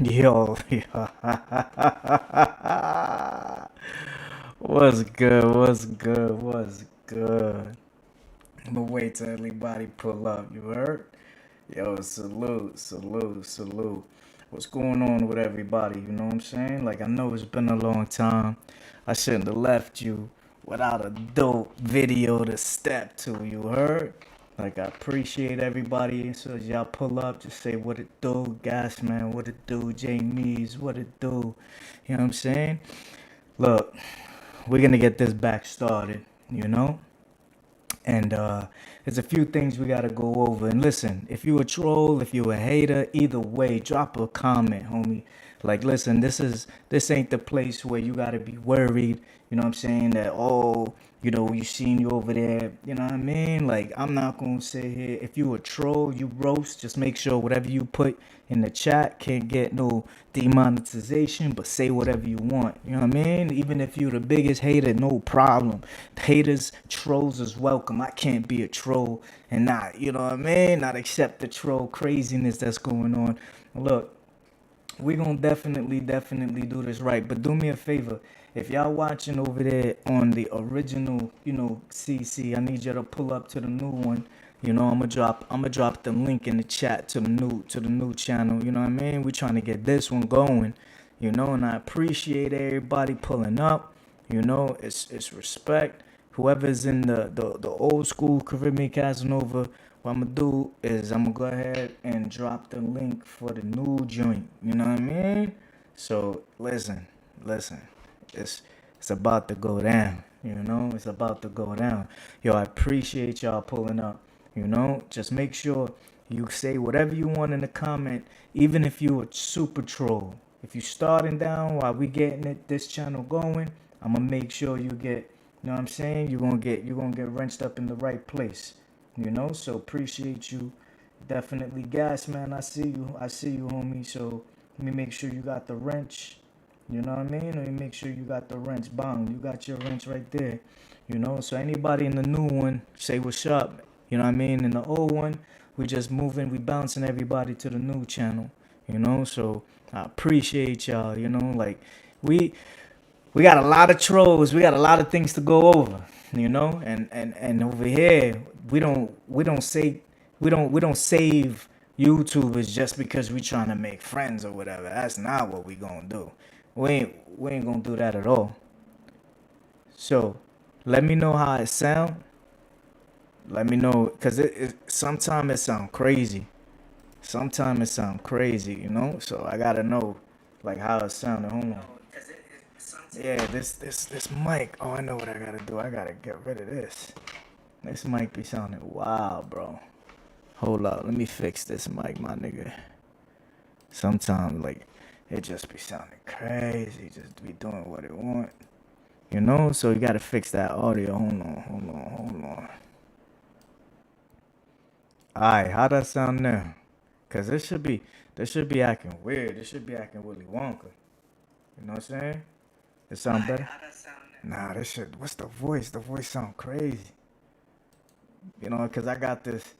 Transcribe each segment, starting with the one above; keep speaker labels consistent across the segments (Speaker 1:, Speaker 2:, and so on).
Speaker 1: Yo, what's good? What's good? What's good? But wait till everybody pull up. You heard? Yo, salute, salute, salute. What's going on with everybody? You know what I'm saying? Like, I know it's been a long time. I shouldn't have left you without a dope video to step to. You heard? Like, I appreciate everybody. So as y'all pull up, just say what it do, Gas Man, what it do, Jamies, what it do. You know what I'm saying? Look, we're gonna get this back started. You know? And there's a few things we gotta go over. And listen, if you a troll, if you a hater, either way, drop a comment, homie. Like, listen, this ain't the place where you gotta be worried. You know what I'm saying? That you seen you over there. You know what I mean? Like, I'm not gonna say here. If you a troll, you roast. Just make sure whatever you put in the chat can't get no demonetization, but say whatever you want. You know what I mean? Even if you the biggest hater, no problem. Haters, trolls is welcome. I can't be a troll and not, you know what I mean? Not accept the troll craziness that's going on. Look, we gonna definitely do this right. But do me a favor. If y'all watching over there on the original, CC, I need you to pull up to the new one. I'm gonna drop the link in the chat to the new channel. You know what I mean? We're trying to get this one going. And I appreciate everybody pulling up. It's respect. Whoever's in the old school Caribbean Casanova, what I'm gonna do is I'm gonna go ahead and drop the link for the new joint. You know what I mean? So listen, it's it's about to go down. It's about to go down. Yo, I appreciate y'all pulling up. Just make sure you say whatever you want in the comment, even if you a super troll. If you starting down while we getting this channel going, I'm gonna make sure you get, you know what I'm saying? You're gonna get wrenched up in the right place. So appreciate you. Definitely gas, man. I see you, homie. So let me make sure you got the wrench. You know what I mean? Let me make sure you got the wrench. Bang, you got your wrench right there. So anybody in the new one, say what's up. You know what I mean? In the old one, we just moving, we bouncing everybody to the new channel. So I appreciate y'all. Like we we got a lot of trolls. We got a lot of things to go over. And over here we don't save YouTubers just because we trying to make friends or whatever. That's not what we gonna do. We ain't gonna do that at all. So let me know how it sound. Let me know, cause sometimes it sound crazy. Sometimes it sound crazy. So I gotta know like how it sounded. Hold on. Yeah, this mic. Oh, I know what I gotta do. I gotta get rid of this. This mic be sounding wild, bro. Hold up, let me fix this mic, my nigga. Sometimes like it just be sounding crazy, just be doing what it want. So you gotta fix that audio. Hold on. Alright, how that sound now? Cause this should be acting weird. This should be acting Willy Wonka. You know what I'm saying? It sound better? Nah, this shit. What's the voice? The voice sound crazy. Cause I got this.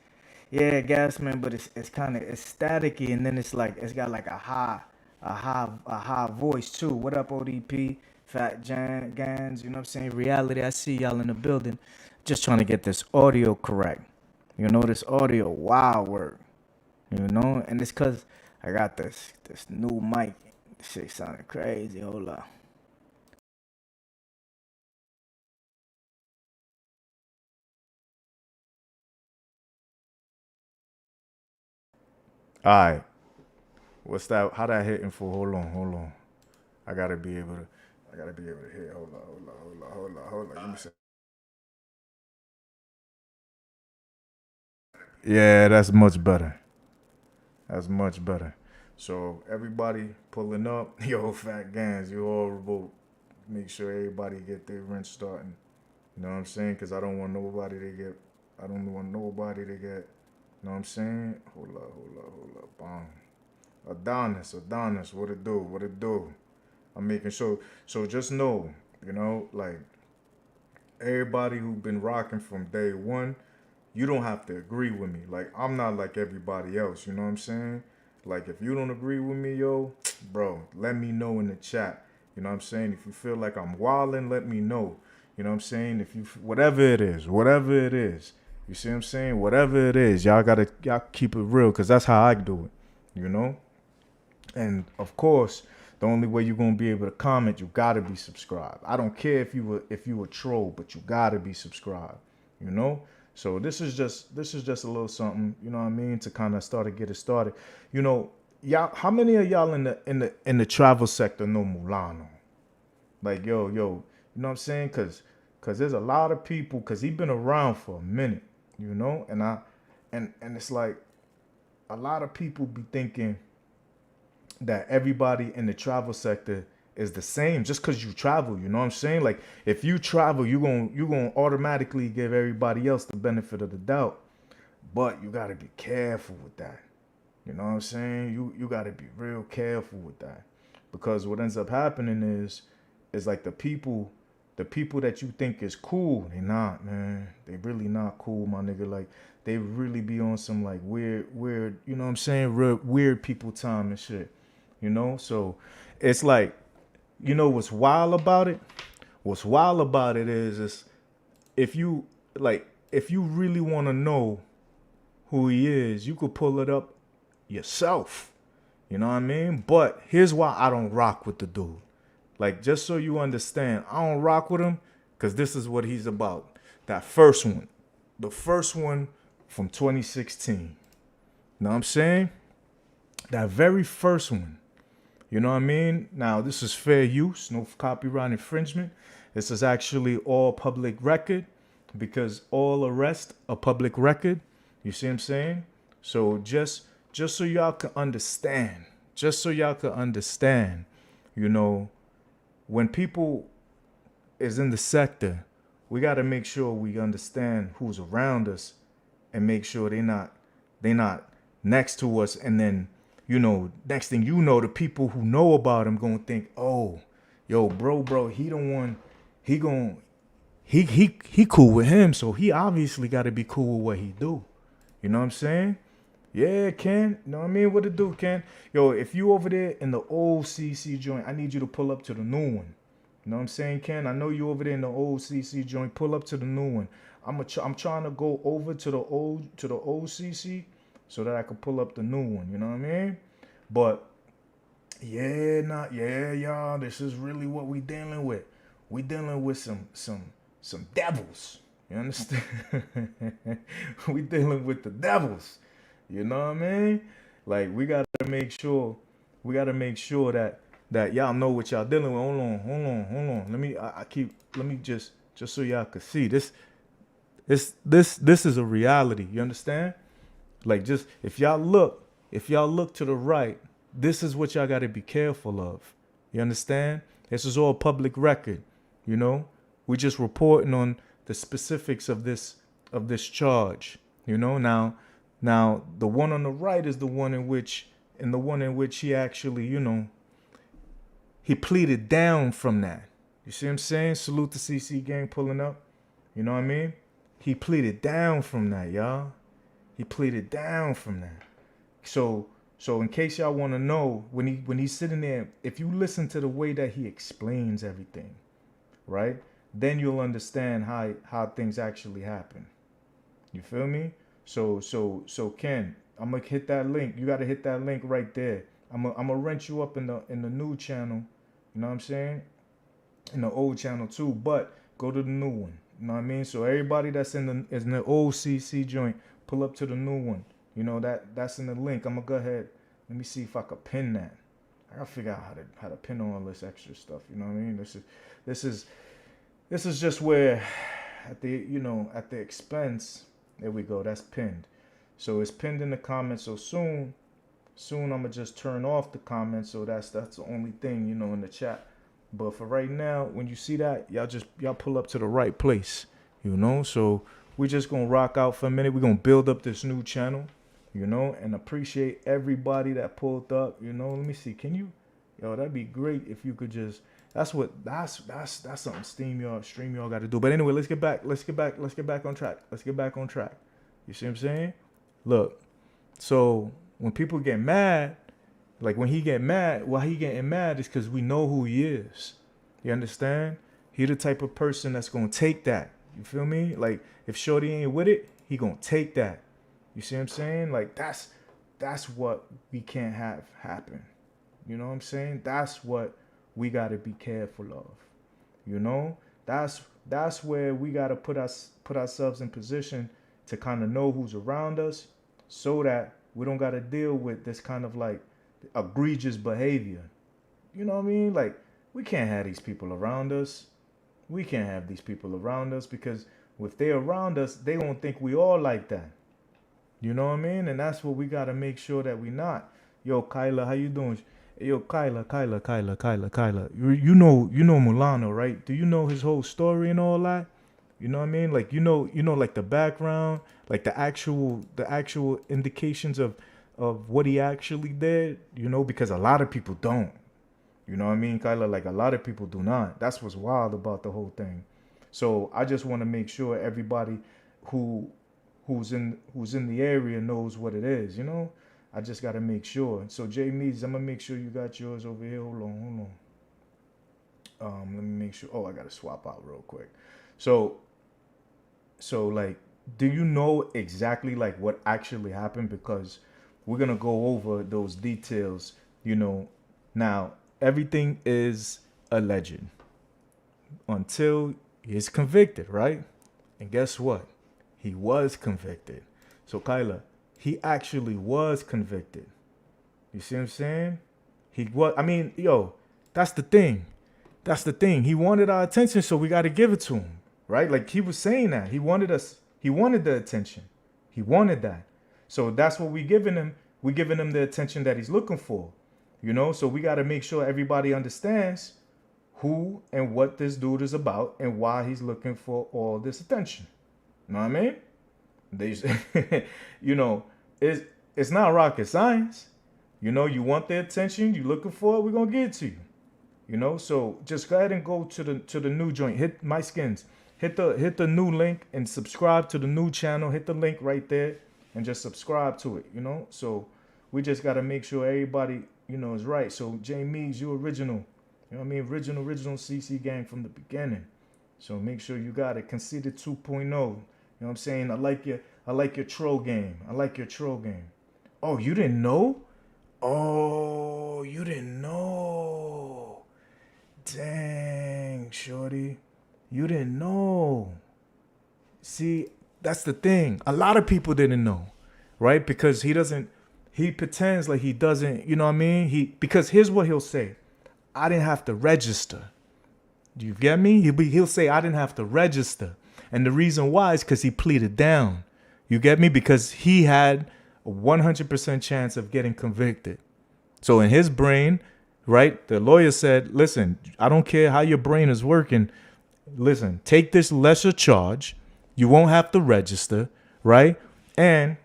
Speaker 1: Yeah, gas man, but it's kind of it's staticky, and then it's got like a high voice too. What up, ODP? Fat Gans, you know what I'm saying? Reality, I see y'all in the building. Just trying to get this audio correct. This audio wild work. And it's cause I got this new mic. This shit sounding crazy. Hold up. All right. What's that? How that hitting for? Hold on. I gotta be able to. I gotta be able to hit. Hold on. Let me see. Yeah, that's much better. That's much better. So everybody pulling up, yo, fat gans, you all vote. Make sure everybody get their rent starting. You know what I'm saying? Cause I don't want nobody to get. You know what I'm saying? Hold up. Adonis, what it do? What it do? I'm making sure. So just know, like everybody who been rocking from day one, you don't have to agree with me. Like I'm not like everybody else. You know what I'm saying?
Speaker 2: Like, if you don't agree with me, yo, bro, let me know in the chat. You know what I'm saying? If you feel like I'm wilding, let me know. You know what I'm saying? If you, whatever it is, you see what I'm saying? Whatever it is, y'all keep it real, because that's how I do it, you know? And of course, the only way you're gonna be able to comment, you gotta be subscribed. I don't care if you a troll, but you gotta be subscribed. You know. So this is just a little something. You know what I mean, to kind of start to get it started. You know, y'all. How many of y'all in the travel sector know Mulano? Like, yo, you know what I'm saying? Cause there's a lot of people. Cause he been around for a minute. You know, and it's like a lot of people be thinking that everybody in the travel sector is the same just because you travel. You know what I'm saying? Like, if you travel, you gonna automatically give everybody else the benefit of the doubt. But you gotta be careful with that. You know what I'm saying? You gotta be real careful with that. Because what ends up happening is like the people that you think is cool, they not, man. They really not cool, my nigga. Like, they really be on some like weird, you know what I'm saying? Real weird people time and shit. You know? So it's like, you know what's wild about it? What's wild about it is if you if you really want to know who he is, you could pull it up yourself. You know what I mean? But here's why I don't rock with the dude. Like, just so you understand, I don't rock with him because this is what he's about. That first one. The first one from 2016. Know what I'm saying? That very first one. You know what I mean? Now, this is fair use, no copyright infringement. This is actually all public record because all arrests are public record. You see what I'm saying? So just so y'all can understand, you know, when people is in the sector, we got to make sure we understand who's around us and make sure they not next to us, and then, you know, next thing you know, the people who know about him gonna think, oh, yo, bro, he the one, he cool with him, so he obviously got to be cool with what he do. You know what I'm saying? Yeah, Ken. You know what I mean? What to do, Ken? Yo, if you over there in the old CC joint, I need you to pull up to the new one. You know what I'm saying, Ken? I know you over there in the old CC joint. Pull up to the new one. I'm trying to go over to the old CC so that I can pull up the new one. You know what I mean? But yeah, y'all. This is really what we dealing with. We dealing with some devils. You understand? We dealing with the devils. You know what I mean? Like, we gotta make sure that y'all know what y'all dealing with. Hold on. Let me just so y'all can see this. This is a reality. You understand? Like, just if y'all look to the right, this is what y'all gotta be careful of. You understand? This is all public record. You know? We just reporting on the specifics of this charge. You know, now the one on the right is the one in which he actually, you know, he pleaded down from that. You see what I'm saying? Salute the CC gang pulling up. You know what I mean? He pleaded down from that, y'all. He pleaded down from that. So in case y'all want to know, when he's sitting there, if you listen to the way that he explains everything, right? Then you'll understand how things actually happen. You feel me? So Ken, I'm gonna hit that link. You gotta hit that link right there. I'm gonna rent you up in the new channel. You know what I'm saying? In the old channel too, but go to the new one. You know what I mean? So everybody that's in the old CC joint, pull up to the new one. You know that's in the link. I'm gonna go ahead. Let me see if I could pin that. I gotta figure out how to pin all this extra stuff. You know what I mean? This is just where at the expense. There we go. That's pinned. So it's pinned in the comments. So soon I'm gonna just turn off the comments. So that's the only thing, you know, in the chat. But for right now, when you see that, y'all pull up to the right place, you know. So we're just gonna rock out for a minute. We're gonna build up this new channel, you know, and appreciate everybody that pulled up. You know, let me see. Can you, yo? That'd be great if you could just. That's something StreamYard got to do. But anyway, let's get back on track. You see what I'm saying? Look, so when people get mad, like when he get mad, why he getting mad is because we know who he is. You understand? He the type of person that's gonna take that. You feel me? Like if Shorty ain't with it, he gonna take that. You see what I'm saying? Like that's what we can't have happen. You know what I'm saying? That's what we gotta be careful of. You know? That's where we gotta put ourselves in position to kind of know who's around us, so that we don't gotta deal with this kind of like egregious behavior. You know what I mean? Like we can't have these people around us. We can't have these people around us because if they're around us, they don't think we all like that. You know what I mean? And that's what we gotta make sure that we not. Yo, Kyla, how you doing? Yo, Kyla. You know Mulano, right? Do you know his whole story and all that? You know what I mean? Like like the background, like the actual indications of what he actually did. You know, because a lot of people don't. You know what I mean, Kyla? Like a lot of people do not. That's what's wild about the whole thing. So I just want to make sure everybody who's in the area knows what it is. You know, I just got to make sure. So Jay Mees, I'm gonna make sure you got yours over here. Hold on. Let me make sure. Oh, I gotta swap out real quick. So like, do you know exactly like what actually happened? Because we're gonna go over those details. You know, now everything is alleged until he's convicted, right? And guess what? He was convicted. So Kyla, he actually was convicted. You see what I'm saying? He was. I mean, yo, that's the thing. That's the thing. He wanted our attention, so we got to give it to him, right? Like he was saying that he wanted us. He wanted the attention. He wanted that. So that's what we giving him. We giving him the attention that he's looking for. You know, so we got to make sure everybody understands who and what this dude is about and why he's looking for all this attention. You know what I mean? They, you know, it's not rocket science. You know, you want the attention, you looking for it, we're gonna get it to you. You know, so just go ahead and go to the new joint. Hit My Skins. Hit the new link and subscribe to the new channel. Hit the link right there and just subscribe to it. You know, so we just gotta make sure everybody, you know, is right. So Jay Mees, you original. You know what I mean? Original CC gang from the beginning. So make sure you got it. Conceited 2.0. You know what I'm saying? I like your troll game. Oh, you didn't know? Oh, you didn't know. Dang, shorty. You didn't know. See, that's the thing. A lot of people didn't know, right? Because he pretends like he doesn't, you know what I mean? Because here's what he'll say. I didn't have to register. Do you get me? He'll say, I didn't have to register. And the reason why is because he pleaded down. You get me? Because he had a 100% chance of getting convicted. So in his brain, right, the lawyer said, listen, I don't care how your brain is working. Listen, take this lesser charge. You won't have to register, right? And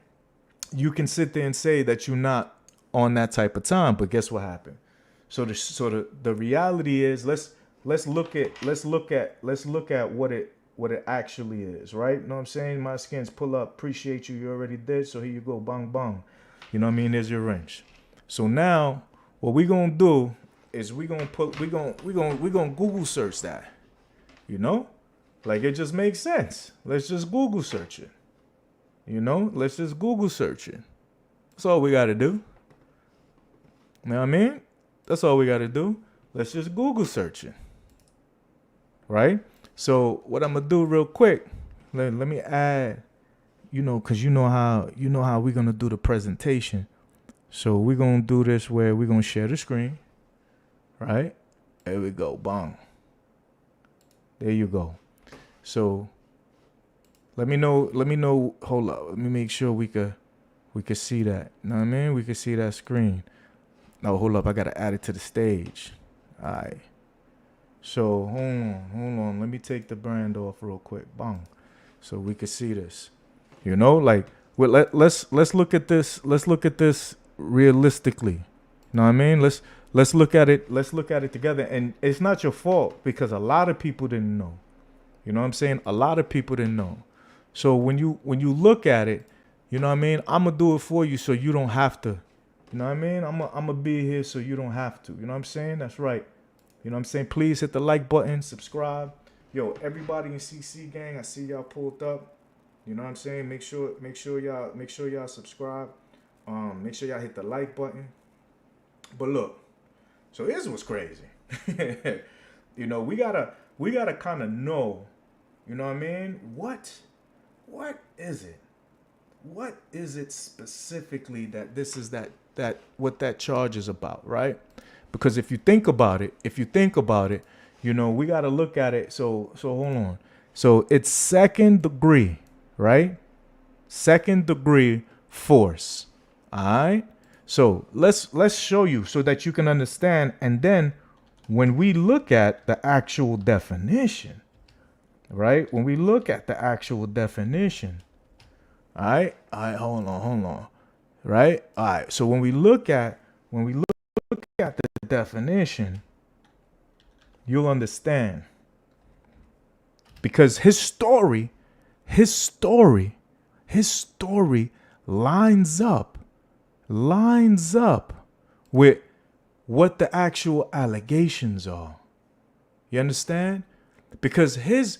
Speaker 2: you can sit there and say that you're not on that type of time. But guess what happened? So the reality is, let's look at what it actually is, right? You know what I'm saying? My Skins, pull up, appreciate you. You already did. So here you go, bang bang. You know what I mean? There's your wrench. So now what we gonna do is we gonna Google search that. You know? Like it just makes sense. Let's just Google search it. You know? Let's just Google search it. That's all we gotta do. You know what I mean? That's all we gotta do. Let's just Google search it. Right? So what I'm gonna do real quick, let me add, you know, cause you know how we're gonna do the presentation. So we're gonna do this where we're gonna share the screen. Right? There we go. Bang. There you go. So let me know. Hold up. Let me make sure we could see that. You know what I mean? We could see that screen. No, hold up. I gotta add it to the stage. All right. So hold on. Let me take the brand off real quick. Bang. So we could see this. You know, like let's look at this. Let's look at this realistically. You know what I mean? Let's look at it. Let's look at it together. And it's not your fault because a lot of people didn't know. You know what I'm saying? A lot of people didn't know. So when you look at it, You know what I mean? I'm going to do it for you so you don't have to. You know what I mean? I'm going to be here so you don't have to. You know what I'm saying? That's right. You know what I'm saying? Please hit the like button, subscribe. Yo, everybody in CC gang, I see y'all pulled up. You know what I'm saying? Make sure y'all subscribe. Make sure y'all hit the like button. But look, so here's what's crazy. You know, we gotta kind of know, you know what I mean? What is it? What is it specifically that this is that what that charge is about, right? Because if you think about it, you know, we got to look at it. So hold on. So it's second degree, right? Second degree force. All right. So let's show you so that you can understand. And then when we look at the actual definition, right? When we look at the actual definition, all right, hold on. Right? All right. So when we look at the definition, you'll understand. Because his story lines up with what the actual allegations are. You understand? Because his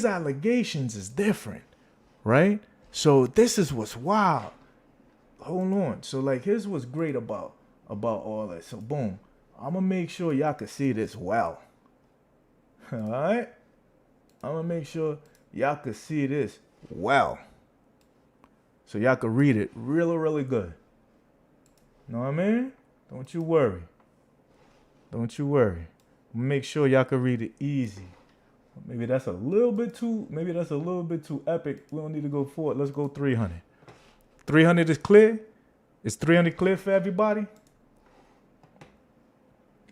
Speaker 2: allegations is different, right? So this is what's wild. Hold on. So like, here's what's great about all that. So boom, I'm gonna make sure y'all can see this well. All right, I'm gonna make sure y'all can see this well, so y'all can read it really good. Know what I mean? Don't you worry. Make sure y'all can read it easy. Maybe that's a little bit too epic. We don't need to go forward. Let's go 300. 300 is clear? Is 300 clear for everybody?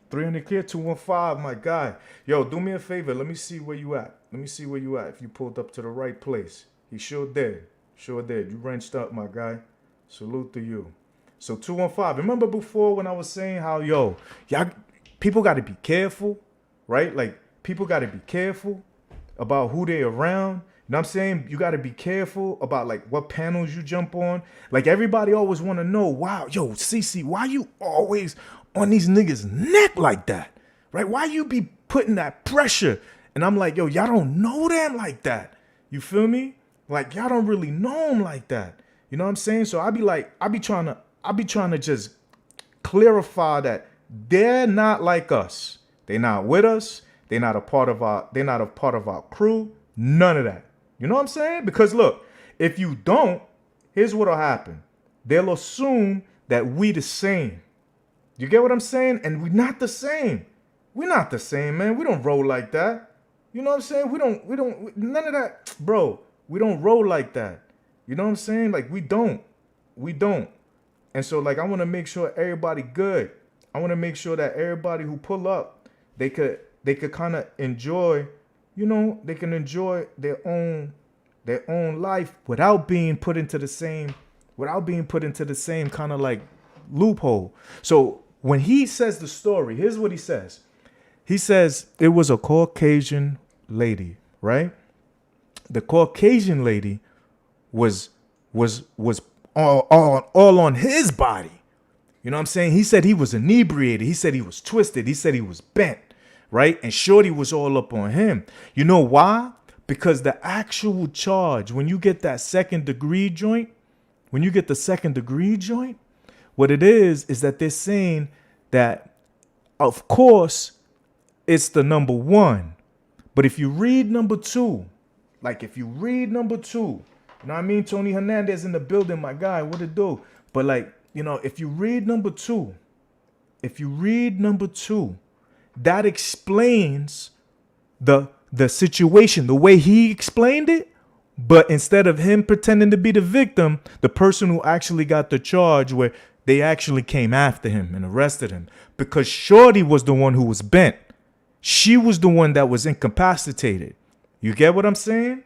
Speaker 2: 300 clear? 215, my guy. Yo, do me a favor. Let me see where you at. If you pulled up to the right place. He sure did. You wrenched up, my guy. Salute to you. So 215. Remember before when I was saying how, y'all, people got to be careful, right? Like, people got to be careful about who they around. You know what I'm saying? You got to be careful about like what panels you jump on. Like, everybody always want to know, wow, yo, CC, why you always on these niggas' neck like that? Right? Why you be putting that pressure? And I'm like, yo, y'all don't know them like that. You feel me? Like, y'all don't really know them like that. You know what I'm saying? So I be trying to just clarify that they're not like us. They're not with us. They're not a part of our crew. None of that. You know what I'm saying? Because look, if you don't, here's what'll happen. They'll assume that we the same. You get what I'm saying? And we're not the same. We're not the same, man. We don't roll like that. You know what I'm saying? We don't, none of that, bro. We don't roll like that. You know what I'm saying? Like, we don't. And so, like, I want to make sure everybody good. I want to make sure that everybody who pull up, they could kind of enjoy, you know, they can enjoy their own life without being put into the same kind of like loophole. So when he says the story, here's what he says. He says it was a Caucasian lady, right? The Caucasian lady was all on his body. You know what I'm saying? He said he was inebriated. He said he was twisted. He said he was bent, right? And Shorty was all up on him. You know why? Because the actual charge, when you get that second degree joint, what it is that they're saying that, of course, it's the number one. But if you read number two, you know what I mean? Tony Hernandez in the building, my guy, what it do? But like, you know, if you read number two, that explains the situation, the way he explained it. But instead of him pretending to be the victim, the person who actually got the charge, where they actually came after him and arrested him, because Shorty was the one who was bent. She was the one that was incapacitated. You get what I'm saying?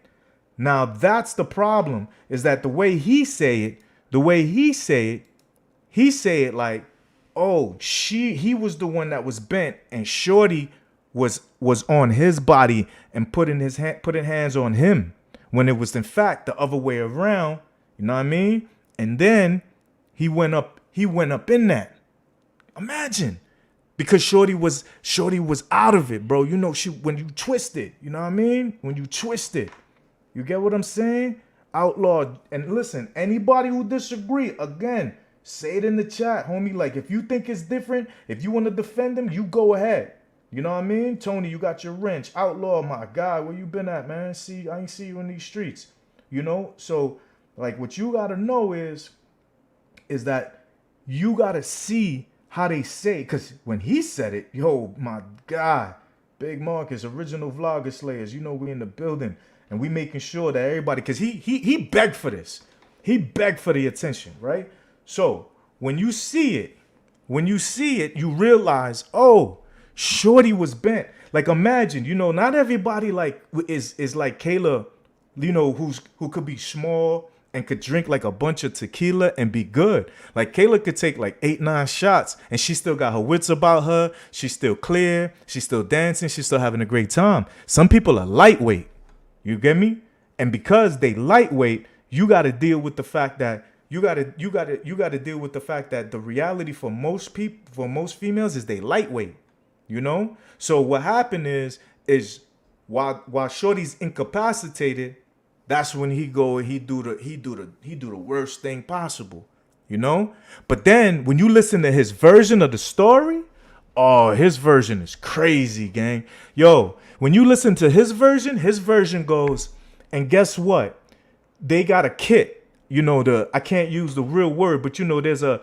Speaker 2: Now that's the problem, is that the way he say it like, oh, he was the one that was bent and Shorty was on his body and putting hands on him, when it was in fact the other way around. You know what I mean? And then he went up in that. Imagine. Because Shorty was out of it, bro. You know, when you twist it, you know what I mean? When you twist it. You get what I'm saying? Outlawed. And listen, anybody who disagree, again, say it in the chat, homie. Like, if you think it's different, if you want to defend him, you go ahead. You know what I mean? Tony, you got your wrench. Outlaw, my guy, where you been at, man? I ain't see you in these streets. You know? So, like, what you got to know is that you got to see how they say, because when he said it, yo, my God, Big Marcus, original vlogger slayers, you know we in the building, and we making sure that everybody, because he begged for this. He begged for the attention, right? So when you see it, you realize, oh, Shorty was bent. Like, imagine, you know, not everybody like is like Kayla, you know, who could be small and could drink like a bunch of tequila and be good. Like, Kayla could take like 8-9 shots and she still got her wits about her. She's still clear. She's still dancing. She's still having a great time. Some people are lightweight. You get me? And because they lightweight, you got to deal with the fact that you got to deal with the fact that the reality for most people, for most females, is they lightweight. You know? So what happened is while Shorty's incapacitated, that's when he go and he do the worst thing possible, you know? But then when you listen to his version of the story, oh, his version is crazy, gang. Yo, when you listen to his version goes, and guess what? They got a kit. You know, I can't use the real word, but you know there's a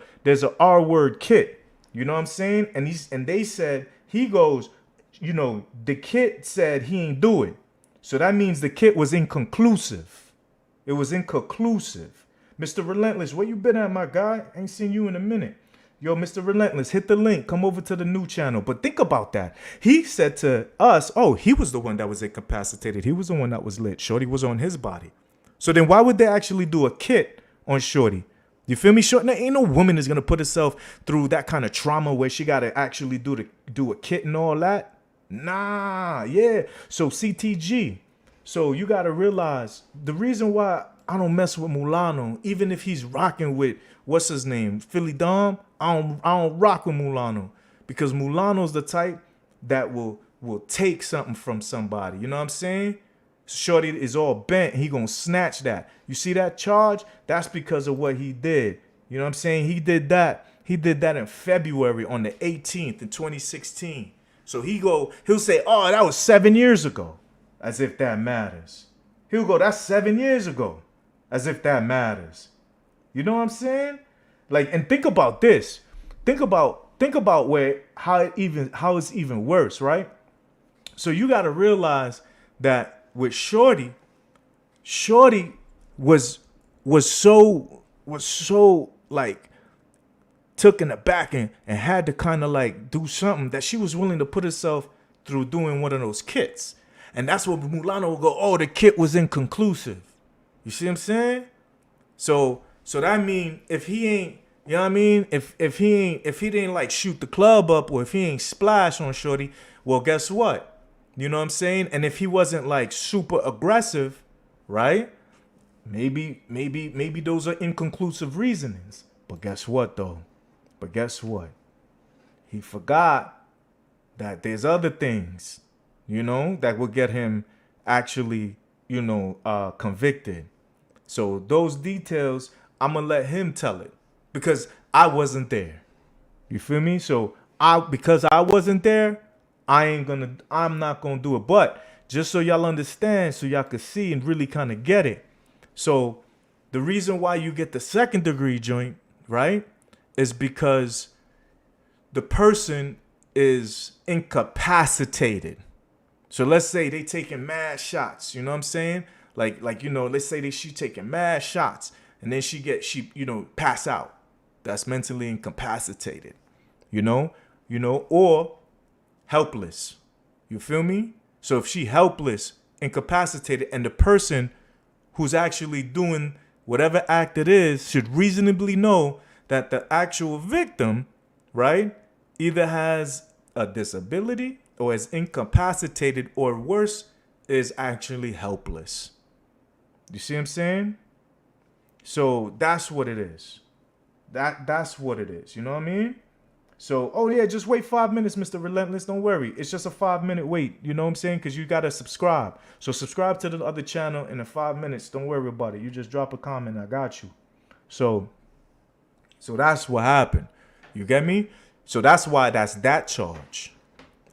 Speaker 2: R word kit. You know what I'm saying? And they said, he goes, you know, the kit said he ain't do it. So that means the kit was inconclusive. It was inconclusive. Mr. Relentless, where you been at, my guy? Ain't seen you in a minute. Yo, Mr. Relentless, hit the link. Come over to the new channel. But think about that. He said to us, oh, he was the one that was incapacitated. He was the one that was lit. Shorty was on his body. So then why would they actually do a kit on Shorty? You feel me? Shorty, ain't no woman is going to put herself through that kind of trauma where she got to actually do a kit and all that. Nah, yeah. So CTG. So you got to realize the reason why I don't mess with Mulano, even if he's rocking with, what's his name, Philly Dom, I don't rock with Mulano, because Mulano's the type that will take something from somebody. You know what I'm saying? Shorty is all bent. He gonna snatch that. You see that charge? That's because of what he did. You know what I'm saying? He did that. He did that in February on the 18th in 2016. So he'll say, oh, that was 7 years ago, as if that matters. He'll go, that's 7 years ago, as if that matters. You know what I'm saying? Like, and think about this. Think about how it's even worse, right? So you got to realize that with Shorty was so like taken aback and had to kind of like do something that she was willing to put herself through doing one of those kits. And that's what Mulano will go, oh, the kit was inconclusive. You see what I'm saying? So that mean if he ain't, you know what I mean? If he didn't like shoot the club up, or if he ain't splash on Shorty, well, guess what? You know what I'm saying? And if he wasn't like super aggressive, right? Maybe those are inconclusive reasonings. But guess what though? He forgot that there's other things, you know, that will get him actually, you know, convicted. So those details, I'm gonna let him tell it, because I wasn't there. You feel me? So because I wasn't there, I'm not gonna do it. But just so y'all understand, so y'all can see and really kind of get it. So the reason why you get the 2nd degree joint, right, is because the person is incapacitated. So let's say they taking mad shots, you know what I'm saying? Like you know, let's say she taking mad shots, and then she you know, pass out. That's mentally incapacitated, you know, or helpless. You feel me? So if she helpless, incapacitated, and the person who's actually doing whatever act it is should reasonably know that the actual victim, right, either has a disability or is incapacitated, or worse, is actually helpless. You see what I'm saying? So that's what it is. That's what it is. You know what I mean? So, oh yeah, just wait 5 minutes, Mr. Relentless. Don't worry. It's just a 5 minute wait. You know what I'm saying? Because you got to subscribe. So subscribe to the other channel in 5 minutes. Don't worry about it. You just drop a comment. I got you. So that's what happened. You get me? So that's why that's that charge.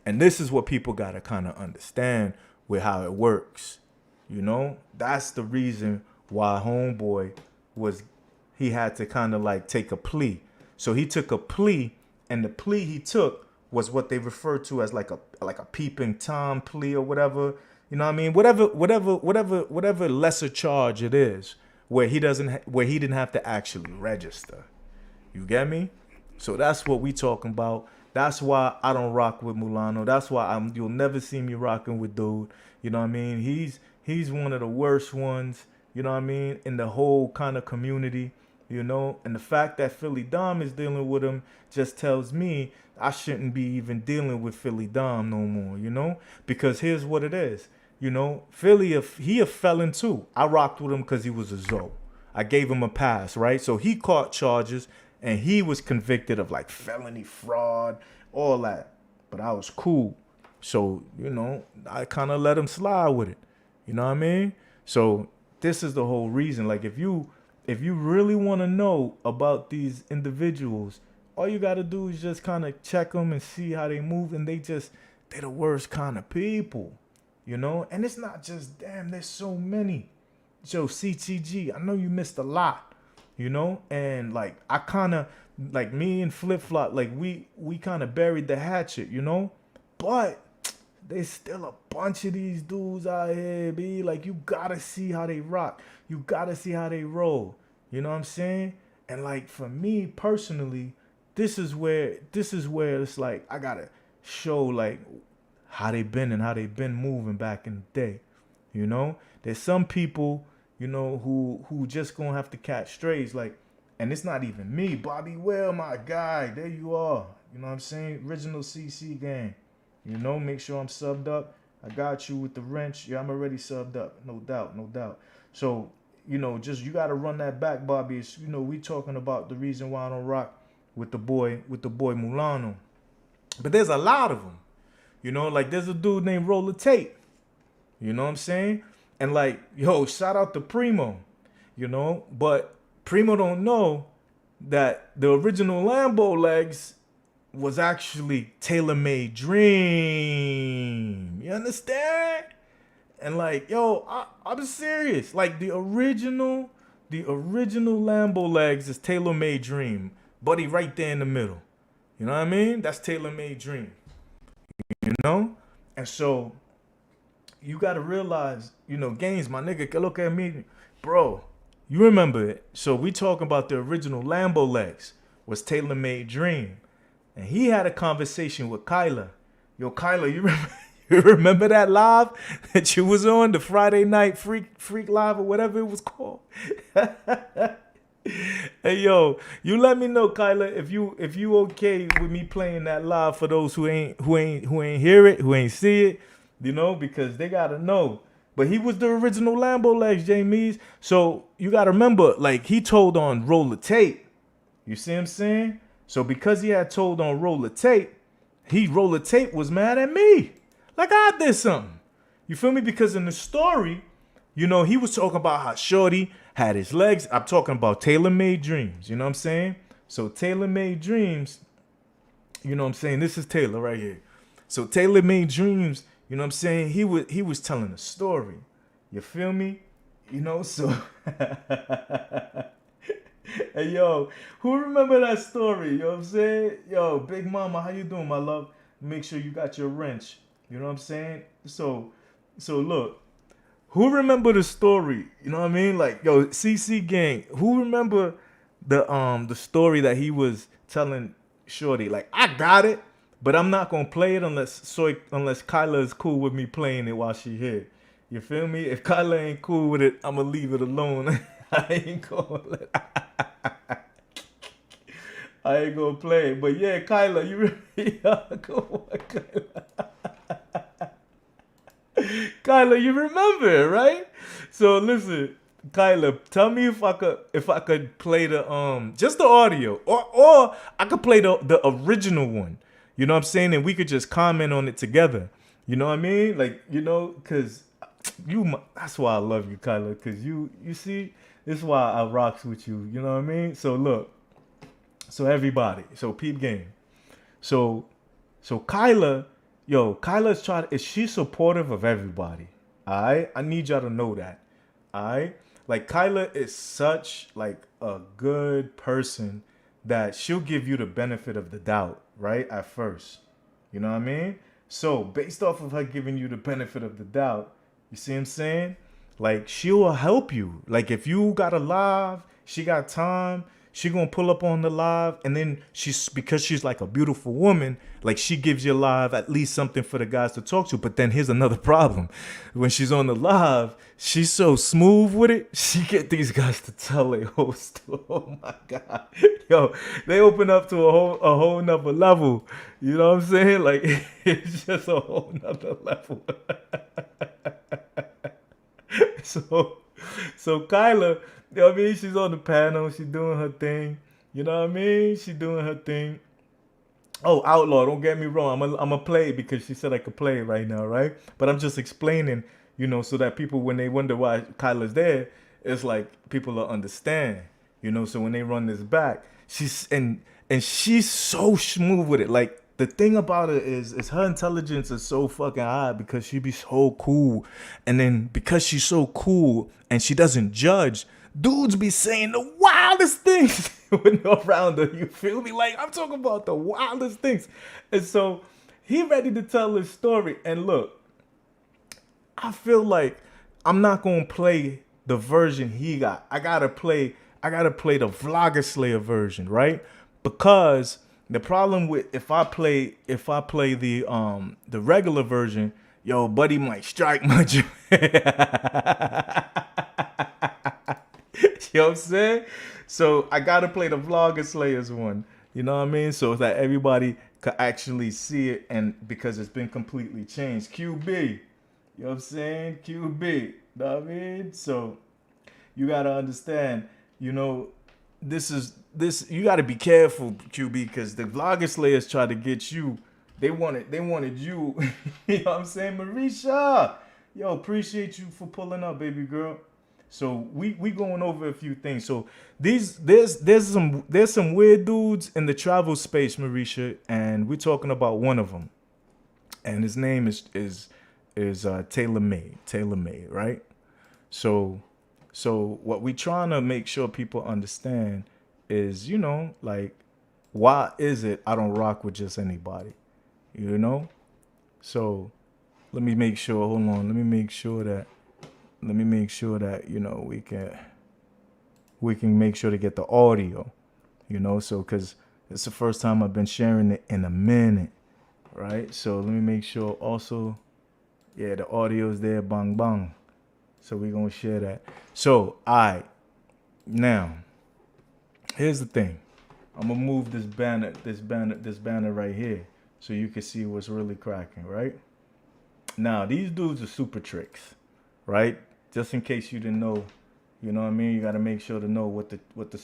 Speaker 2: And this is what people got to kind of understand with how it works. You know? That's the reason why homeboy he had to kind of like take a plea. So he took a plea, and the plea he took was what they refer to as like a peeping Tom plea or whatever. You know what I mean? Whatever lesser charge it is, where he didn't have to actually register. You get me? So that's what we talking about. That's why I don't rock with Mulano. That's why you'll never see me rocking with dude. You know what I mean? He's one of the worst ones, you know what I mean, in the whole kind of community, you know? And the fact that Philly Dom is dealing with him just tells me I shouldn't be even dealing with Philly Dom no more, you know? Because here's what it is. You know, Philly, he a felon too. I rocked with him because he was a Zoe. I gave him a pass, right? So he caught charges, and he was convicted of like felony fraud, all that. But I was cool. So, you know, I kind of let him slide with it. You know what I mean? So this is the whole reason. Like if you really want to know about these individuals, all you got to do is just kind of check them and see how they move. And they're the worst kind of people, you know? And it's not just, damn, there's so many. Joe, CTG, I know you missed a lot. You know, and like I kind of like me and Flip Flop, like we kind of buried the hatchet, you know, but there's still a bunch of these dudes out here, B. Like you gotta see how they rock, you gotta see how they roll. You know what I'm saying? And like for me personally, this is where it's like I gotta show like how they been and how they been moving back in the day. You know, there's some people, you know, who just gonna have to catch strays, like, and it's not even me, Bobby Well, my guy, there you are, you know what I'm saying, original CC gang, you know, make sure I'm subbed up, I got you with the wrench, yeah, I'm already subbed up, no doubt, so, you know, just, you gotta run that back, Bobby, it's, you know, we talking about the reason why I don't rock with the boy Mulano, but there's a lot of them, you know, like, there's a dude named Roller Tape, you know what I'm saying? And like, yo, shout out to Primo, you know, but Primo don't know that the original Lambo legs was actually Tailor-Made Dream. You understand? And like, yo, I'm serious. Like the original Lambo legs is Tailor-Made Dream. Buddy right there in the middle. You know what I mean? That's Tailor-Made Dream. You know? And so you got to realize, you know, Gaines, my nigga, look at me. Bro, you remember it. So we talking about the original Lambo legs was Tailor-Made Dream. And he had a conversation with Kyla. Yo, Kyla, you remember that live that you was on, the Friday night freak live or whatever it was called? Hey, yo, you let me know, Kyla, if you okay with me playing that live for those who ain't hear it, who ain't see it. You know, because they got to know. But he was the original Lambo legs, Jamies. So you got to remember, like, he told on Roller Tape. You see what I'm saying? So because he had told on Roller Tape, Roller Tape was mad at me. Like, I did something. You feel me? Because in the story, you know, he was talking about how Shorty had his legs. I'm talking about Tailor-Made Dreams. You know what I'm saying? So Tailor-Made Dreams, you know what I'm saying? This is Taylor right here. So Tailor-Made Dreams, you know what I'm saying? He was telling a story. You feel me? You know, so hey yo, who remember that story? You know what I'm saying? Yo, Big Mama, how you doing, my love? Make sure you got your wrench. You know what I'm saying? So look, who remember the story? You know what I mean? Like, yo, CC gang, who remember the story that he was telling Shorty? Like, I got it. But I'm not gonna play it unless Kyla is cool with me playing it while she here. You feel me? If Kyla ain't cool with it, I'ma leave it alone. I ain't gonna play it. But yeah, Kyla, you really go on, Kyla. Kyla, you remember it, right? So listen, Kyla, tell me if I could play the just the audio, or I could play the original one. You know what I'm saying? And we could just comment on it together. You know what I mean? Like, you know, cause that's why I love you, Kyla. Cause you see, this is why I rocks with you. You know what I mean? So look, so everybody, so peep game. So Kyla, Kyla's is she supportive of everybody? Alright? I need y'all to know that. Alright? Like Kyla is such like a good person that she'll give you the benefit of the doubt, right? At first. You know what I mean? So based off of her giving you the benefit of the doubt, you see what I'm saying? Like she will help you. Like if you got a live, she got time, she gonna pull up on the live, and then because she's like a beautiful woman, like she gives you live at least something for the guys to talk to. But then here's another problem: when she's on the live, she's so smooth with it. She get these guys to tell a whole story. Oh my god, yo, they open up to a whole nother level. You know what I'm saying? Like it's just a whole nother level. So Kyla, you know what I mean? She's on the panel. She's doing her thing. You know what I mean? She's doing her thing. Oh, Outlaw, don't get me wrong. I'm a play because she said I could play right now, right? But I'm just explaining, you know, so that people, when they wonder why Kyla's there, it's like people will understand, you know. So when they run this back, she's so smooth with it. Like the thing about it is her intelligence is so fucking high because she be so cool, and then because she's so cool and she doesn't judge, dudes be saying the wildest things when they're around her. You feel me? Like I'm talking about the wildest things. And so he ready to tell his story. And look, I feel like I'm not gonna play the version he got. I gotta play the Vlogger Slayer version, right? Because the problem with if I play the regular version, yo, buddy might strike my jaw. You know what I'm saying? So I gotta play the Vlogger Slayers one. You know what I mean? So that everybody could actually see it, and because it's been completely changed. QB. You know what I'm saying? QB. You know what I mean? So you gotta understand, you know, this you gotta be careful, QB, because the Vlogger Slayers tried to get you. They wanted you. You know what I'm saying? Marisha. Yo, appreciate you for pulling up, baby girl. So we going over a few things. So there's some weird dudes in the travel space, Marisha, and we're talking about one of them, and his name is Taylor Made, right? So what we trying to make sure people understand is, you know, like, why is it I don't rock with just anybody, you know? So let me make sure. Hold on. Let me make sure that you know we can make sure to get the audio, you know. So because it's the first time I've been sharing it in a minute, right? So let me make sure also, yeah, the audio is there, bang bang. So we're gonna share that. So now here's the thing. I'm gonna move this banner right here so you can see what's really cracking, right? Now these dudes are super tricks, right? Just in case you didn't know, you know what I mean? You gotta make sure to know what the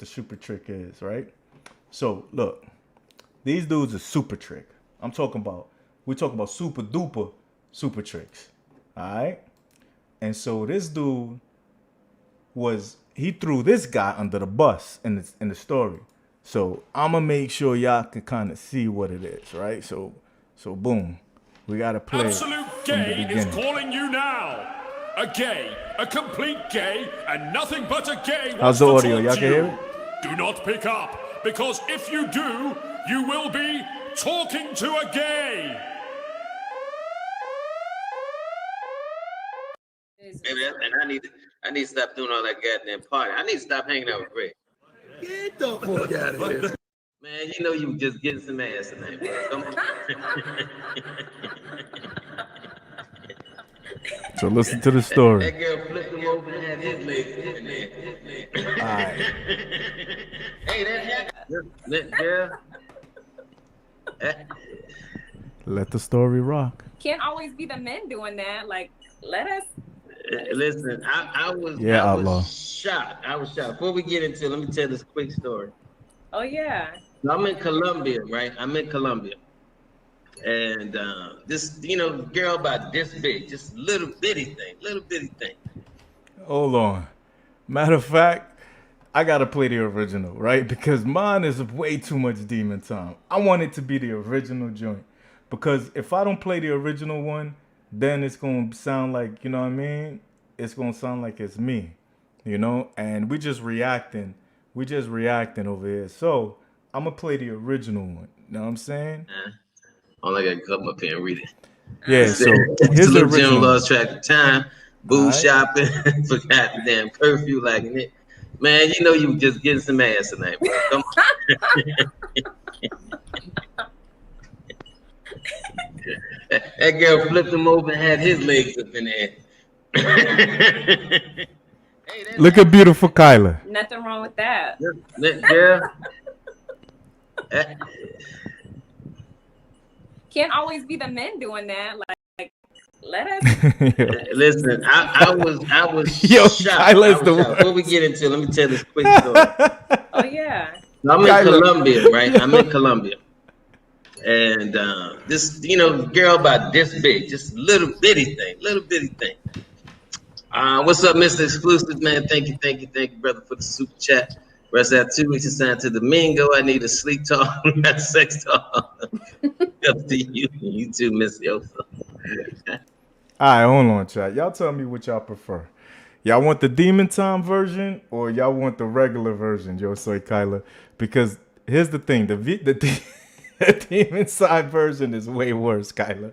Speaker 2: super trick is, right? So look, these dudes are super trick. we're talking about super duper super tricks. Alright? And so this dude he threw this guy under the bus in the story. So I'ma make sure y'all can kind of see what it is, right? So boom. We gotta play
Speaker 3: Absolute Gay is calling you now. A gay, a complete gay, and nothing but a gay wants
Speaker 2: How's the audio?
Speaker 3: to
Speaker 2: Y'all
Speaker 3: talk
Speaker 2: can
Speaker 3: to
Speaker 2: hear
Speaker 3: you.
Speaker 2: it?
Speaker 3: Do not pick up, because if you do, you will be talking to a gay.
Speaker 4: Maybe and I need to stop doing all that goddamn party. I need to stop hanging out with Rick.
Speaker 5: Get the fuck out of here.
Speaker 4: Man, you know you just getting some ass tonight, bro. Come on.
Speaker 2: So listen to the story.
Speaker 4: That girl flipped him over and had his legs in there.
Speaker 2: Alright.
Speaker 4: Hey, that girl.
Speaker 2: Let the story rock.
Speaker 6: Can't always be the men doing that. Like, let us
Speaker 4: Listen, I
Speaker 2: Yeah, outlaw.
Speaker 4: was shocked. I was shocked. Before we get into it, let me tell this quick story.
Speaker 6: Oh yeah.
Speaker 4: I'm in Colombia, right? I'm in Colombia. And this, girl about this big, just little bitty thing.
Speaker 2: Hold on. Matter of fact, I gotta play the original, right? Because mine is way too much demon time. I want it to be the original joint. Because if I don't play the original one, then it's gonna sound like, you know what I mean? It's gonna sound like it's me, you know? And we just reacting. We just reacting over here. So I'm gonna play the original one. You know what I'm saying?
Speaker 4: All I gotta come up here and read it.
Speaker 2: Yeah, so here's the
Speaker 4: Little Jim
Speaker 2: original.
Speaker 4: lost track of time, boo
Speaker 2: Alright.
Speaker 4: shopping, forgot the damn curfew like it. Man, you know you just getting some ass tonight, bro. Come on. That girl flipped him over and had his legs up in the air. Hey,
Speaker 2: Look at beautiful Kyla.
Speaker 6: Nothing wrong with that.
Speaker 4: Girl.
Speaker 6: Can't always be the men doing that. Like let us.
Speaker 4: Listen, I was
Speaker 2: Yo,
Speaker 4: shocked.
Speaker 2: Kyla's the
Speaker 4: Before
Speaker 2: worst.
Speaker 4: we get into it, let me tell this quick story.
Speaker 6: Oh yeah.
Speaker 4: I'm in
Speaker 2: Kyla.
Speaker 4: Colombia, right? I'm in Colombia. And this, girl about this big, just little bitty thing. What's up, Mr. Exclusive, man? Thank you, brother, for the super chat. Rest out 2 weeks assigned to Domingo. I need a sleep talk, not sex talk. Up to you. You too, Miss Yosa.
Speaker 2: All right, hold on, chat. Y'all tell me what y'all prefer. Y'all want the Demon Time version or y'all want the regular version, Yo Soy Kyla? Because here's the thing. The Demon Side version is way worse, Kyla.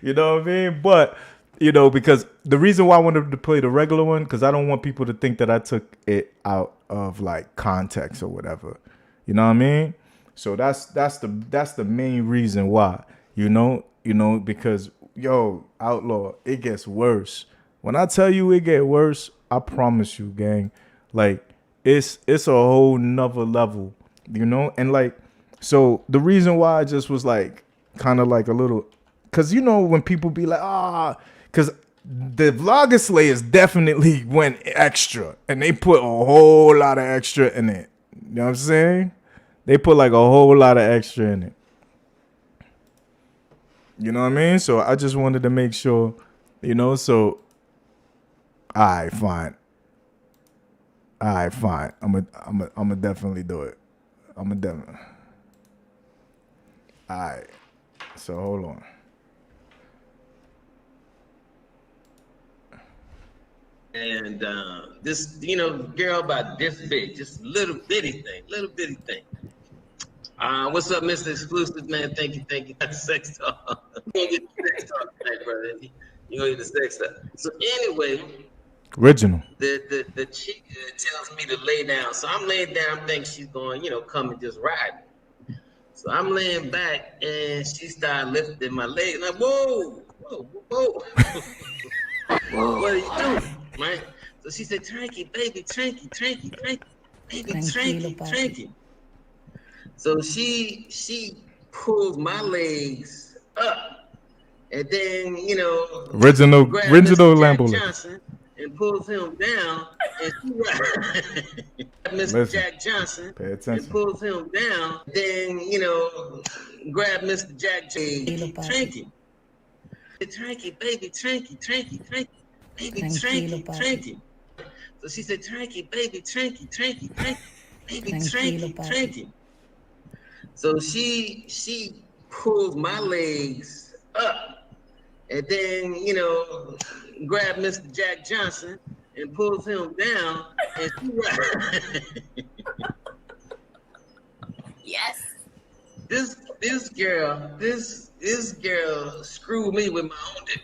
Speaker 2: You know what I mean? But, because the reason why I wanted to play the regular one, because I don't want people to think that I took it out of, like, context or whatever. You know what I mean? So that's the main reason why, because, yo, Outlaw, it gets worse. When I tell you it get worse, I promise you, gang. Like, it's a whole nother level, And, like, so the reason why I just was, like, kind of like a little... Because, when people be like, because the Vlogger Slayers definitely went extra. And they put a whole lot of extra in it. You know what I'm saying? They put, like, a whole lot of extra in it. You know what I mean? So I just wanted to make sure, so... All right, fine. I'm gonna definitely do it. All right. So hold on.
Speaker 4: And this, girl about this big, just little bitty thing. What's up, Mr. Exclusive, man? Thank you. Sex talk. You gonna get the sex talk tonight, brother. You gonna get the sex talk. So anyway,
Speaker 2: Original.
Speaker 4: the chick tells me to lay down. So I'm laying down, I'm thinking she's going, come and just ride me. So I'm laying back and she started lifting my leg. Like, whoa. What are you doing? Right? So she said, tranky, baby, tranky. Baby, tranky. So she pulls my legs up and then,
Speaker 2: Original
Speaker 4: grabs Mr. Jack
Speaker 2: Lambo.
Speaker 4: Johnson and pulls him down and she Mr. Jack Johnson
Speaker 2: Pay attention.
Speaker 4: and pulls him down, then, grab Mr. Jack Tranky. Tranky, baby, tranky. Baby, tranky. So she said, tranky, baby, tranky. Baby, tranky. So she pulls my legs up and then, grab Mr. Jack Johnson and pulls him down and she
Speaker 6: Yes.
Speaker 4: This girl screwed me with my own dick.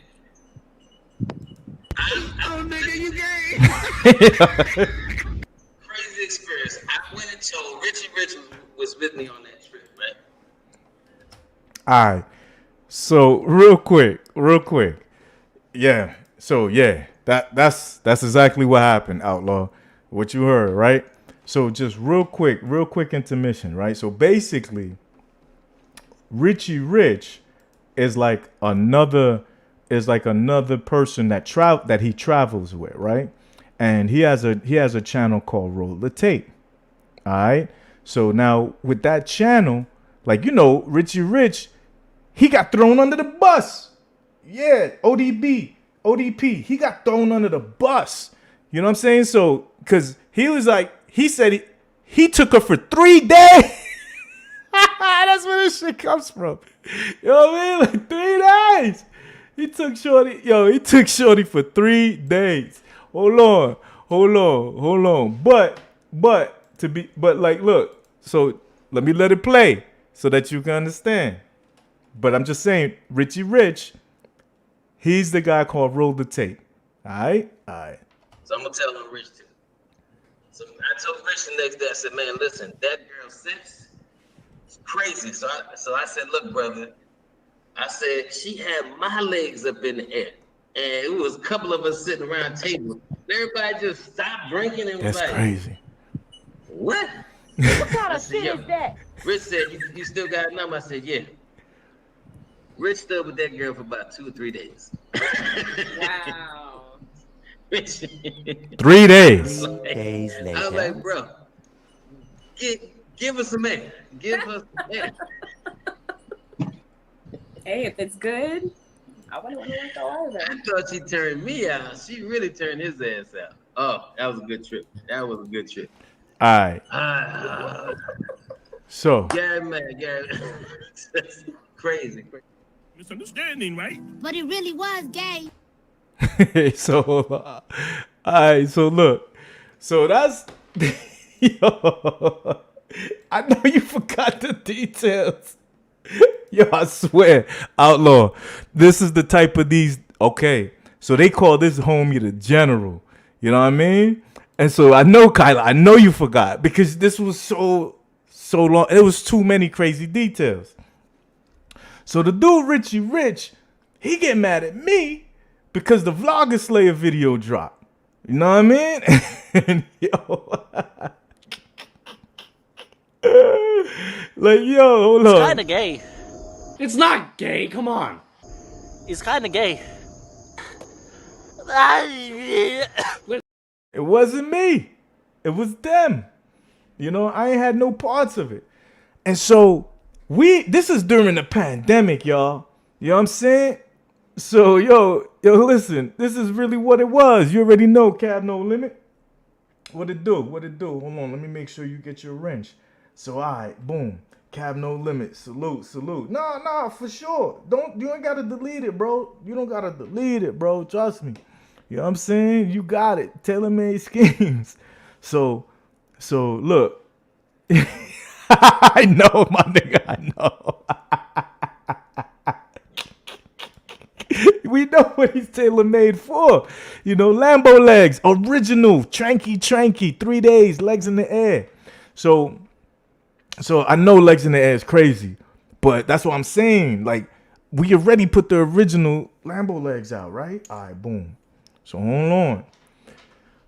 Speaker 4: Nigga, you gay. Crazy experience. I went and told Richie was with me on that trip, right?
Speaker 2: All right. So real quick. Yeah. So yeah, that's exactly what happened, Outlaw. What you heard, right? So just real quick intermission, right? So basically, Richie Rich is like another is like another person that he travels with, right? And he has a channel called Roll the Tape. All right. So now with that channel, like, you know, Richie Rich, he got thrown under the bus. Yeah, ODP, he got thrown under the bus. You know what I'm saying? So, because he was like, he said he took her for 3 days. That's where this shit comes from. You know what I mean? Like 3 days. He took Shorty for 3 days. Hold on. But like, look, so let me let it play so that you can understand. But I'm just saying, Richie Rich, he's the guy called Roll the Tape. All right.
Speaker 4: So I'm gonna tell him Rich too. So I told Rich the next day, I said, man, listen, that girl Simps is crazy. So I said, look, brother, I said, she had my legs up in the air. And it was a couple of us sitting around a table. Everybody just stopped drinking and was
Speaker 2: That's
Speaker 4: like,
Speaker 2: crazy.
Speaker 4: what?
Speaker 7: What kind of shit is that?
Speaker 4: Rich said, you still got a number? I said, yeah. Rich stood with that girl for about 2 or 3 days.
Speaker 6: Wow.
Speaker 4: Rich,
Speaker 2: 3 days.
Speaker 7: Days later.
Speaker 4: I was like, bro, give us some air. Give us some air.
Speaker 6: Hey, if it's good, I wouldn't want to go either.
Speaker 4: I thought she turned me out. She really turned his ass out. Oh, that was a good trip.
Speaker 2: All right. So.
Speaker 4: Gary, man, Gary. Crazy.
Speaker 3: Misunderstanding, right?
Speaker 8: But it really was gay.
Speaker 2: So, all right. So look. So that's. Yo, I know you forgot the details. Yo, I swear, Outlaw. This is the type of these. Okay, so they call this homie the general. You know what I mean? And so I know, Kyla, I know you forgot because this was so long. It was too many crazy details. So the dude Richie Rich, he get mad at me because the Vlogger Slayer video dropped. You know what I mean? And yo, like, yo, hold on.
Speaker 9: It's kind of gay.
Speaker 5: It's not gay, come on.
Speaker 9: It's kind of gay.
Speaker 2: It wasn't me. It was them. You know, I ain't had no parts of it. And so this is during the pandemic, y'all. You know what I'm saying? So, yo, listen, this is really what it was. You already know, Cab No Limit. What it do? Hold on, let me make sure you get your wrench. So, all right, boom. Cab No Limit. Salute. No, for sure. You ain't gotta delete it, bro. You don't gotta delete it, bro. Trust me. You know what I'm saying? You got it. Tailor-made schemes. So look. I know, my nigga. I know. We know what he's tailor-made for. You know, Lambo legs, original, tranky, 3 days, legs in the air. So I know legs in the air is crazy, but that's what I'm saying. Like, we already put the original Lambo legs out, right? All right, boom. So hold on.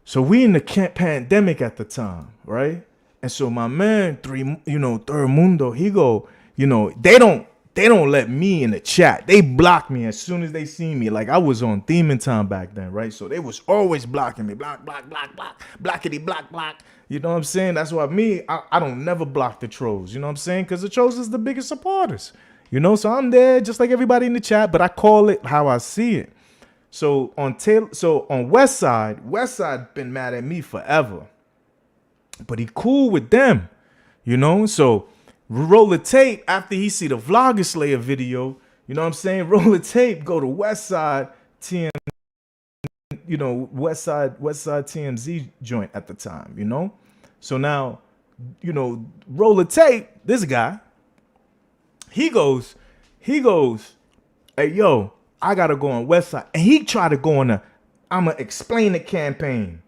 Speaker 2: So we in the pandemic at the time, right? And so my man, Third Mundo, he go, they don't let me in the chat. They block me as soon as they see me. Like, I was on Demon Time back then, right? So they was always blocking me. Block. Blackity, block. You know what I'm saying? That's why I don't never block the trolls. You know what I'm saying? Because the trolls is the biggest supporters. You know, so I'm there just like everybody in the chat, but I call it how I see it. So on Westside been mad at me forever. But he cool with them. You know? So Roll the Tape, after he see the Vlogger Slayer video, you know what I'm saying? Roll the Tape, go to Westside TM, Westside TMZ joint at the time, you know? So now, Roll the Tape, this guy, he goes, hey, yo, I gotta go on Westside. And he tried to go on I'ma explain the campaign.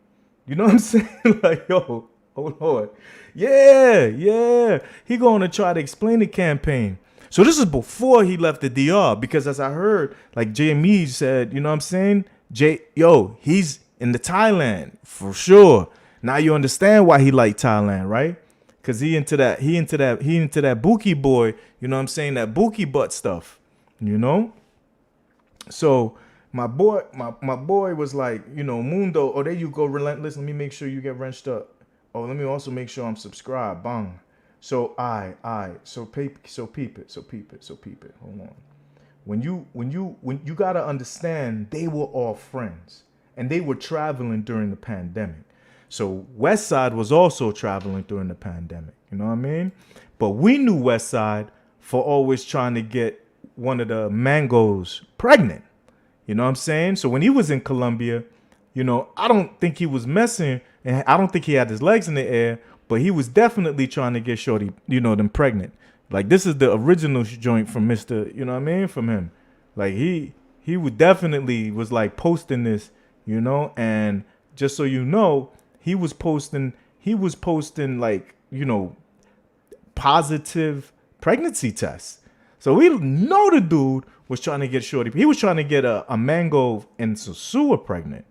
Speaker 2: You know what I'm saying? Like, yo, hold on. Yeah. He going to try to explain the campaign. So this is before he left the DR, because as I heard, like JME said, you know what I'm saying? He's in the Thailand for sure. Now you understand why he liked Thailand, right? Cause he into that Buki boy, you know what I'm saying? That Buki butt stuff, you know? So my boy was like, you know, Mundo, oh, there you go, relentless. Let me make sure you get wrenched up. Oh, let me also make sure I'm subscribed. Bang. So so peep it. Hold on. When you gotta understand, they were all friends and they were traveling during the pandemic. So West Side was also traveling during the pandemic. You know what I mean? But we knew West Side for always trying to get one of the Mangos pregnant. You know what I'm saying? So when he was in Colombia, you know, I don't think he was messing, and I don't think he had his legs in the air, but he was definitely trying to get Shorty, you know, them pregnant. Like, this is the original joint from Mr., you know what I mean, from him. Like, he would definitely was like posting this, you know, and just so you know, he was posting like, you know, positive pregnancy tests. So we know the dude was trying to get Shorty. He was trying to get a Mango and Sosua pregnant,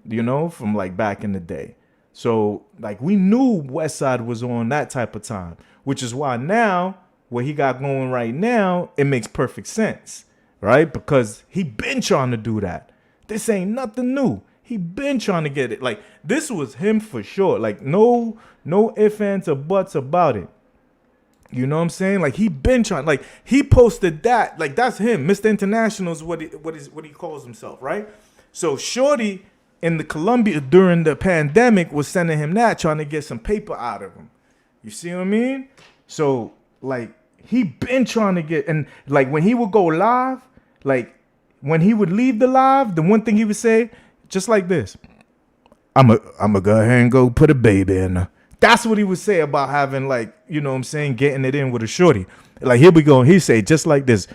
Speaker 2: you know, from like back in the day. So like we knew Westside was on that type of time, which is why now what he got going right now, it makes perfect sense, right? Because he been trying to do that. This ain't nothing new. He been trying to get it. Like, this was him for sure. Like, no ifs, ands, or buts about it. You know what I'm saying? Like, he been trying. Like, he posted that. Like, that's him. Mr. International is what he calls himself, right? So Shorty in the Colombia during the pandemic was sending him that, trying to get some paper out of him. You see what I mean? So like, he been trying to get, and like when he would go live, like when he would leave the live, the one thing he would say, just like this, I'm a go ahead and go put a baby in her. That's what he would say about having, like, you know what I'm saying, getting it in with a shorty. Like, here we go. He say just like this,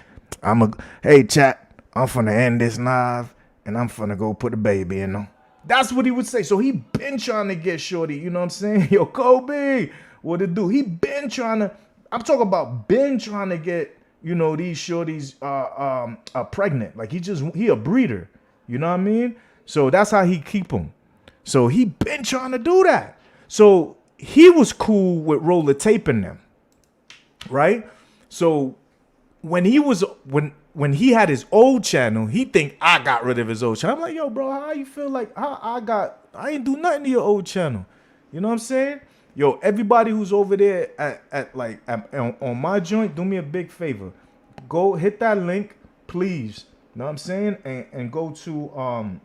Speaker 2: hey chat, I'm finna end this live and I'm finna go put a baby in her. That's what he would say. So he been trying to get shorty, you know what I'm saying? Yo, Kobe, what it do? He been trying to, I'm talking about been trying to get, you know, these shorties pregnant. Like, he a breeder, you know what I mean? So that's how he keep them. So he been trying to do that. So he was cool with roller taping them, right? So when when he had his old channel, he think I got rid of his old channel. I'm like, yo, bro, how you feel like I ain't do nothing to your old channel? You know what I'm saying? Yo, everybody who's over there on my joint, do me a big favor. Go hit that link, please. You know what I'm saying? And go to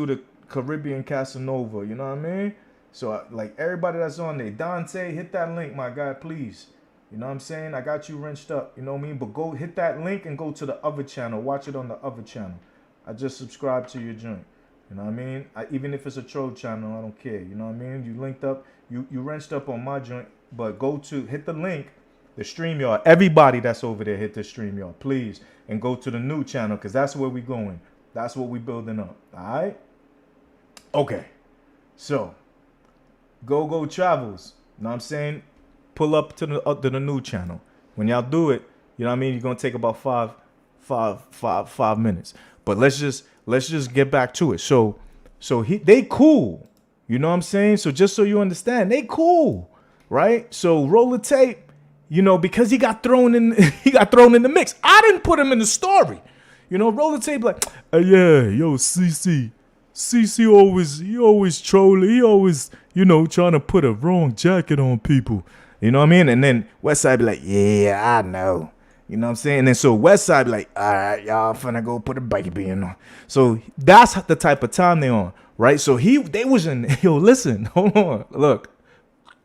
Speaker 2: the Caribbean Casanova, you know what I mean? So like everybody that's on there, Dante, hit that link, my guy, please. You know what I'm saying? I got you wrenched up, you know what I mean? But go hit that link and go to the other channel. Watch it on the other channel. I just subscribed to your joint. You know what I mean? Even if it's a troll channel, I don't care. You know what I mean? You linked up, you wrenched up on my joint, but hit the link, the StreamYard. Everybody that's over there, hit the StreamYard, please. And go to the new channel, because that's where we going. That's what we building up. All right? Okay. So, Go Travels. You know what I'm saying? Pull up to the new channel. When y'all do it, you know what I mean? You're gonna take about five minutes. But let's just get back to it. So they cool. You know what I'm saying? So just so you understand, they cool, right? So roller tape, you know, because he got thrown in the mix. I didn't put him in the story. You know, roller tape like, yeah, yo, CC always trolling. He always, you know, trying to put a wrong jacket on people. You know what I mean? And then Westside be like, yeah, I know. You know what I'm saying? And then so Westside be like, all right, y'all finna go put a baby in on. So that's the type of time they on, right? So they was in, yo, listen, hold on, look.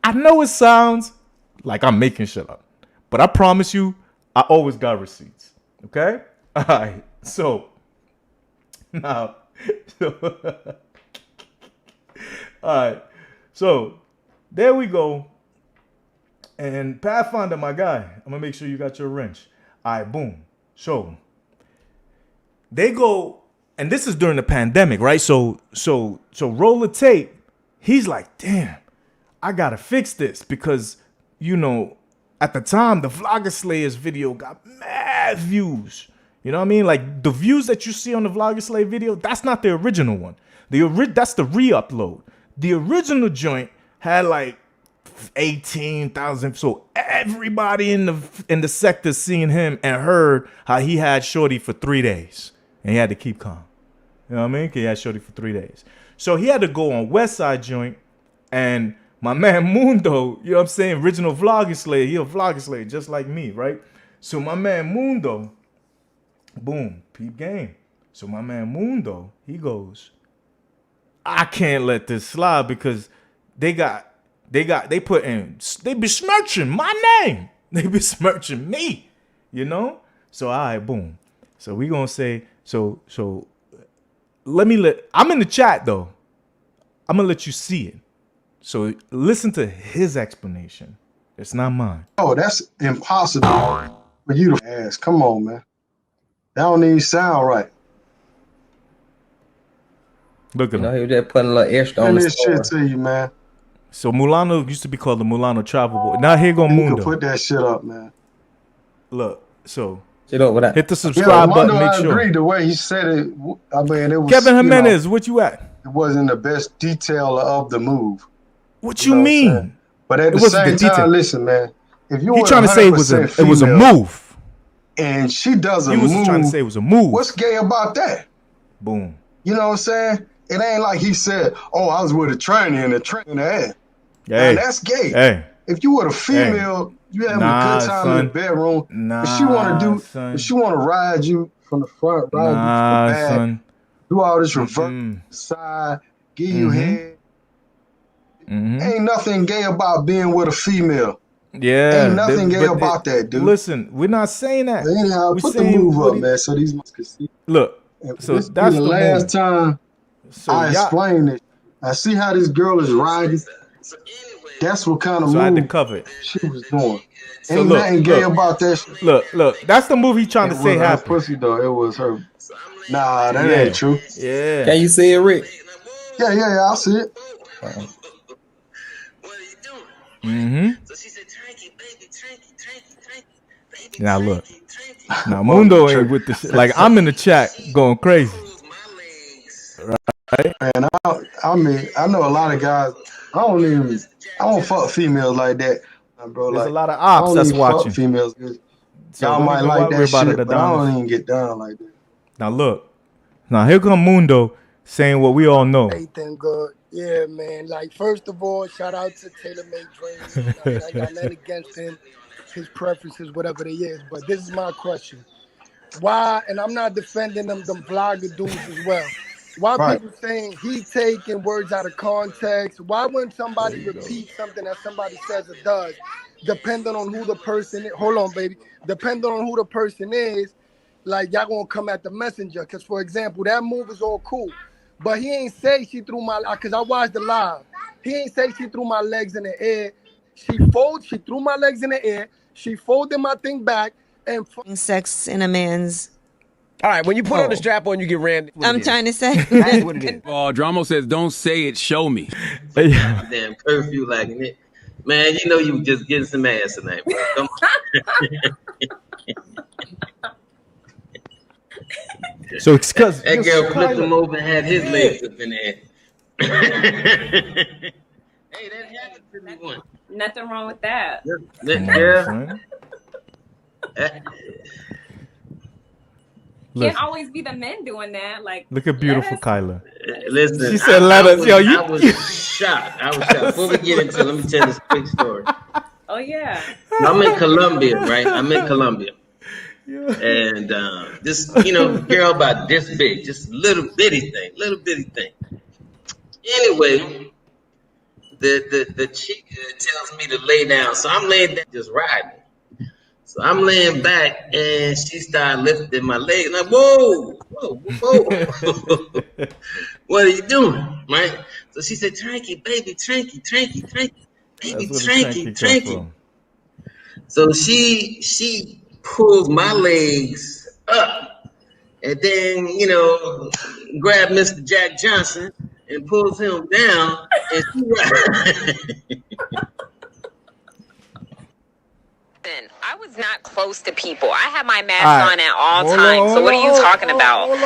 Speaker 2: I know it sounds like I'm making shit up, but I promise you, I always got receipts, okay? All right, so now, all right, so there we go. And Pathfinder, my guy, I'm gonna make sure you got your wrench. All right, boom. So they go, and this is during the pandemic, right? So roller tape, he's like, damn, I gotta fix this because, you know, at the time the Vlogger Slayers video got mad views. You know what I mean? Like the views that you see on the Vlogger Slayer video, that's not the original one. That's the re-upload. The original joint had like 18,000. So everybody in the sector seen him and heard how he had Shorty for 3 days. And he had to keep calm. You know what I mean? 'Cause he had Shorty for 3 days. So he had to go on West Side joint. And my man Mundo, you know what I'm saying? Original vlogging slave. He a vlogging slave just like me, right? So my man Mundo, boom, peep game. So my man Mundo, he goes, I can't let this slide because they besmirching my name. They besmirching me, you know? So all right, boom. So we gonna say, so I'm in the chat though. I'm gonna let you see it. So listen to his explanation. It's not mine.
Speaker 10: Oh, that's impossible for you to ask. Come on, man. That don't even sound right.
Speaker 2: Look at him.
Speaker 11: He was just putting a little extra on the
Speaker 10: this
Speaker 11: story.
Speaker 10: shit to you, man.
Speaker 2: So Mulano used to be called the Mulano Travel Boy. Now here go
Speaker 10: You
Speaker 2: Mundo.
Speaker 10: can put that shit up, man.
Speaker 2: Look, so
Speaker 11: Shit up with that.
Speaker 2: hit the subscribe button. Make
Speaker 10: I
Speaker 2: sure.
Speaker 10: agree. The way he said it, I mean, it was
Speaker 2: Kevin
Speaker 10: you know,
Speaker 2: Jimenez, what you at?
Speaker 10: it wasn't the best detail of the move.
Speaker 2: What
Speaker 10: You
Speaker 2: you
Speaker 10: know what I'm saying?
Speaker 2: mean?
Speaker 10: But at
Speaker 2: It
Speaker 10: the
Speaker 2: wasn't the
Speaker 10: same
Speaker 2: detail.
Speaker 10: time, listen, man. If you
Speaker 2: He
Speaker 10: were
Speaker 2: trying to say it was a
Speaker 10: 100%
Speaker 2: move.
Speaker 10: and she does a
Speaker 2: He was
Speaker 10: move,
Speaker 2: trying to say it was a move.
Speaker 10: what's gay about that?
Speaker 2: Boom.
Speaker 10: You know what I'm saying? It ain't like he said, "Oh, I was with a trainee and a trainer in the ass."
Speaker 2: Hey,
Speaker 10: Now, that's gay.
Speaker 2: hey,
Speaker 10: If you were a female, you having a good time in the bedroom. If she want to
Speaker 2: son.
Speaker 10: if she want to ride you from the front, ride you from the back,
Speaker 2: son.
Speaker 10: do all this reverse side, give you head. Ain't nothing gay about being with a female.
Speaker 2: Yeah.
Speaker 10: Ain't nothing gay about that, dude.
Speaker 2: Listen, we're not saying that.
Speaker 10: But anyhow,
Speaker 2: we
Speaker 10: put the
Speaker 2: saying
Speaker 10: move
Speaker 2: what
Speaker 10: up, man, so these motherfuckers can see.
Speaker 2: Look,
Speaker 10: And
Speaker 2: so
Speaker 10: this
Speaker 2: that's
Speaker 10: be
Speaker 2: the
Speaker 10: the last
Speaker 2: move.
Speaker 10: time
Speaker 2: So
Speaker 10: I explain it. I see how this girl is riding. That's what kind of
Speaker 2: So I had to
Speaker 10: move
Speaker 2: cover it.
Speaker 10: she was doing.
Speaker 2: So
Speaker 10: Ain't nothing gay about that shit.
Speaker 2: Look. That's the move he trying to
Speaker 10: It
Speaker 2: say
Speaker 10: was her
Speaker 2: happened.
Speaker 10: pussy though. It was her. Nah, that
Speaker 2: Yeah.
Speaker 10: ain't true.
Speaker 2: Yeah.
Speaker 11: Can you see it, Rick?
Speaker 10: Yeah, I see it.
Speaker 2: Now look. Now Mundo ain't with the shit. Like I'm in the chat going crazy. Right?
Speaker 10: And I mean, I know a lot of guys. I don't fuck females like that, bro.
Speaker 2: There's
Speaker 10: Like,
Speaker 2: a lot of ops
Speaker 10: I don't
Speaker 2: that's
Speaker 10: even
Speaker 2: watching.
Speaker 10: fuck females.
Speaker 2: So
Speaker 10: Y'all
Speaker 2: don't
Speaker 10: might
Speaker 2: even
Speaker 10: like
Speaker 2: worry
Speaker 10: that
Speaker 2: about
Speaker 10: shit,
Speaker 2: it,
Speaker 10: but I don't
Speaker 2: Adonis.
Speaker 10: even get down like that.
Speaker 2: Now look. Now here come Mundo saying what we all know.
Speaker 12: Everything good. Yeah, man. Like, first of all, shout out to Taylor Made Dreams. You know, I ain't got nothing against him, his preferences, whatever they is. But this is my question. Why, and I'm not defending them vlogger dudes as well. Why people saying he taking words out of context? Why wouldn't somebody repeat something that somebody says or does, depending on who the person is? Hold on, baby. Depending on who the person is, like, y'all gonna come at the messenger. Because, for example, that move is all cool. But he ain't say she threw my, because I watched the live. He ain't say she threw my legs in the air. She threw my legs in the air. She folded my thing back and
Speaker 13: sex in a man's.
Speaker 5: All right, when you put on the strap on, you get ran.
Speaker 13: I'm trying to say.
Speaker 5: That's what it is. Oh, Dramo says, don't say it, show me.
Speaker 4: Damn curfew like it. Man, you know you just getting some ass tonight, bro. Come on.
Speaker 2: So it's because
Speaker 4: that girl flipped him over and had his legs up in the air. Hey, that happened to me once.
Speaker 6: Nothing wrong with that.
Speaker 4: Yeah.
Speaker 6: Can't always be the men doing that. Like,
Speaker 2: look at beautiful Kyla.
Speaker 4: Listen,
Speaker 2: she said, "Let us." Yo,
Speaker 4: I was shocked. Before we get into it, let me tell this quick story.
Speaker 6: Oh yeah.
Speaker 4: I'm in Colombia, right? I'm in Colombia, and this, girl about this big, just little bitty thing. Anyway, the chick tells me to lay down, so I'm laying down, just riding. So I'm laying back, and she started lifting my leg. Like, whoa. What are you doing, right? So she said, "Tranky, baby, tranky, baby, tranky." So she pulls my legs up, and then grab Mr. Jack Johnson and pulls him down, and she
Speaker 14: I was not close to people. I had my mask on at all times. So what are you talking about?
Speaker 2: Hold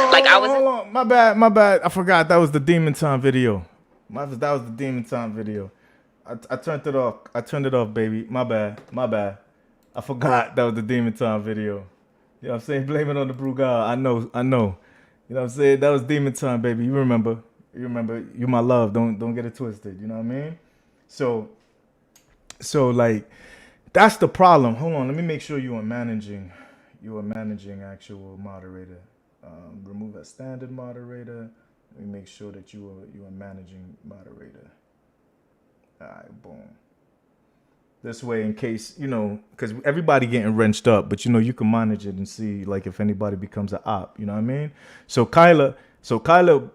Speaker 2: on. My bad. I forgot that was the Demon Time video. That was the Demon Time video. I turned it off. I turned it off, baby. My bad. I forgot that was the Demon Time video. You know what I'm saying? Blame it on the Brugal. I know. You know what I'm saying? That was Demon Time, baby. You remember. You my love. Don't get it twisted. You know what I mean? So like, that's the problem. Hold on. Let me make sure you are managing actual moderator. Remove a standard moderator. Let me make sure that you are managing moderator. All right, boom. This way, in case, because everybody getting wrenched up, but you can manage it and see like if anybody becomes an op. You know what I mean? So Kyla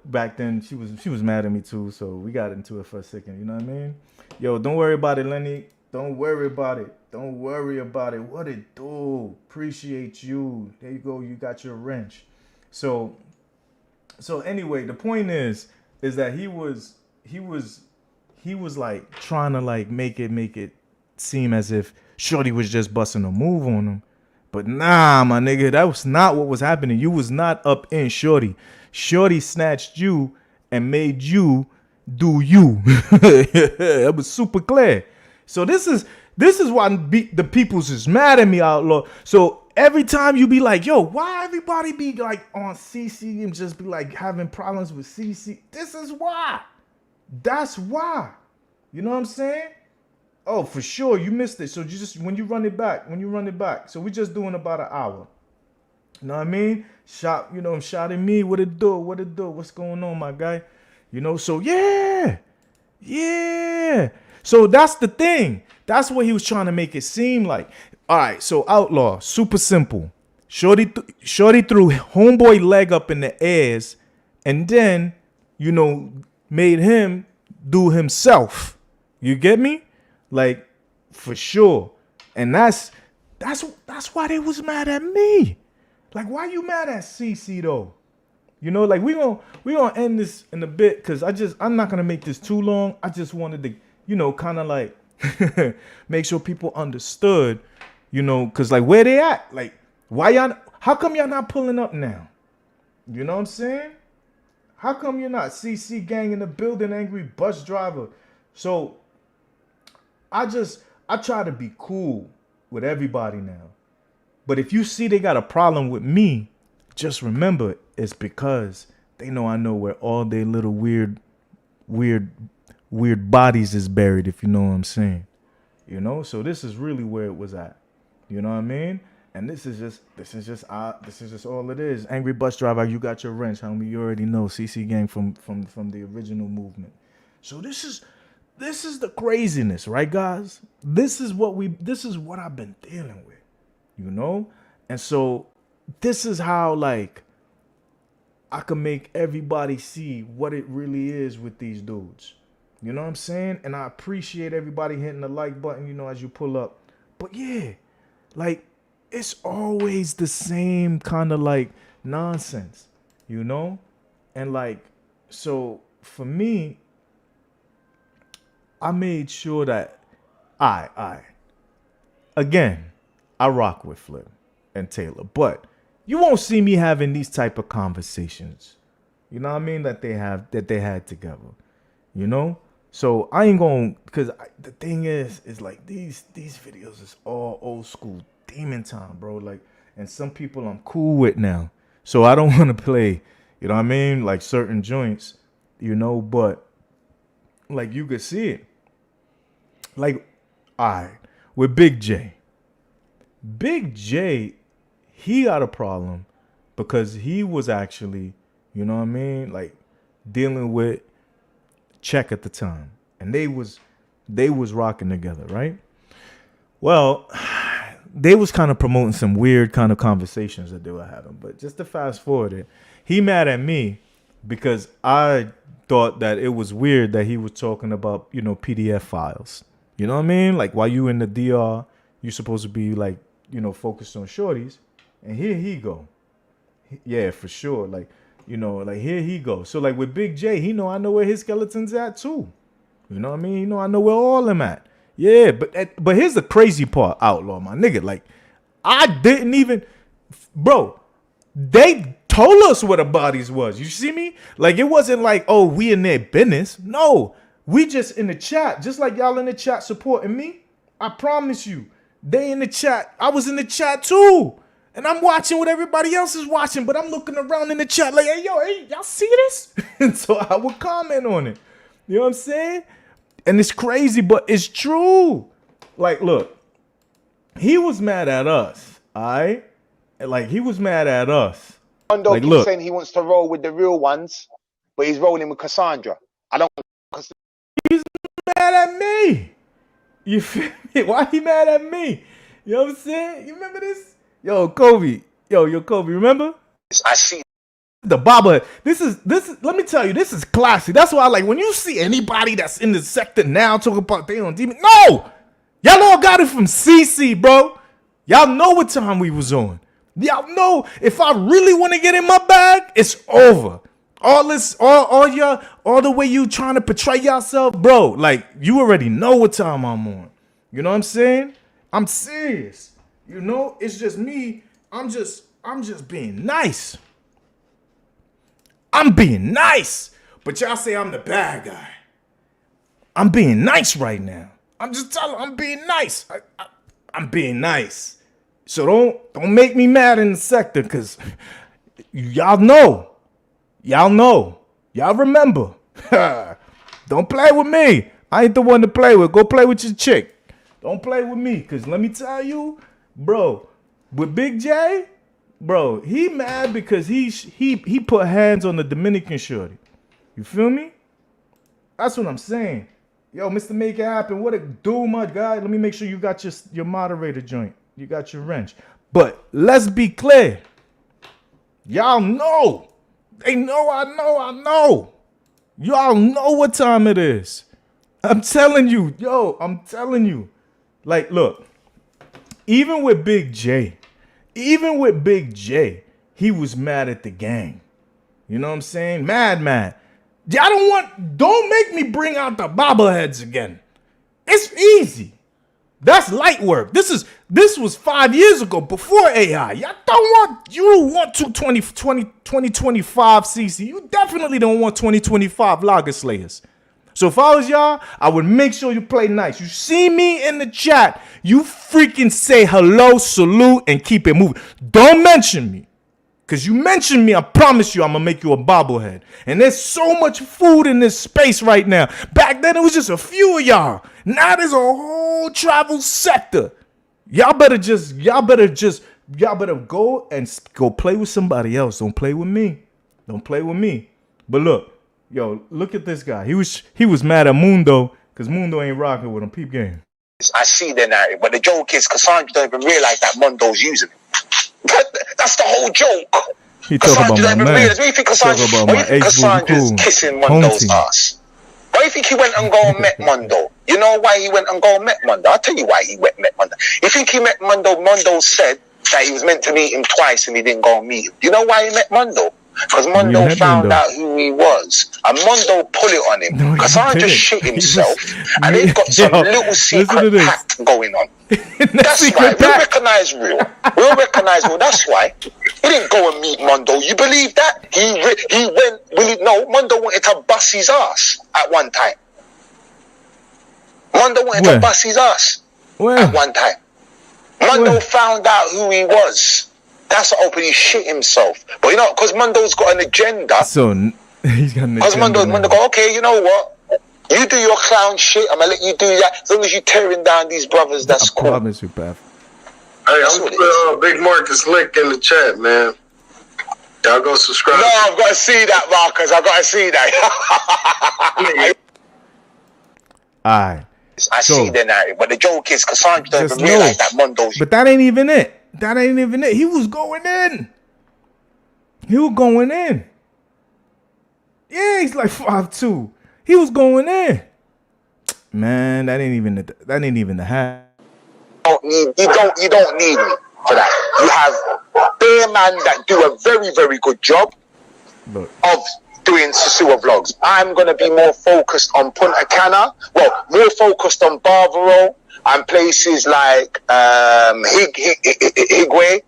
Speaker 2: back then she was mad at me too. So we got into it for a second. You know what I mean? Yo, don't worry about it, Lenny. Don't worry about it. What it do? Appreciate you. There you go. You got your wrench. So anyway, the point is that he was like trying to like make it seem as if Shorty was just busting a move on him. But nah, my nigga, that was not what was happening. You was not up in Shorty. Shorty snatched you and made you do you. That was super clear. So this is why the peoples is mad at me, Outlaw. So every time you be like, yo, why everybody be like on CC and just be like having problems with CC? This is why. That's why. You know what I'm saying? Oh, for sure, you missed it. So you just when you run it back. So we just doing about an hour. You know what I mean? Shot at me. What it do? What's going on, my guy? So yeah. So that's the thing. That's what he was trying to make it seem like. All right, so Outlaw, super simple. Shorty threw homeboy leg up in the airs, and then made him do himself. You get me? Like, for sure. And that's why they was mad at me. Like, why you mad at CC though? Like we gonna end this in a bit because I'm not gonna make this too long. I just wanted to, kind of like make sure people understood, because like where they at? Like, how come y'all not pulling up now? You know what I'm saying? How come you're not? CC gang in the building, angry bus driver. So I try to be cool with everybody now. But if you see they got a problem with me, just remember it's because they know I know where all their little weird bodies is buried, if you know what I'm saying. So this is really where it was at. You know what I mean? And this is just all it is. Angry bus driver, you got your wrench, homie. You already know CC gang from the original movement. So this is the craziness, right, guys? This is what I've been dealing with, And so this is how like I can make everybody see what it really is with these dudes. You know what I'm saying? And I appreciate everybody hitting the like button, as you pull up. But yeah, like it's always the same kind of like nonsense, And like, so for me, I made sure that again, I rock with Flip and Taylor, but you won't see me having these type of conversations. You know what I mean? That they had together, So I ain't gonna, because the thing is like these videos is all old school Demon Time, bro. Like, and some people I'm cool with now, so I don't want to play, you know what I mean? Like certain joints, but like you could see it. Like, all right, with Big J, he got a problem because he was actually, you know what I mean? Like dealing with Check at the time, and they was rocking together, right? Well, they was kind of promoting some weird kind of conversations that they were having. But just to fast forward it, he mad at me because I thought that it was weird that he was talking about, PDF files. You know what I mean? Like while you in the DR, you supposed to be like, focused on shorties, and here he go. Yeah, for sure. Like, like here he goes. So like with Big J, I know where his skeletons at too. You know what I mean? I know where all them at. Yeah, but here's the crazy part, Outlaw, my nigga. Like, I didn't even, bro. They told us where the bodies was. You see me? Like, it wasn't like, oh, we in their business. No, We just in the chat, just like y'all in the chat supporting me. I promise you, they in the chat. I was in the chat too. And I'm watching what everybody else is watching, but I'm looking around in the chat like, hey, y'all see this? And so I would comment on it. You know what I'm saying? And it's crazy, but it's true. Like, look, he was mad at us, all right? Like, he was mad at us.
Speaker 15: Mondo
Speaker 2: like,
Speaker 15: keeps
Speaker 2: look,
Speaker 15: saying he wants to roll with the real ones, but he's rolling with Cassandra. I don't.
Speaker 2: He's mad at me. You feel me? Why he mad at me? You know what I'm saying? You remember this? Yo, Kobe. Yo, Kobe, remember?
Speaker 15: I see.
Speaker 2: The Baba. This is, let me tell you, this is classic. That's why, like, when you see anybody that's in the sector now talking about they on demon, no! Y'all all got it from CC, bro. Y'all know what time we was on. Y'all know if I really want to get in my bag, it's over. All this, all the way you trying to portray yourself, bro. Like, you already know what time I'm on. You know what I'm saying? I'm serious. You know, it's just me. I'm just being nice. I'm being nice. But y'all say I'm the bad guy. I'm being nice right now. I'm just telling, I'm being nice. I'm being nice. So don't make me mad in the sector, because y'all know. Y'all know. Y'all remember. Don't play with me. I ain't the one to play with. Go play with your chick. Don't play with me, because let me tell you, bro, with Big J, bro, he mad because he put hands on the Dominican shorty. You feel me? That's what I'm saying. Yo, Mr. Make It Happen, what it do, my guy? Let me make sure you got your moderator joint. You got your wrench. But let's be clear. Y'all know. They know, I know. Y'all know what time it is. I'm telling you. Yo, I'm telling you. Like, look. Even with Big J, he was mad at the gang. You know what I'm saying? Mad. Y'all don't make me bring out the bobbleheads again. It's easy. That's light work. This was 5 years ago, before AI. You don't want 2025 CC. You definitely don't want 2025 Lager Slayers. So if I was y'all, I would make sure you play nice. You see me in the chat, you freaking say hello, salute, and keep it moving. Don't mention me. Because you mention me, I promise you I'm going to make you a bobblehead. And there's so much food in this space right now. Back then, it was just a few of y'all. Now there's a whole travel sector. Y'all better go and go play with somebody else. Don't play with me. Don't play with me. But look. Yo, look at this guy. He was mad at Mundo because Mundo ain't rocking with him. Peep game.
Speaker 15: I see their narrative, but the joke is Cassandra don't even realize that Mondo's using it. That's the whole joke.
Speaker 2: He talk about my man.
Speaker 15: What do you think Cassandra's kissing Mondo's ass? Why do you think he went and go and met Mondo? You know why he went and go and met Mondo? I'll tell you why he went and met Mondo. You think he met Mondo? Mondo said that he was meant to meet him twice and he didn't go and meet him. You know why he met Mondo? Because Mondo found out who he was. And Mondo pull it on him. Cassandra shit himself. And they've got some little secret pact going on. That's why. We'll recognize real. That's why. He didn't go and meet Mondo. You believe that? He went. No, Mondo wanted to bust his ass at one time. Mondo wanted to bust his ass at one time. Mondo found out who he was. That's the open. He shit himself. But you know, because Mondo's got an agenda.
Speaker 2: So he's got an agenda. Because
Speaker 15: Mondo go, okay, you know what? You do your clown shit. I'm gonna let you do that. As long as you're tearing down these brothers, that's cool. I
Speaker 2: promise you, Pav.
Speaker 10: Hey, I'm putting Big Marcus link in the chat, man. Y'all go subscribe.
Speaker 15: No, I've got to see that, Marcus. I've got to see that.
Speaker 2: Alright.
Speaker 15: I see the narrative, but the joke is Cassandra don't even realize that Mondo's.
Speaker 2: But that ain't even it. He was going in. Yeah, he's like 5'2". He was going in. Man, that ain't even the hat.
Speaker 15: You don't need me for that. You have bare man that do a very, very good job of doing Sasua vlogs. I'm gonna be more focused on Punta Cana. Well, more focused on Barbaro and places like Higwe.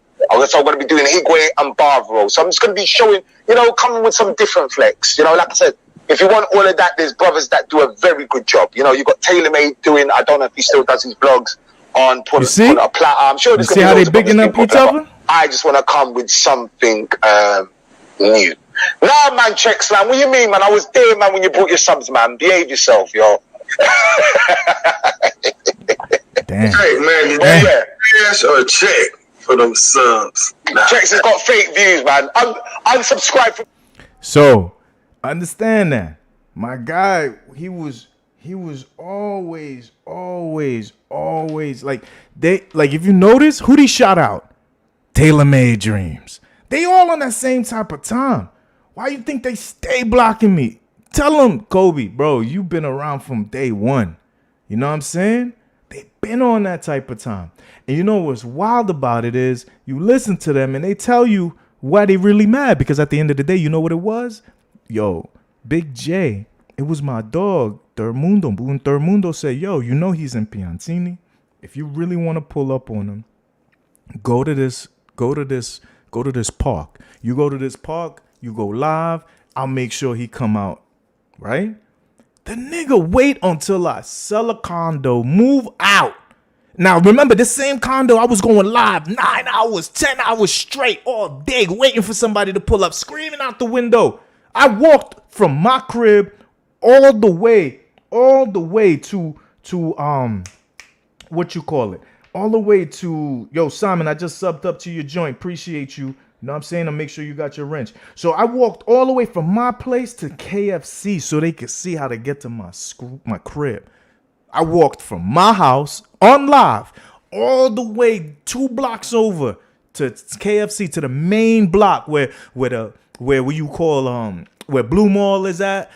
Speaker 15: So I'm going to be doing Higwe and Barbaro. So I'm just going to be showing, coming with some different flex. Like I said, if you want all of that, there's brothers that do a very good job. You know, you got TaylorMade doing. I don't know if he still does his blogs on.
Speaker 2: You see?
Speaker 15: I'm sure.
Speaker 2: You see how they bigging up each other?
Speaker 15: I just want to come with something new. Nah, man, checks, man. What you mean, man? I was there, man, when you brought your subs, man. Behave yourself, yo.
Speaker 2: Damn.
Speaker 10: Hey, man, did you get cash or a check for them subs? Nah.
Speaker 15: Checks has got fake views, man. Unsubscribe from.
Speaker 2: So, understand that. My guy, he was always like if you notice, who he shout out? TaylorMade Dreams. They all on that same type of time. Why you think they stay blocking me? Tell them, Kobe, bro, you been around from day one. You know what I'm saying? They been on that type of time. And you know what's wild about it is you listen to them and they tell you why they really mad. Because at the end of the day, you know what it was? Yo, Big J, it was my dog, Thurmundo. And Thurmundo said, yo, you know he's in Piantini. If you really want to pull up on him, go to this park. You go to this park, you go live, I'll make sure he come out, right? The nigga wait until I sell a condo, move out. Now, remember, this same condo, I was going live 9 hours, 10 hours straight, all day, waiting for somebody to pull up, screaming out the window. I walked from my crib all the way to what you call it? All the way to, yo, Simon, I just subbed up to your joint. Appreciate you. You know what I'm saying? To make sure you got your wrench. So I walked all the way from my place to KFC so they could see how to get to my crib. I walked from my house on live all the way 2 blocks over to KFC, to the main block where you call where Blue Mall is at,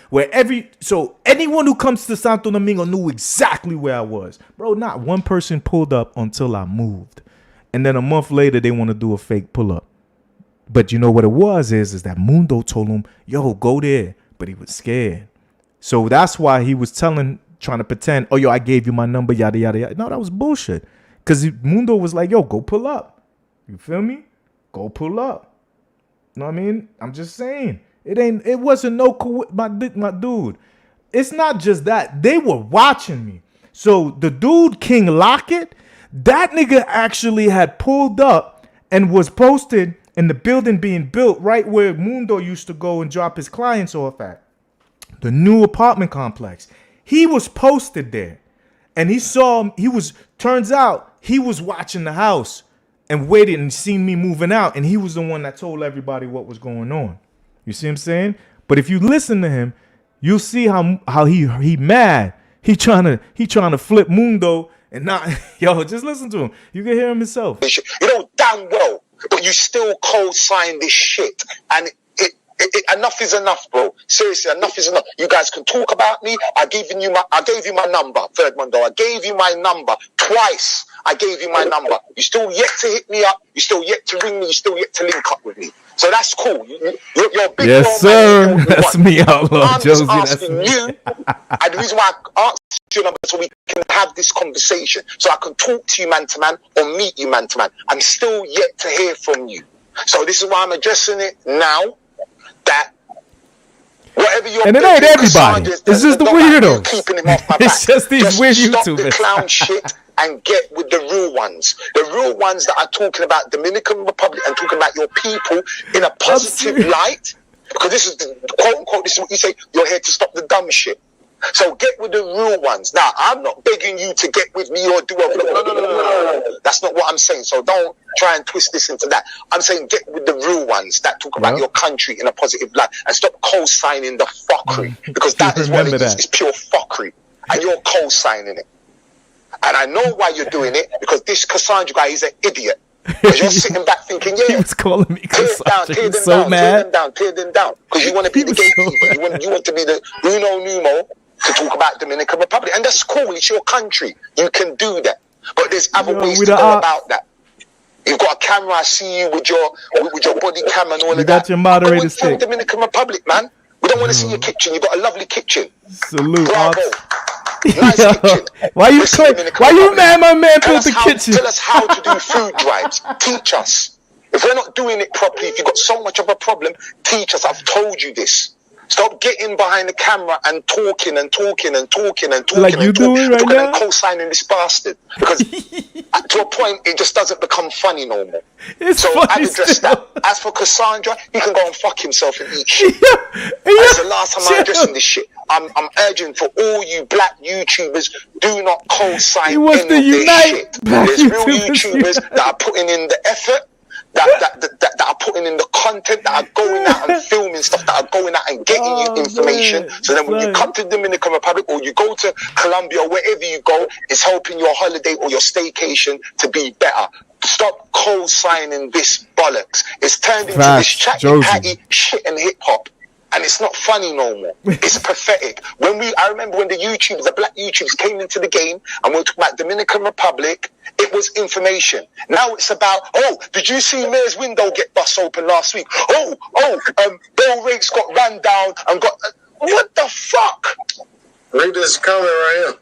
Speaker 2: so anyone who comes to Santo Domingo knew exactly where I was. Bro, not one person pulled up until I moved. And then a month later, they want to do a fake pull-up. But you know what it was is that Mundo told him, yo, go there. But he was scared. So that's why he was trying to pretend, oh, yo, I gave you my number, yada, yada, yada. No, that was bullshit. Because Mundo was like, yo, go pull up. You feel me? Go pull up. You know what I mean? I'm just saying. It wasn't my dude. It's not just that. They were watching me. So the dude, King Lockett, that nigga actually had pulled up and was posted in the building being built right where Mundo used to go and drop his clients off at. The new apartment complex. He was posted there. And turns out he was watching the house and waited and seen me moving out. And he was the one that told everybody what was going on. You see what I'm saying? But if you listen to him, you'll see how he mad. He trying to flip Mundo and not, yo, just listen to him. You can hear him himself.
Speaker 15: You know damn well, but you still co-sign this shit. And enough is enough, bro. Seriously, enough is enough. You guys can talk about me. I gave you my number, Third Mundo. I gave you my number twice. I gave you my number. You still yet to hit me up. You still yet to ring me. You still yet to link up with me. So that's cool. You're big.
Speaker 2: Yes, sir. That's me, outlaw
Speaker 15: I'm
Speaker 2: Josie.
Speaker 15: just asking you. And the reason why I asked your number so we can have this conversation, so I can talk to you man to man or meet you man to man. I'm still yet to hear from you. So this is why I'm addressing it now. That whatever you're,
Speaker 2: and it ain't everybody. It's just the weirdos.
Speaker 15: Keeping him off my back.
Speaker 2: It's just these weird
Speaker 15: Stop
Speaker 2: YouTubers.
Speaker 15: the clown shit and get with the real ones. The real ones that are talking about Dominican Republic and talking about your people in a positive light. Because this is the quote unquote. This is what you say. You're here to stop the dumb shit. So get with the real ones. Now, I'm not begging you to get with me or do a no. That's not what I'm saying. So don't try and twist this into that. I'm saying get with the real ones that talk about your country in a positive light and stop co-signing the fuckery. Because that is what it is. It's pure fuckery. And you're co-signing it. And I know why you're doing it, because this Cassandra guy is an idiot. Because you're sitting back thinking, yeah,
Speaker 2: he was calling me Cassandra. Tear them
Speaker 15: down. Because you want to be the gatekeeper. You want to be the Uno Numo to talk about Dominican Republic. And that's cool. It's your country. You can do that. But there's other ways to go about that. You've got a camera. I see you with your body cam and all of that.
Speaker 2: You got your moderator stick.
Speaker 15: Dominican Republic, man. We don't want to see your kitchen. You've got a lovely kitchen.
Speaker 2: Salute.
Speaker 15: Bravo. Nice kitchen.
Speaker 2: Why you mad my man built the kitchen?
Speaker 15: Tell us how to do food drives. Teach us. If we're not doing it properly, if you've got so much of a problem, teach us. I've told you this. Stop getting behind the camera and talking
Speaker 2: like you doing right now,
Speaker 15: and co-signing this bastard. Because to a point, it just doesn't become funny no more. So I've addressed that. As for Cassandra, he can go and fuck himself and eat shit. That's the last time I'm addressing this shit. I'm urging for all you black YouTubers, do not co-sign any of this shit. There's real YouTubers that are putting in the effort, that are putting in the content, that are going out and filming stuff, that are going out and getting you information. Man. So then when you come to the Dominican Republic or you go to Colombia, wherever you go, it's helping your holiday or your staycation to be better. Stop co-signing this bollocks. It's turned into this chatty patty shit and hip hop. And it's not funny no more. It's pathetic. I remember when the black YouTubers came into the game and we were talking about Dominican Republic, it was information. Now it's about, did you see Mayor's window get bust open last week? Bill Riggs got ran down and got... what the fuck?
Speaker 10: Read this comment right here.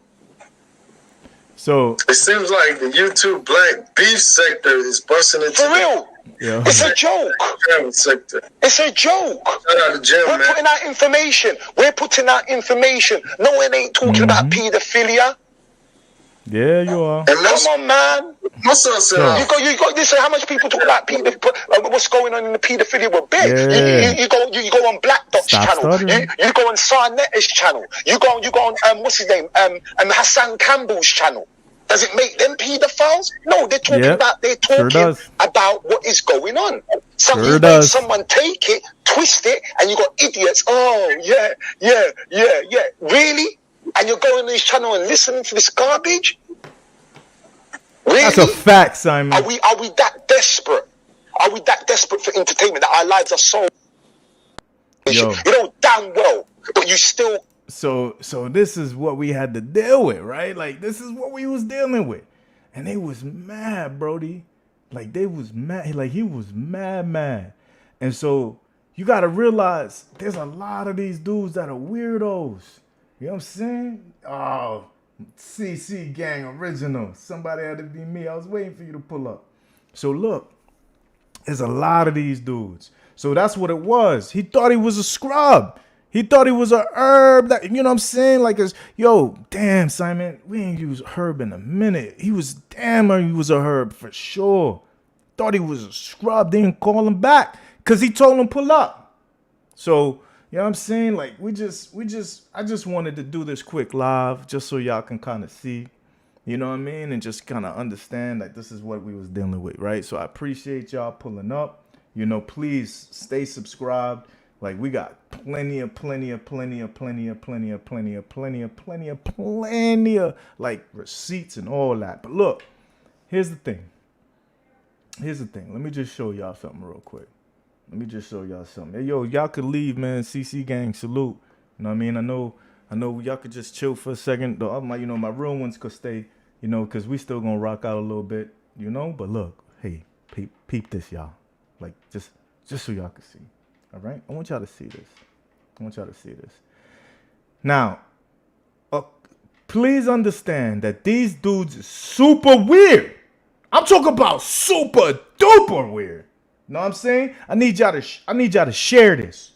Speaker 2: So
Speaker 10: it seems like the YouTube black beef sector is busting into...
Speaker 15: For real? Yeah. It's a joke. It's a joke. We're putting out information. No one ain't talking about pedophilia.
Speaker 2: Yeah, you are.
Speaker 15: And come on, man.
Speaker 10: What's up, sir?
Speaker 15: You got this. How much people talk about what's going on in the pedophilia with big? Yeah. You go on Black Dot's channel. You go on Sarnetta's channel. You go on what's his name? Hassan Campbell's channel. Does it make them pedophiles? No, they're talking about about what is going on. Someone take it, twist it, and you got idiots. Oh yeah. Really? And you're going on this channel and listening to this garbage? Really?
Speaker 2: That's a fact, Simon.
Speaker 15: Are we that desperate? Are we that desperate for entertainment that our lives are so... You know damn well, but you still...
Speaker 2: So this is what we had to deal with, right? Like, this is what we was dealing with. And they was mad, Brody. Like, they was mad. Like, he was mad. And so you got to realize there's a lot of these dudes that are weirdos. You know what I'm saying? Oh, CC Gang original. Somebody had to be me. I was waiting for you to pull up. So look, there's a lot of these dudes. So that's what it was. He thought he was a scrub. He thought he was a herb. That, you know what I'm saying? Like, damn, Simon, we ain't used herb in a minute. He was he was a herb for sure. Thought he was a scrub. They didn't call him back because he told him pull up. So, you know what I'm saying? Like, I just wanted to do this quick live just so y'all can kind of see, you know what I mean? And just kind of understand that this is what we was dealing with, right? So I appreciate y'all pulling up. You know, please stay subscribed. Like, we got plenty of like receipts and all that. But look, here's the thing. Let me just show y'all something real quick. Hey, yo, y'all could leave, man. CC Gang, salute. You know what I mean? I know y'all could just chill for a second. My real ones could stay, you know, because we still gonna rock out a little bit, you know? But look, hey, peep this, y'all. Like, just so y'all can see. All right? I want y'all to see this. Now, please understand that these dudes is super weird. I'm talking about super duper weird. You know what I'm saying? I need y'all to share this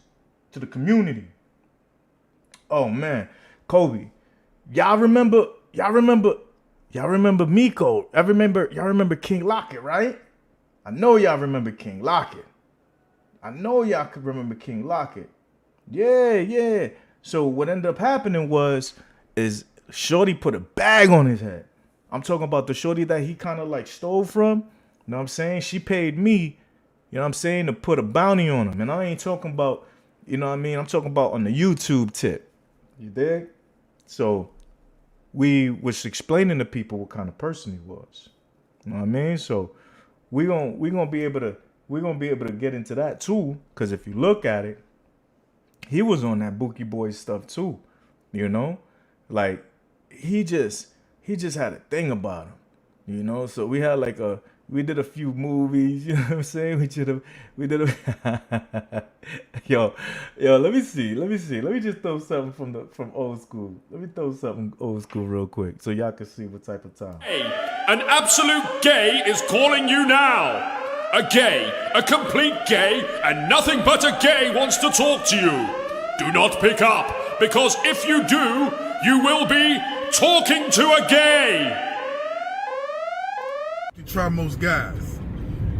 Speaker 2: to the community. Oh man, Kobe, y'all remember Miko? Y'all remember King Locket, right? I know y'all remember King Locket. I know y'all could remember King Locket. Yeah. So what ended up happening is Shorty put a bag on his head. I'm talking about the Shorty that he kind of like stole from. You know what I'm saying? She paid me, you know what I'm saying, to put a bounty on him. And I ain't talking about, you know what I mean? I'm talking about on the YouTube tip. You dig? So we was explaining to people what kind of person he was. You know what I mean? So we're gonna be able to get into that too, because if you look at it, he was on that Bookie Boy stuff too. You know? Like he just had a thing about him. You know? So we had we did a few movies, you know what I'm saying? We did a yo, let me see. Let me just throw something from old school. Let me throw something old school real quick so y'all can see what type of time.
Speaker 3: Hey, an absolute gay is calling you now. A gay, a complete gay, and nothing but a gay wants to talk to you. Do not pick up, because if you do, you will be talking to a gay.
Speaker 16: You try most guys.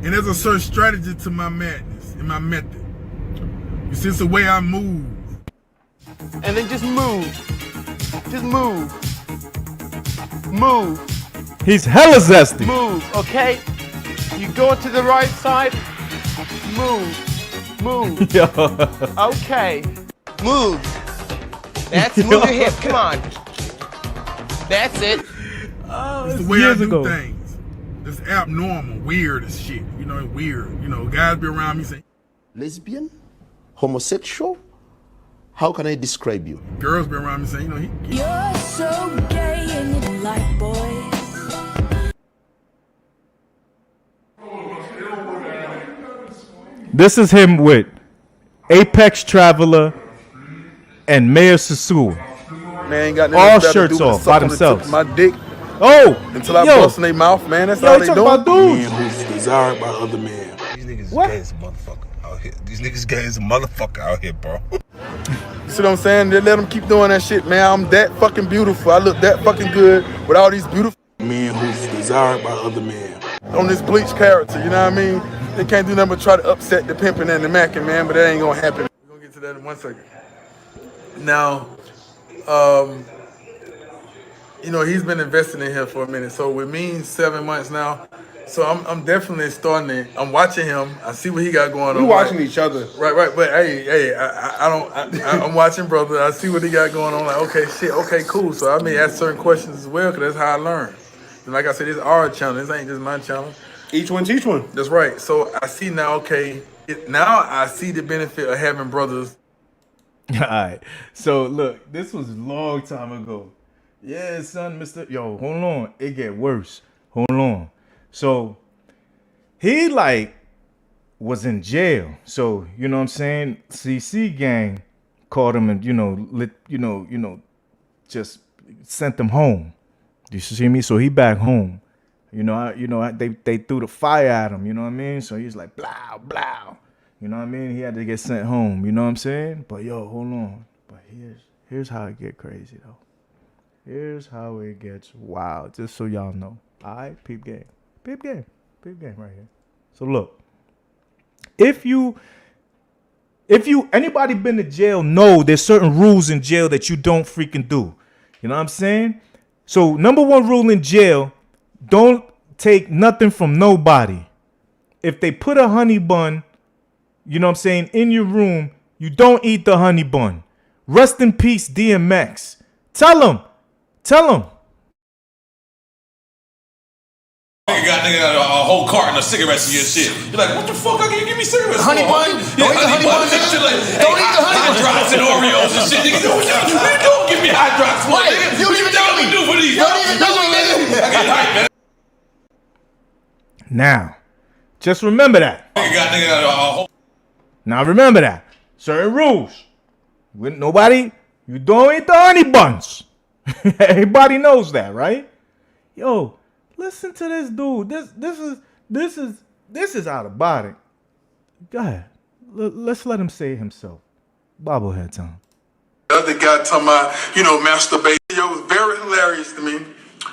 Speaker 16: And there's a certain strategy to my madness and my method. You see, it's the way I move.
Speaker 17: And then just move. Just move. Move.
Speaker 2: He's hella zesty.
Speaker 17: Move, okay? You go to the right side. Move. Move.
Speaker 2: Yo.
Speaker 17: Okay. Move. That's move your hip. Come on. That's it.
Speaker 16: It's the way I do things. It's abnormal, weird as shit. You know, weird. You know, guys be around me saying,
Speaker 18: lesbian, homosexual. How can I describe you?
Speaker 16: Girls be around me saying, you know,
Speaker 19: you're so gay and you like boys.
Speaker 2: This is him with Apex Traveler and Mayor Sasua.
Speaker 20: Man, ain't got
Speaker 2: all shirts off by themselves.
Speaker 20: My dick.
Speaker 2: Oh,
Speaker 20: until I bust in their mouth, man. That's all they doing.
Speaker 2: About dudes.
Speaker 18: Man who's desired by other men.
Speaker 21: These niggas gay as a motherfucker out here. These niggas gay as a motherfucker out here, bro.
Speaker 20: You see what I'm saying? They let them keep doing that shit, man. I'm that fucking beautiful. I look that fucking good with all these beautiful
Speaker 18: men who's desired by other men.
Speaker 20: On this bleached character, you know what I mean? They can't do nothing but try to upset the pimping and the macking, man, but that ain't gonna happen. We're gonna get to that in 1 second. Now, you know, he's been investing in him for a minute. So with me, 7 months now. So I'm definitely starting to, I'm watching him. I see what he got going on.
Speaker 21: We watching each other.
Speaker 20: Right. But hey, I'm watching brother. I see what he got going on. Like, okay, shit, okay, cool. So I may ask certain questions as well, because that's how I learn. And like I said, this is our channel. This ain't just my channel.
Speaker 21: Each one teach one.
Speaker 20: That's right. So I see now, okay, now I see the benefit of having brothers.
Speaker 2: All right. So look, this was a long time ago. Yeah, son, Mr. Yo, hold on. It get worse. Hold on. So he like was in jail. So, you know what I'm saying? CC gang caught him and, just sent him home. You see me? So he back home. They threw the fire at him, you know what I mean? So he's like, blah, blah. You know what I mean? He had to get sent home, you know what I'm saying? But yo, hold on. But here's how it get crazy though. Here's how it gets wild, just so y'all know. All right, peep game right here. So look, if anybody been to jail, know there's certain rules in jail that you don't freaking do. You know what I'm saying? So number one rule in jail, don't take nothing from nobody. If they put a honey bun, you know what I'm saying, in your room, you don't eat the honey bun. Rest in peace, DMX. Tell him.
Speaker 21: Nigga got a whole carton of cigarettes in your shit. You're like, what the fuck? I can't give me cigarettes.
Speaker 17: Honey bun?
Speaker 21: Yeah, honey bun. Don't eat the honey bun. Hot drops and Oreos and shit. Nigga, don't give me hot drops.
Speaker 17: Right. You don't even know me.
Speaker 21: Do for these. You don't even know me, nigga. I get hype, man.
Speaker 2: Now, just remember that. Now remember that. Certain rules. With nobody, you don't eat the honey buns. Everybody knows that, right? Yo, listen to this dude. This is out of body. Go ahead. Let's let him say it himself. Bobblehead time.
Speaker 20: The other guy talking about, masturbation. It was very hilarious to me.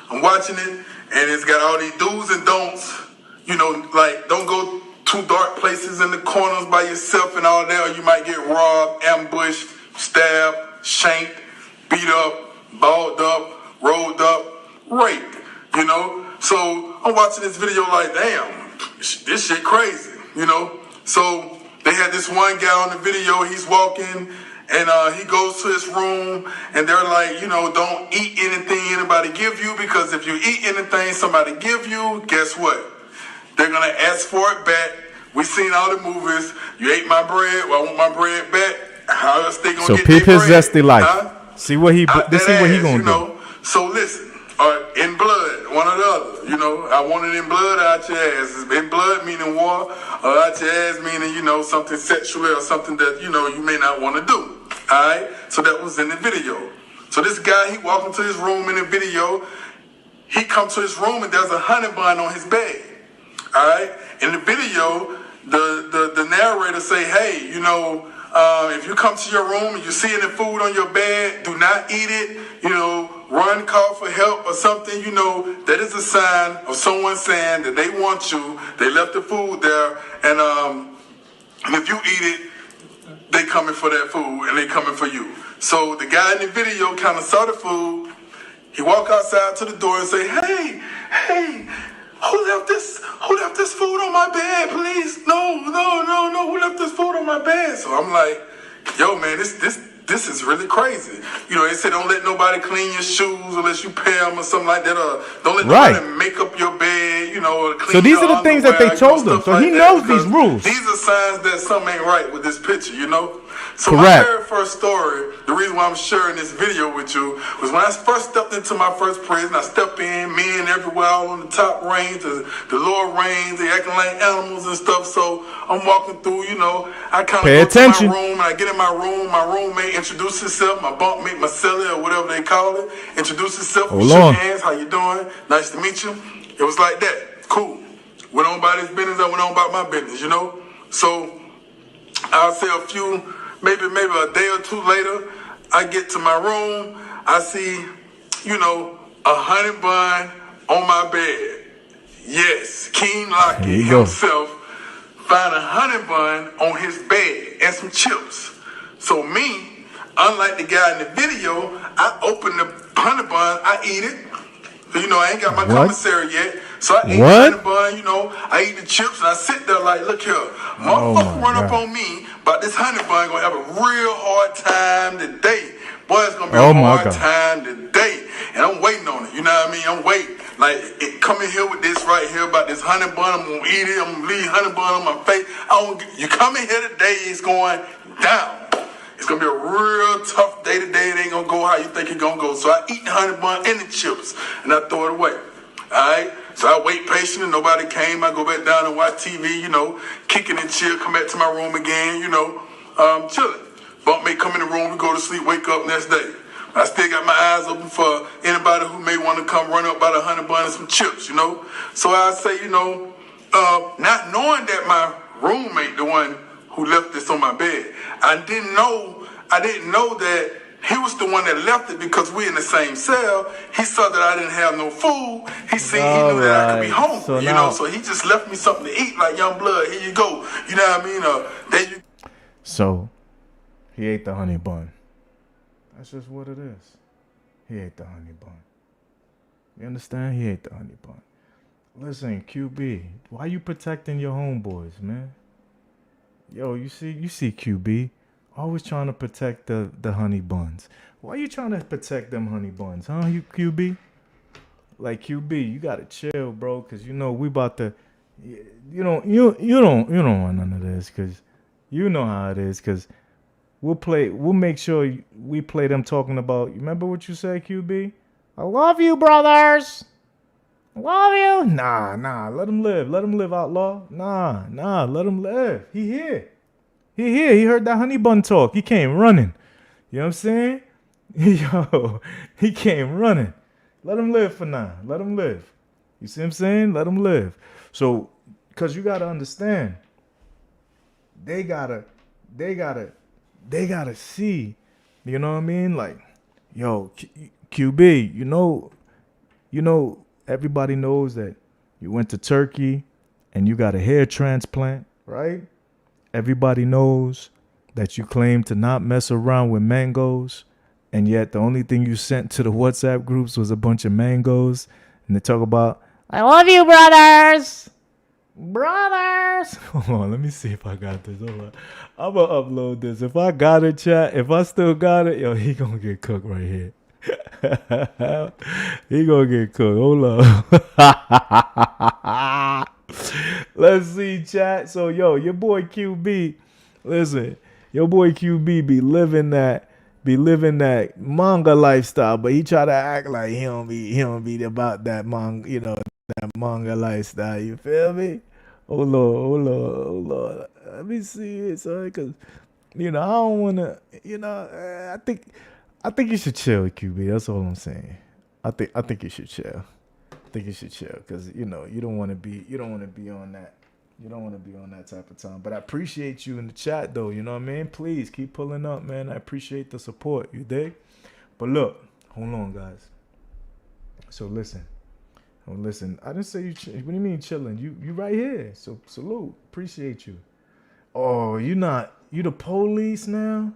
Speaker 20: I'm watching it, and it's got all these do's and don'ts. Like, don't go too dark places in the corners by yourself and all that, or you might get robbed, ambushed, stabbed, shanked, beat up, balled up, rolled up, raped, So I'm watching this video like, damn, this shit crazy, So they had this one guy on the video, he's walking, and he goes to his room, and they're like, don't eat anything anybody give you, because if you eat anything somebody give you, guess what? They're going to ask for it back. We seen all the movies. You ate my bread. Well, I want my bread back. How else they going to get
Speaker 2: peep his
Speaker 20: bread?
Speaker 2: zesty life. See what he going to do.
Speaker 20: So listen, in blood, one or the other. I want it in blood out your ass. In blood meaning war, or out your ass meaning, something sexual or something that, you may not want to do. All right? So that was in the video. So this guy, he walked into his room in the video. He come to his room and there's a honey bun on his bed. All right? In the video, the narrator say, hey, you know, if you come to your room and you see any food on your bed, do not eat it. You know, run, call for help or something. You know, that is a sign of someone saying that they want you. They left the food there, and if you eat it, they coming for that food and they coming for you. So the guy in the video kind of saw the food. He walked outside to the door and say, hey, who left this food on my bed, please? No, who left this food on my bed? So I'm like, yo, man, this is really crazy. You know, they say don't let nobody clean your shoes unless you pay them or something like that, or don't let nobody make up your bed, you know, or clean
Speaker 2: So these
Speaker 20: your
Speaker 2: are the things that they
Speaker 20: underwear,
Speaker 2: told him. So
Speaker 20: like
Speaker 2: he knows these rules.
Speaker 20: These are signs that something ain't right with this picture, you know? So
Speaker 2: Correct.
Speaker 20: my very first story, the reason why I'm sharing this video with you, was when I first stepped into my first prison. I stepped in, men everywhere, all on the top range, the lower range, they acting like animals and stuff. So I'm walking through, you know, I kind of go to my room, and I get in my room. My roommate introduced himself, my bunkmate, my cellie, or whatever they call it, introduced himself. We shook hands. How you doing? Nice to meet you. It was like that. Cool. Went on about his business. I went on about my business, you know. So I'll say maybe a day or two later, I get to my room, I see, you know, a honey bun on my bed. Yes, King Lockett himself found a honey bun on his bed and some chips. So me, unlike the guy in the video, I open the honey bun, I eat it. So, you know, I ain't got my commissary yet. So I ate the honey bun, you know, I eat the chips, and I sit there like, look here, motherfucker run up on me, but this honey bun gonna have a real hard time today. Boy, it's gonna be a hard time today. And I'm waiting on it, you know what I mean? I'm waiting. Like, coming here with this right here about this honey bun, I'm gonna eat it, I'm gonna leave honey bun on my face. You coming here today, it's going down. It's gonna be a real tough day today. It ain't gonna go how you think it's gonna go. So I eat the honey bun and the chips, and I throw it away. Alright? So I wait patiently, nobody came. I go back down and watch TV, you know, kicking and chill, come back to my room again, you know, chilling. Bunkmate come in the room, we go to sleep, wake up next day. I still got my eyes open for anybody who may want to come run up by the honey bun and some chips, you know. So I say, you know, not knowing that my roommate, the one who left this on my bed, I didn't know that he was the one that left it because we in the same cell. He saw that I didn't have no food. He knew that I could be hungry, so you know. So he just left me something to eat, like young blood. Here you go. You know what I mean?
Speaker 2: So he ate the honey bun. That's just what it is. He ate the honey bun. You understand? He ate the honey bun. Listen, QB, why you protecting your homeboys, man? Yo, you see QB. Always trying to protect the honey buns. Why you trying to protect them honey buns, huh? You QB? Like QB, you gotta chill, bro, cause you know we about to. You don't want none of this, cause you know how it is, cause we'll make sure we play them talking about. You remember what you said, QB? I love you, brothers. Love you. Nah. Let him live, outlaw. Nah. Let him live. He here. He heard that honey bun talk. He came running. You know what I'm saying? Yo, he came running. Let him live for now. Let him live. You see what I'm saying? Let him live. So, because you got to understand, they gotta see, you know what I mean? Like, yo, QB, you know, everybody knows that you went to Turkey and you got a hair transplant, right? Everybody knows that you claim to not mess around with mangoes, and yet the only thing you sent to the WhatsApp groups was a bunch of mangoes, and they talk about, I love you, brothers. Hold on, let me see if I got this. Hold on. I'm going to upload this. If I got it, chat, if I still got it, yo, he going to get cooked right here. He going to get cooked. Hold on. Let's see, chat. So, yo, your boy QB, listen, your boy QB be living that manga lifestyle, but he try to act like he don't be about that manga, you know, that manga lifestyle. You feel me? Oh Lord. Let me see it, son, cause you know I don't wanna, you know, I think you should chill, QB. That's all I'm saying. I think you should chill. Cause you know you don't want to be on You don't want to be on that type of time. But I appreciate you in the chat, though. You know what I mean? Please keep pulling up, man. I appreciate the support. You dig? But look, hold on, guys. So listen. Oh, listen. I didn't say you. What do you mean chilling? You right here. So salute. Appreciate you. Oh, you the police now?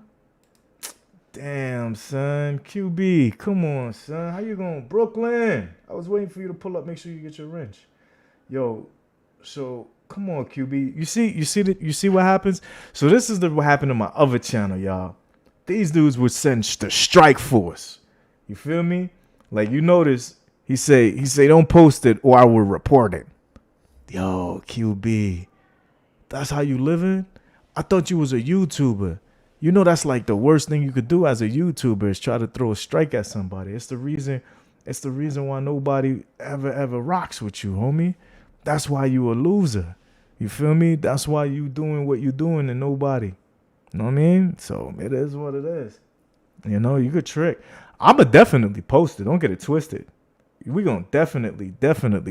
Speaker 2: Damn, son. QB, come on, son. How you going? Brooklyn. I was waiting for you to pull up. Make sure you get your wrench. Yo, so come on, QB. You see what happens? So this is what happened to my other channel, y'all. These dudes would send the strike force. You feel me? Like, you notice he say don't post it or I will report it. Yo, QB. That's how you living? I thought you was a YouTuber. You know that's like the worst thing you could do as a YouTuber is try to throw a strike at somebody. It's the reason why nobody ever rocks with you, homie. That's why you a loser. You feel me? That's why you doing what you doing and nobody. You know what I mean? So it is what it is. You know, you could trick. I'ma definitely post it. Don't get it twisted. We gonna definitely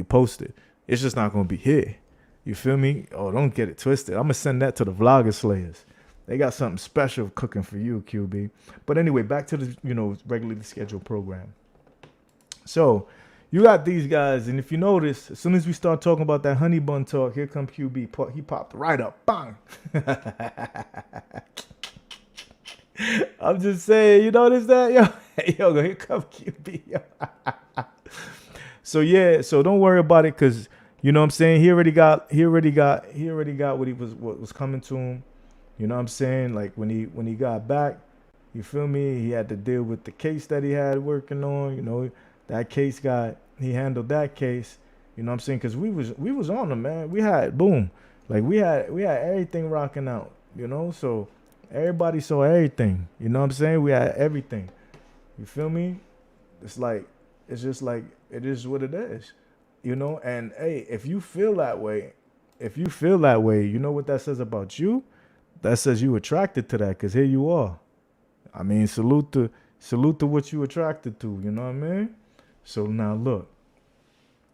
Speaker 2: post it. It's just not gonna be here. You feel me? Oh, don't get it twisted. I'm gonna send that to the Vlogger Slayers. They got something special cooking for you, QB. But anyway, back to the regularly scheduled program. So you got these guys, and if you notice, as soon as we start talking about that honey bun talk, here come QB. He popped right up. Bang! I'm just saying, you notice that? Yo, here come QB. So yeah, so don't worry about it, because you know what I'm saying? He already got what was coming to him. You know what I'm saying? Like when he got back, you feel me? He had to deal with the case that he had working on. You know, that case he handled that case. You know what I'm saying? Because we was on him, man. We had we had everything rocking out. You know, so everybody saw everything. You know what I'm saying? We had everything. You feel me? It's just like it is what it is. You know, and hey, if you feel that way, you know what that says about you? That says you attracted to that, because here you are. I mean, salute to what you attracted to, you know what I mean? So now look,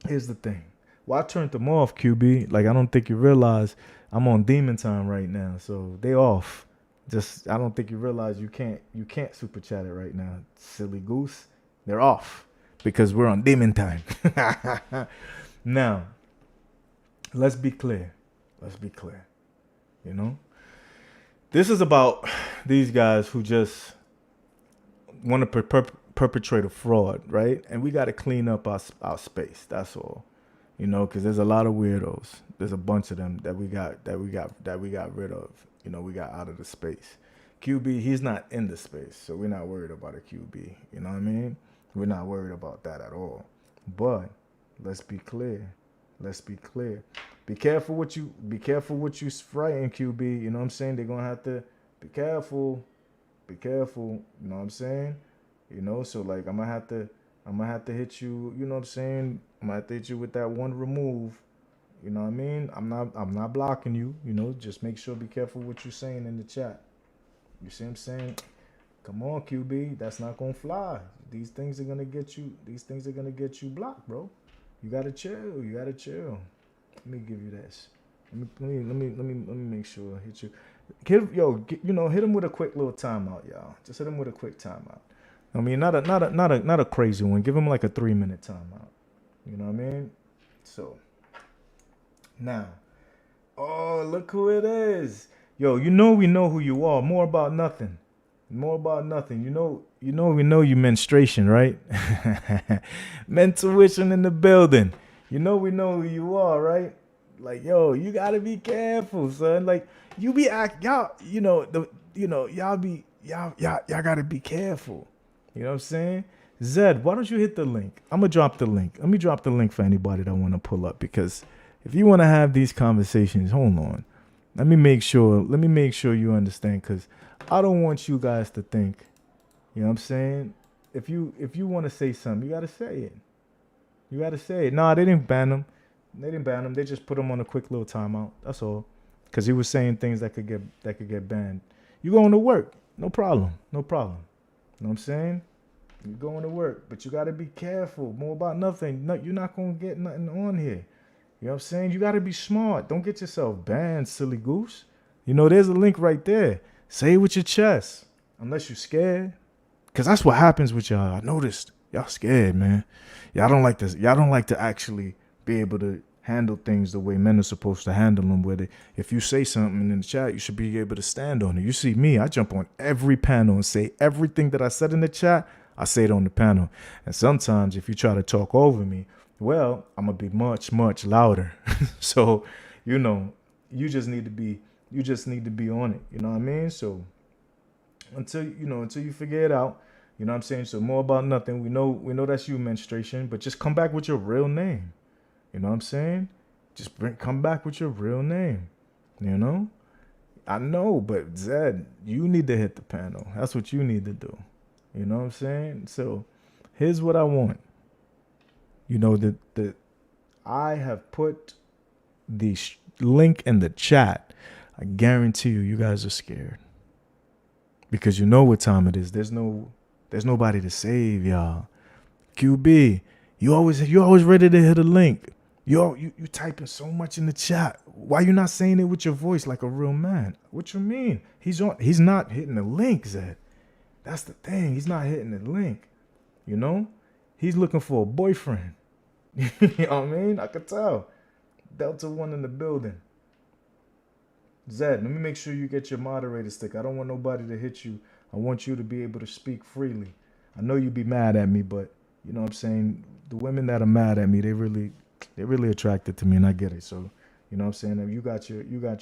Speaker 2: here's the thing. Well, I turned them off, QB. Like, I don't think you realize I'm on demon time right now, so they off. Just, I don't think you realize you can't super chat it right now, silly goose. They're off because we're on demon time. Now, let's be clear. You know? This is about these guys who just want to perpetrate a fraud, right? And we got to clean up our space. That's all, you know, because there's a lot of weirdos. There's a bunch of them that we got rid of. You know, we got out of the space. QB, he's not in the space, so we're not worried about a QB. You know what I mean? We're not worried about that at all. But let's be clear. Be careful what you frighten, QB. You know what I'm saying? They're gonna have to be careful. You know what I'm saying? You know, so like I'm gonna have to hit you, you know what I'm saying? I'm gonna have to hit you with that one remove. You know what I mean? I'm not blocking you, you know, just make sure, be careful what you're saying in the chat. You see what I'm saying? Come on, QB, that's not gonna fly. These things are gonna get you blocked, bro. You gotta chill. Let me give you this. Let me make sure I hit you. Hit him with a quick little timeout, y'all. Just hit him with a quick timeout. I mean, not a crazy one. Give him like a 3-minute timeout. You know what I mean? So now, oh, look who it is. Yo, we know who you are. More about nothing. You know you menstruation, right? Mentuition in the building. We know who you are, right? Like, yo, you gotta be careful, son. Like, y'all gotta be careful. You know what I'm saying? Zed, why don't you hit the link? I'm gonna drop the link. Let me drop the link for anybody that wanna pull up, because if you wanna have these conversations, hold on. Let me make sure you understand, because I don't want you guys to think, you know what I'm saying? If you want to say something, you got to say it. Nah, they didn't ban him. They just put him on a quick little timeout. That's all. Because he was saying things that could get banned. You going to work. No problem. You know what I'm saying? You going to work. But you got to be careful. More about nothing. No, you're not going to get nothing on here. You know what I'm saying? You got to be smart. Don't get yourself banned, silly goose. You know, there's a link right there. Say it with your chest. Unless you're scared. Because that's what happens with y'all. I noticed. Y'all scared, man. Y'all don't like this. Y'all don't like to actually be able to handle things the way men are supposed to handle them. Where if you say something in the chat, you should be able to stand on it. You see me, I jump on every panel and say everything that I said in the chat, I say it on the panel. And sometimes if you try to talk over me, well, I'm going to be much, much louder. So, you know, you just need to be on it. You know what I mean? So until you figure it out, you know what I'm saying? So more about nothing. We know that's you, menstruation, but just come back with your real name. You know what I'm saying? Just come back with your real name. You know? I know, but Zed, you need to hit the panel. That's what you need to do. You know what I'm saying? So here's what I want. You know, that I have put the link in the chat. I guarantee you guys are scared. Because you know what time it is. There's nobody to save y'all. QB, you always ready to hit a link. You typing so much in the chat. Why you not saying it with your voice like a real man? What you mean? He's not hitting the link, Zed. That's the thing. He's not hitting the link. You know? He's looking for a boyfriend. You know what I mean? I could tell. Delta 1 in the building. Zed, let me make sure you get your moderator stick. I don't want nobody to hit you. I want you to be able to speak freely. I know you'd be mad at me, but you know what I'm saying? The women that are mad at me, they're really attracted to me, and I get it. So, you know what I'm saying? You got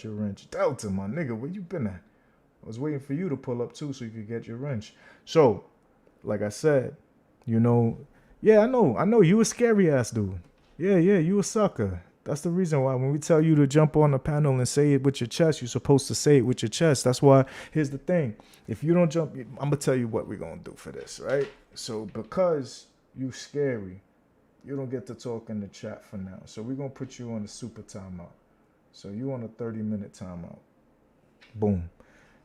Speaker 2: your wrench. Delta, my nigga, where you been at? I was waiting for you to pull up too so you could get your wrench. So, like I said, you know, yeah, I know you a scary ass dude. Yeah, you a sucker. That's the reason why when we tell you to jump on the panel and say it with your chest, you're supposed to say it with your chest. That's why, here's the thing. If you don't jump, I'm going to tell you what we're going to do for this, right? So because you scary, you don't get to talk in the chat for now. So we're going to put you on a super timeout. So you on a 30-minute timeout. Boom.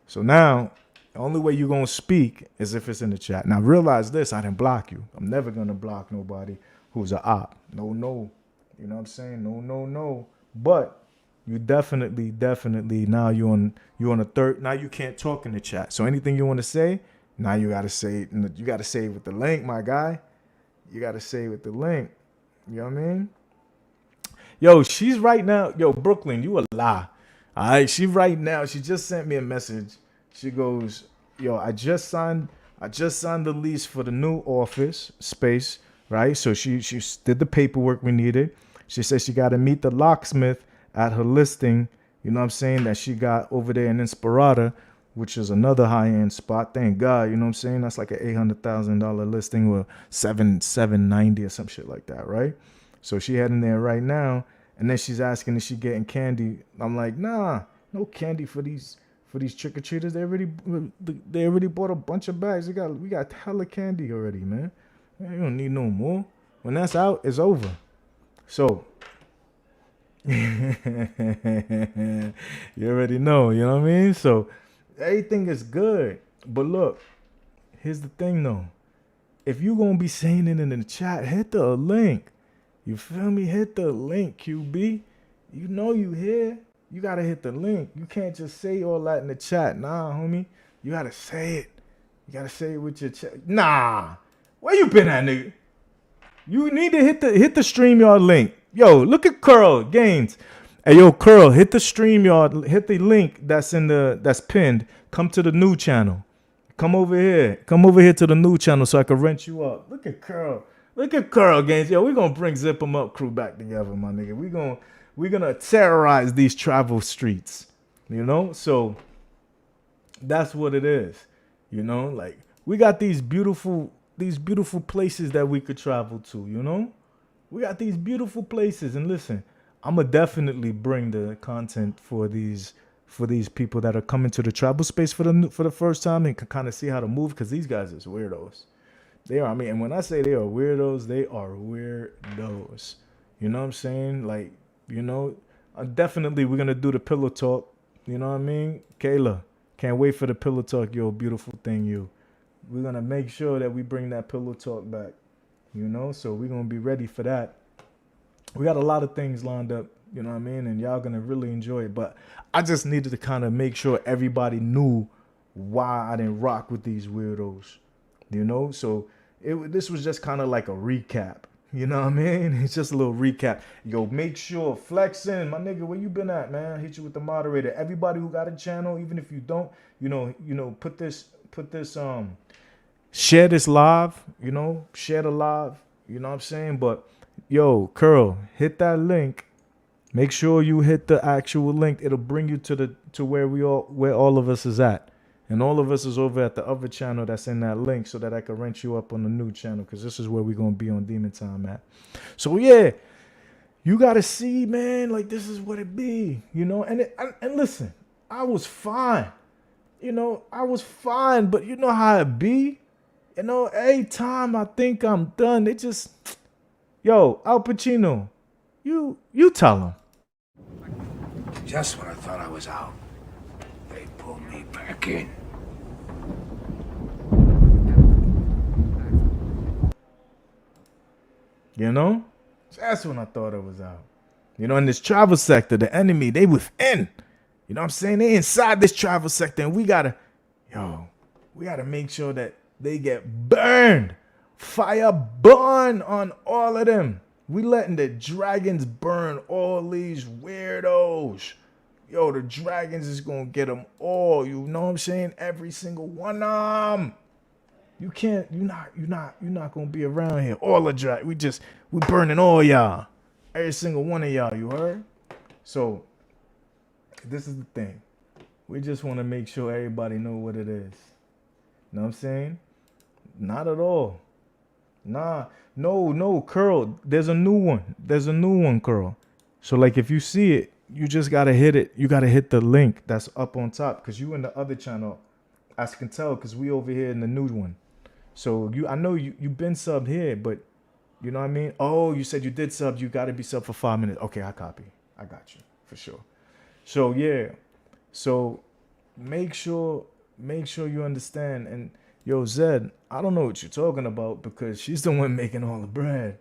Speaker 2: So now, the only way you're going to speak is if it's in the chat. Now realize this, I didn't block you. I'm never going to block nobody who's an op. No. You know what I'm saying? No. But you definitely now you're on a third. Now you can't talk in the chat. So anything you want to say, now you gotta say it. You gotta say it with the link, my guy. You gotta say it with the link. You know what I mean? Yo, she's right now. Yo, Brooklyn, you a lie. All right, she right now. She just sent me a message. She goes, yo, I just signed the lease for the new office space. Right? So she did the paperwork we needed. She said she got to meet the locksmith at her listing, you know what I'm saying, that she got over there in Inspirata, which is another high-end spot. Thank God, you know what I'm saying? That's like an $800,000 listing or $790 or some shit like that, right? So she heading there right now, and then she's asking if she getting candy. I'm like, nah, no candy for these trick-or-treaters. They already bought a bunch of bags. We got hella candy already, man. You don't need no more. When that's out, it's over. So, you already know, you know what I mean? So, everything is good. But look, here's the thing, though. If you going to be saying it in the chat, hit the link. You feel me? Hit the link, QB. You know you here. You got to hit the link. You can't just say all that in the chat. Nah, homie. You got to say it. You got to say it with your chest. Nah. Where you been at, nigga? You need to hit the StreamYard link. Yo, look at Curl Gaines. Hey, yo, Curl, hit the StreamYard. Hit the link that's pinned. Come to the new channel. Come over here. Come over here to the new channel so I can rent you up. Look at Curl. Look at Curl Gaines. Yo, we're gonna bring Zip 'em Up crew back together, my nigga. We're gonna terrorize these travel streets. You know? So that's what it is. You know, like we got these beautiful places that we could travel to, you know? We got these beautiful places. And listen, I'm going to definitely bring the content for these people that are coming to the travel space for the first time and can kind of see how to move, because these guys is weirdos. They are, I mean, and when I say they are weirdos, they are weirdos. You know what I'm saying? Like, you know, definitely we're going to do the pillow talk. You know what I mean? Kayla, can't wait for the pillow talk, yo, beautiful thing, you. We're going to make sure that we bring that pillow talk back, you know? So we're going to be ready for that. We got a lot of things lined up, you know what I mean? And y'all gonna really enjoy it. But I just needed to kind of make sure everybody knew why I didn't rock with these weirdos, you know? So this was just kind of like a recap. You know what I mean? It's just a little recap. Yo, make sure, flexing, my nigga, where you been at, man? Hit you with the moderator. Everybody who got a channel, even if you don't, you know, put this, share this live, you know, share the live, you know what I'm saying? But yo, Curl, hit that link. Make sure you hit the actual link. It'll bring you to where all of us is at. And all of us is over at the other channel that's in that link so that I can rent you up on the new channel because this is where we're going to be on Demon Time at. So, yeah, you got to see, man, like this is what it be, you know. And listen, I was fine. You know, I was fine. But you know how it be? You know, every time I think I'm done, they just, yo, Al Pacino, you tell him.
Speaker 1: Just when I thought I was out, they pulled me back in.
Speaker 2: You know? That's when I thought it was out. You know, in this travel sector, the enemy, they within. You know what I'm saying? They inside this travel sector, and we gotta make sure that they get burned. Fire burn on all of them. We letting the dragons burn all these weirdos. Yo, the dragons is gonna get them all. You know what I'm saying? Every single one of them. You can't. You're not gonna be around here. All the drag. We burning all y'all. Every single one of y'all. You heard? So this is the thing. We just want to make sure everybody know what it is. Know what I'm saying? Not at all. Nah. No, Curl. There's a new one, Curl. So like if you see it, you just gotta hit it. You gotta hit the link that's up on top because you in the other channel. I can tell because we over here in the new one. So I know you been subbed here, but you know what I mean? Oh, you said you did sub. You got to be subbed for 5 minutes. Okay, I copy. I got you for sure. So yeah. So make sure you understand. And yo, Zed, I don't know what you're talking about because she's the one making all the bread.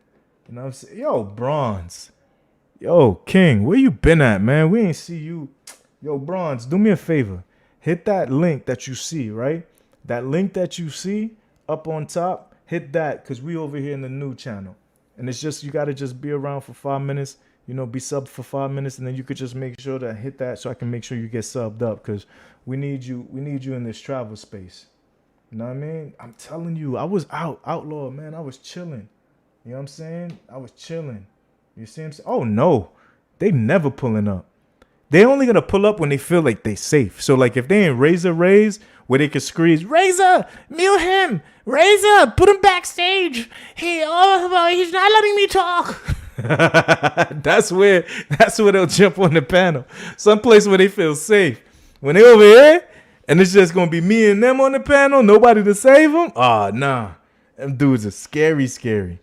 Speaker 2: You know what I'm saying? Yo, Bronze. Yo, King, where you been at, man? We ain't see you. Yo, Bronze, do me a favor. Hit that link that you see, right? That link that you see up on top, hit that because we over here in the new channel. And it's just, you got to just be around for 5 minutes, you know, be subbed for 5 minutes. And then you could just make sure to hit that so I can make sure you get subbed up because we need you in this travel space. You know what I mean? I'm telling you, I was outlaw, man. I was chilling. You know what I'm saying? I was chilling. You see what I'm saying? Oh, no. They never pulling up. They only going to pull up when they feel like they safe. So, like, if they in Razor Rays, where they can scream, Razor, mute him. Razor, put him backstage. He's not letting me talk. That's where they'll jump on the panel. Someplace where they feel safe. When they over here, and it's just going to be me and them on the panel, nobody to save them. Ah, nah. Them dudes are scary.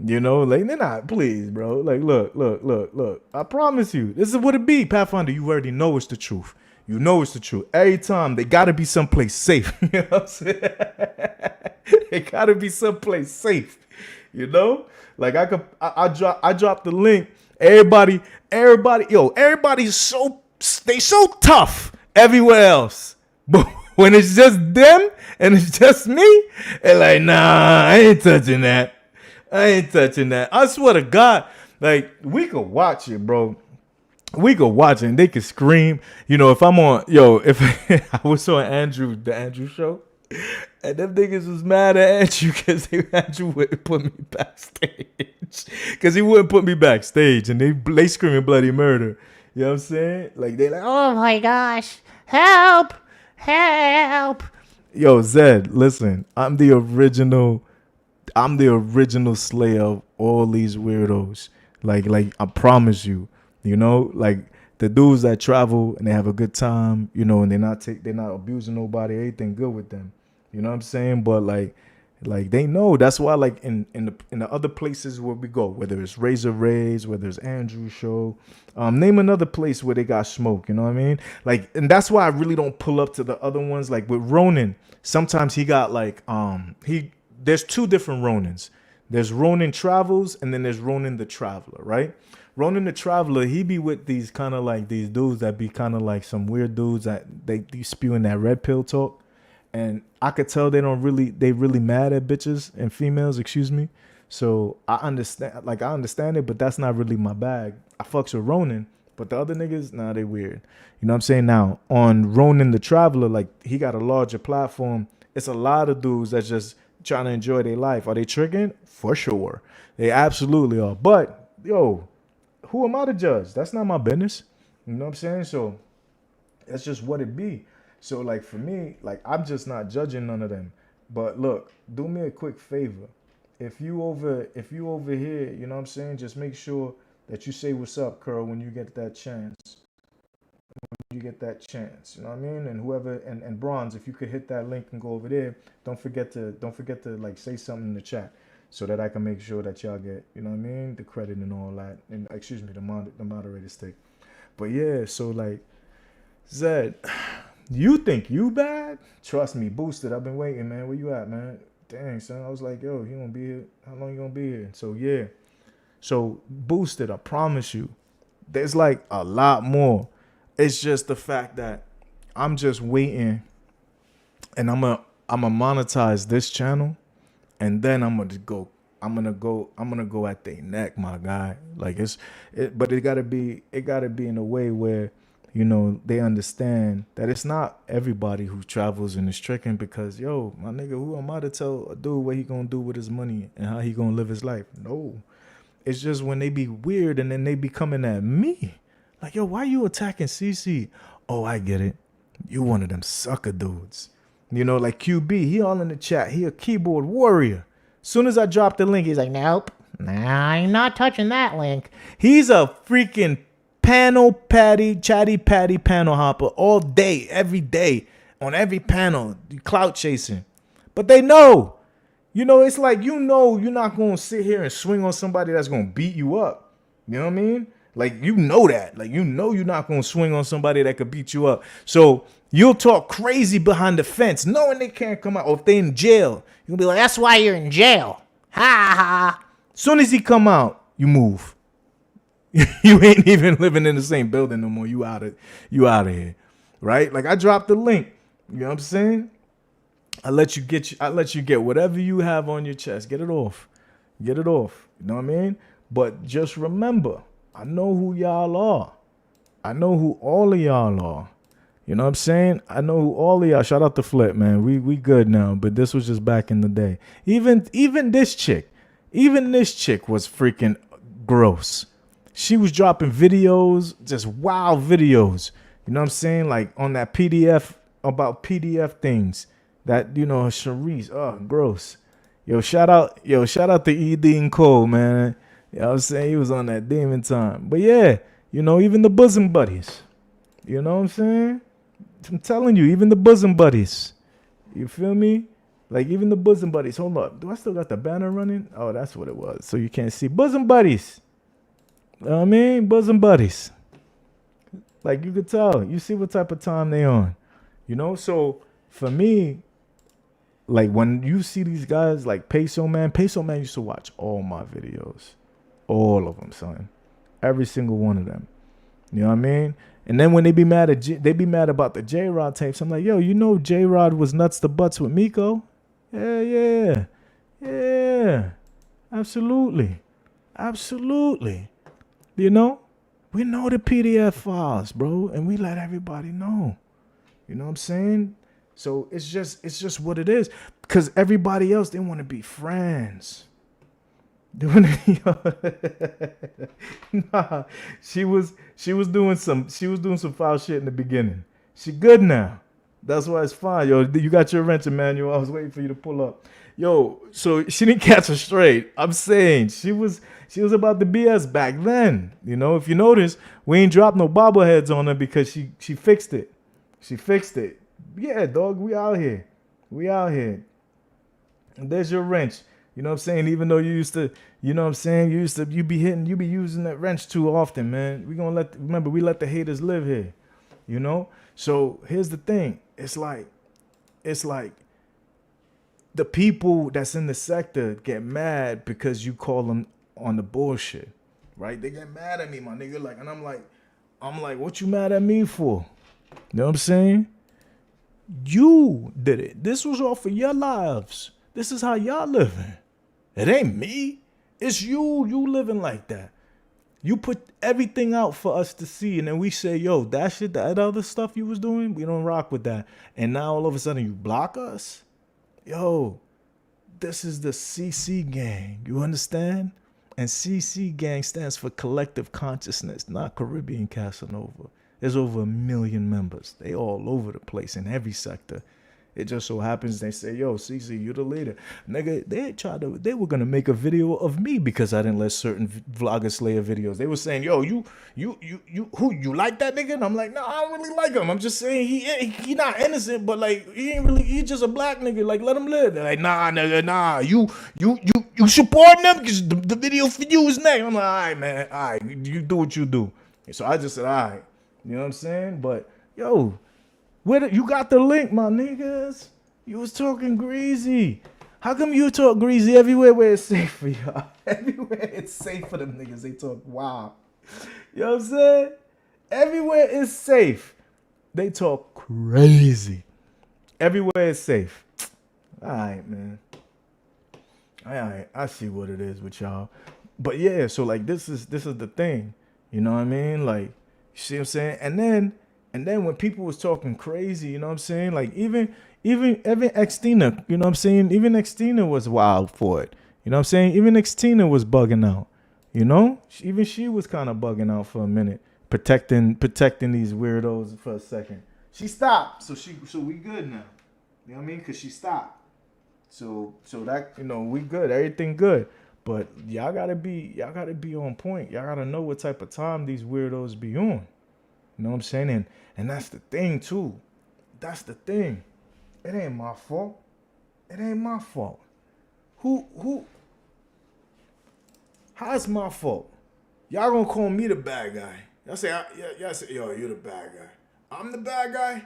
Speaker 2: You know, like, they're not, please, bro. Like, look. I promise you, this is what it be, Pathfinder. You already know it's the truth. You know it's the truth. Every time, they got to be someplace safe. You know what I'm saying? They got to be someplace safe. You know? Like, I dropped the link. Everybody, everybody's so tough everywhere else. But when it's just them and it's just me, they're like, nah, I ain't touching that. I swear to God, like, we could watch it, bro. We could watch it and they could scream. You know, if I'm on, if I was on the Andrew show, and them niggas was mad at Andrew because Andrew wouldn't put me backstage. Because he wouldn't put me backstage and they screaming bloody murder. You know what I'm saying? Like, they like, oh my gosh, help. Yo, Zed, listen, I'm the original slayer of all these weirdos. Like I promise you, you know, like the dudes that travel and they have a good time, you know, and they're not abusing nobody, everything good with them. You know what I'm saying? But like they know. That's why, like, in the other places where we go, whether it's Razor Rays, whether it's Andrew's show, name another place where they got smoke. You know what I mean? Like, and that's why I really don't pull up to the other ones. Like with Ronan, sometimes he got like there's two different Ronins. There's Ronin Travels, and then there's Ronin the Traveler, right? Ronin the Traveler, he be with these kind of like these dudes that be kind of like some weird dudes that they spewing that red pill talk. And I could tell they really mad at bitches and females, excuse me. So I understand it, but that's not really my bag. I fucks with Ronin, but the other niggas, nah, they weird. You know what I'm saying? Now, on Ronin the Traveler, like, he got a larger platform. It's a lot of dudes that's just trying to enjoy their life. Are they tricking? For sure. They absolutely are. But, yo, who am I to judge? That's not my business. You know what I'm saying? So that's just what it be. So, like, for me, like, I'm just not judging none of them. But look, do me a quick favor. If you over here, you know what I'm saying, just make sure that you say what's up, Curl, when you get that chance. You know what I mean? And whoever and Bronze, if you could hit that link and go over there, don't forget to like say something in the chat so that I can make sure that y'all get, you know what I mean, the credit and all that. And excuse me, the moderator stick. But yeah, so like Zed, you think you bad? Trust me, Boosted. I've been waiting, man. Where you at, man? Dang, son. I was like, yo, you gonna be here? How long you gonna be here? So yeah. So Boosted, I promise you, there's like a lot more. It's just the fact that I'm just waiting, and I'm gonna monetize this channel, and then I'm gonna go at their neck, my guy. Like but it gotta be in a way where, you know, they understand that it's not everybody who travels and is tricking, because yo, my nigga, who am I to tell a dude what he gonna do with his money and how he gonna live his life? No. It's just when they be weird and then they be coming at me. Like, yo, why you attacking CC? Oh, I get it. You one of them sucker dudes. You know, like QB, he all in the chat. He a keyboard warrior. Soon as I drop the link, he's like, nope. Nah, I'm not touching that link. He's a freaking chatty patty panel hopper all day, every day, on every panel, clout chasing. But they know. You know, it's like, you know, you're not going to sit here and swing on somebody that's going to beat you up. You know what I mean? Like, you know that. Like, you know you're not going to swing on somebody that could beat you up. So you'll talk crazy behind the fence, knowing they can't come out. Or if they in jail, you'll be like, that's why you're in jail. Ha ha. Soon as he come out, you move. You ain't even living in the same building no more. You out of here. Right? Like, I dropped the link. You know what I'm saying? I let you get whatever you have on your chest. Get it off. You know what I mean? But just remember, I know who y'all are. I know who all of y'all are. You know what I'm saying? I know who all of y'all. Shout out to Flip, man. We good now, but this was just back in the day. Even this chick was freaking gross. She was dropping videos, just wild videos. You know what I'm saying? Like on that PDF, about PDF things. That, you know, Sharice, gross. Yo, shout out to ED and Cole, man. You know what I'm saying? He was on that demon time. But yeah, you know, even the bosom buddies. You know what I'm saying? I'm telling you, even the bosom buddies. You feel me? Like, even the bosom buddies. Hold up. Do I still got the banner running? Oh, that's what it was. So you can't see. Bosom buddies. You know what I mean? Bosom buddies. Like, you could tell. You see what type of time they on. You know? So, for me, like, when you see these guys like Peso Man used to watch all my videos. All of them, son. Every single one of them. You know what I mean? And then when they be mad about the J-Rod tapes, I'm like, yo, you know J-Rod was nuts to butts with Miko? Yeah. Absolutely. You know? We know the PDF files, bro, and we let everybody know. You know what I'm saying? So it's just what it is. Because everybody else, they want to be friends. Nah, she was doing some foul shit in the beginning. She good now. That's why it's fine. Yo, you got your wrench, Emmanuel. I was waiting for you to pull up. Yo, so she didn't catch her straight. I'm saying she was about the BS back then. You know, if you notice, we ain't dropped no bobbleheads on her because she fixed it. Yeah, dog, we out here. And there's your wrench. You know what I'm saying? Even though you used to, you know what I'm saying? You be using that wrench too often, man. We let the haters live here. You know? So here's the thing. It's like the people that's in the sector get mad because you call them on the bullshit, right? They get mad at me, my nigga. Like, and I'm like, what you mad at me for? You know what I'm saying? You did it. This was all for your lives. This is how y'all living. It ain't me. It's you. You living like that. You put everything out for us to see, and then we say, yo, that shit, that other stuff you was doing, we don't rock with that. And now all of a sudden you block us? Yo, this is the CC gang. You understand? And CC gang stands for Collective Consciousness, not Caribbean Casanova. There's over 1 million members. They all over the place in every sector. It just so happens they say, yo, CC, you the leader. Nigga, they were gonna make a video of me because I didn't let certain vloggers slayer videos. They were saying, yo, you like that nigga? And I'm like, no, I don't really like him. I'm just saying he not innocent, but like he just a black nigga. Like, let him live. They're like, nah, nigga, nah. You supporting them because the video for you is next. I'm like, all right, man, all right, you do what you do. And so I just said, all right, you know what I'm saying? But yo, you got the link, my niggas. You was talking greasy. How come you talk greasy everywhere where it's safe for y'all? Everywhere it's safe for them niggas, they talk wild. You know what I'm saying? Everywhere it's safe, they talk crazy. Everywhere it's safe. All right, man. All right, I see what it is with y'all. But yeah, so like this is the thing. You know what I mean? Like, you see what I'm saying? And then when people was talking crazy, you know what I'm saying? Like even Xtina, you know what I'm saying? Even Xtina was wild for it. You know what I'm saying? Even Xtina was bugging out. You know? Even she was kind of bugging out for a minute, protecting these weirdos for a second. She stopped, so we good now. You know what I mean? Cause she stopped. So that, you know, we good. Everything good. But y'all gotta be on point. Y'all gotta know what type of time these weirdos be on. You know what I'm saying? And that's the thing too. That's the thing. It ain't my fault. It ain't my fault. How's my fault? Y'all gonna call me the bad guy. Y'all say, yo, you're the bad guy. I'm the bad guy.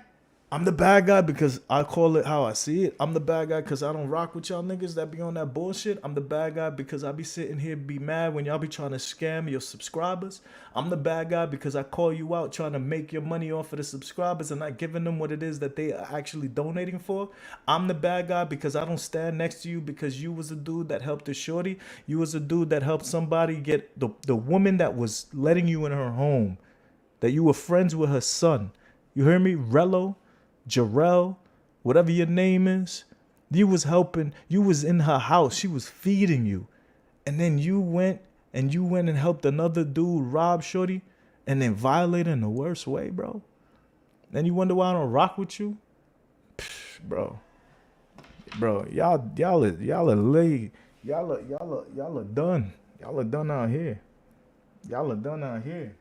Speaker 2: I'm the bad guy because I call it how I see it. I'm the bad guy because I don't rock with y'all niggas that be on that bullshit. I'm the bad guy because I be sitting here be mad when y'all be trying to scam your subscribers. I'm the bad guy because I call you out trying to make your money off of the subscribers and not giving them what it is that they are actually donating for. I'm the bad guy because I don't stand next to you because you was a dude that helped a shorty. You was a dude that helped somebody get the woman that was letting you in her home, that you were friends with her son. You hear me? Rello, Jarrell, whatever your name is, you was helping, you was in her house, she was feeding you. And then you went and helped another dude rob shorty and then violate in the worst way, bro. Then you wonder why I don't rock with you? Psh, bro, y'all are late. Y'all are done. Y'all are done out here. Y'all are done out here.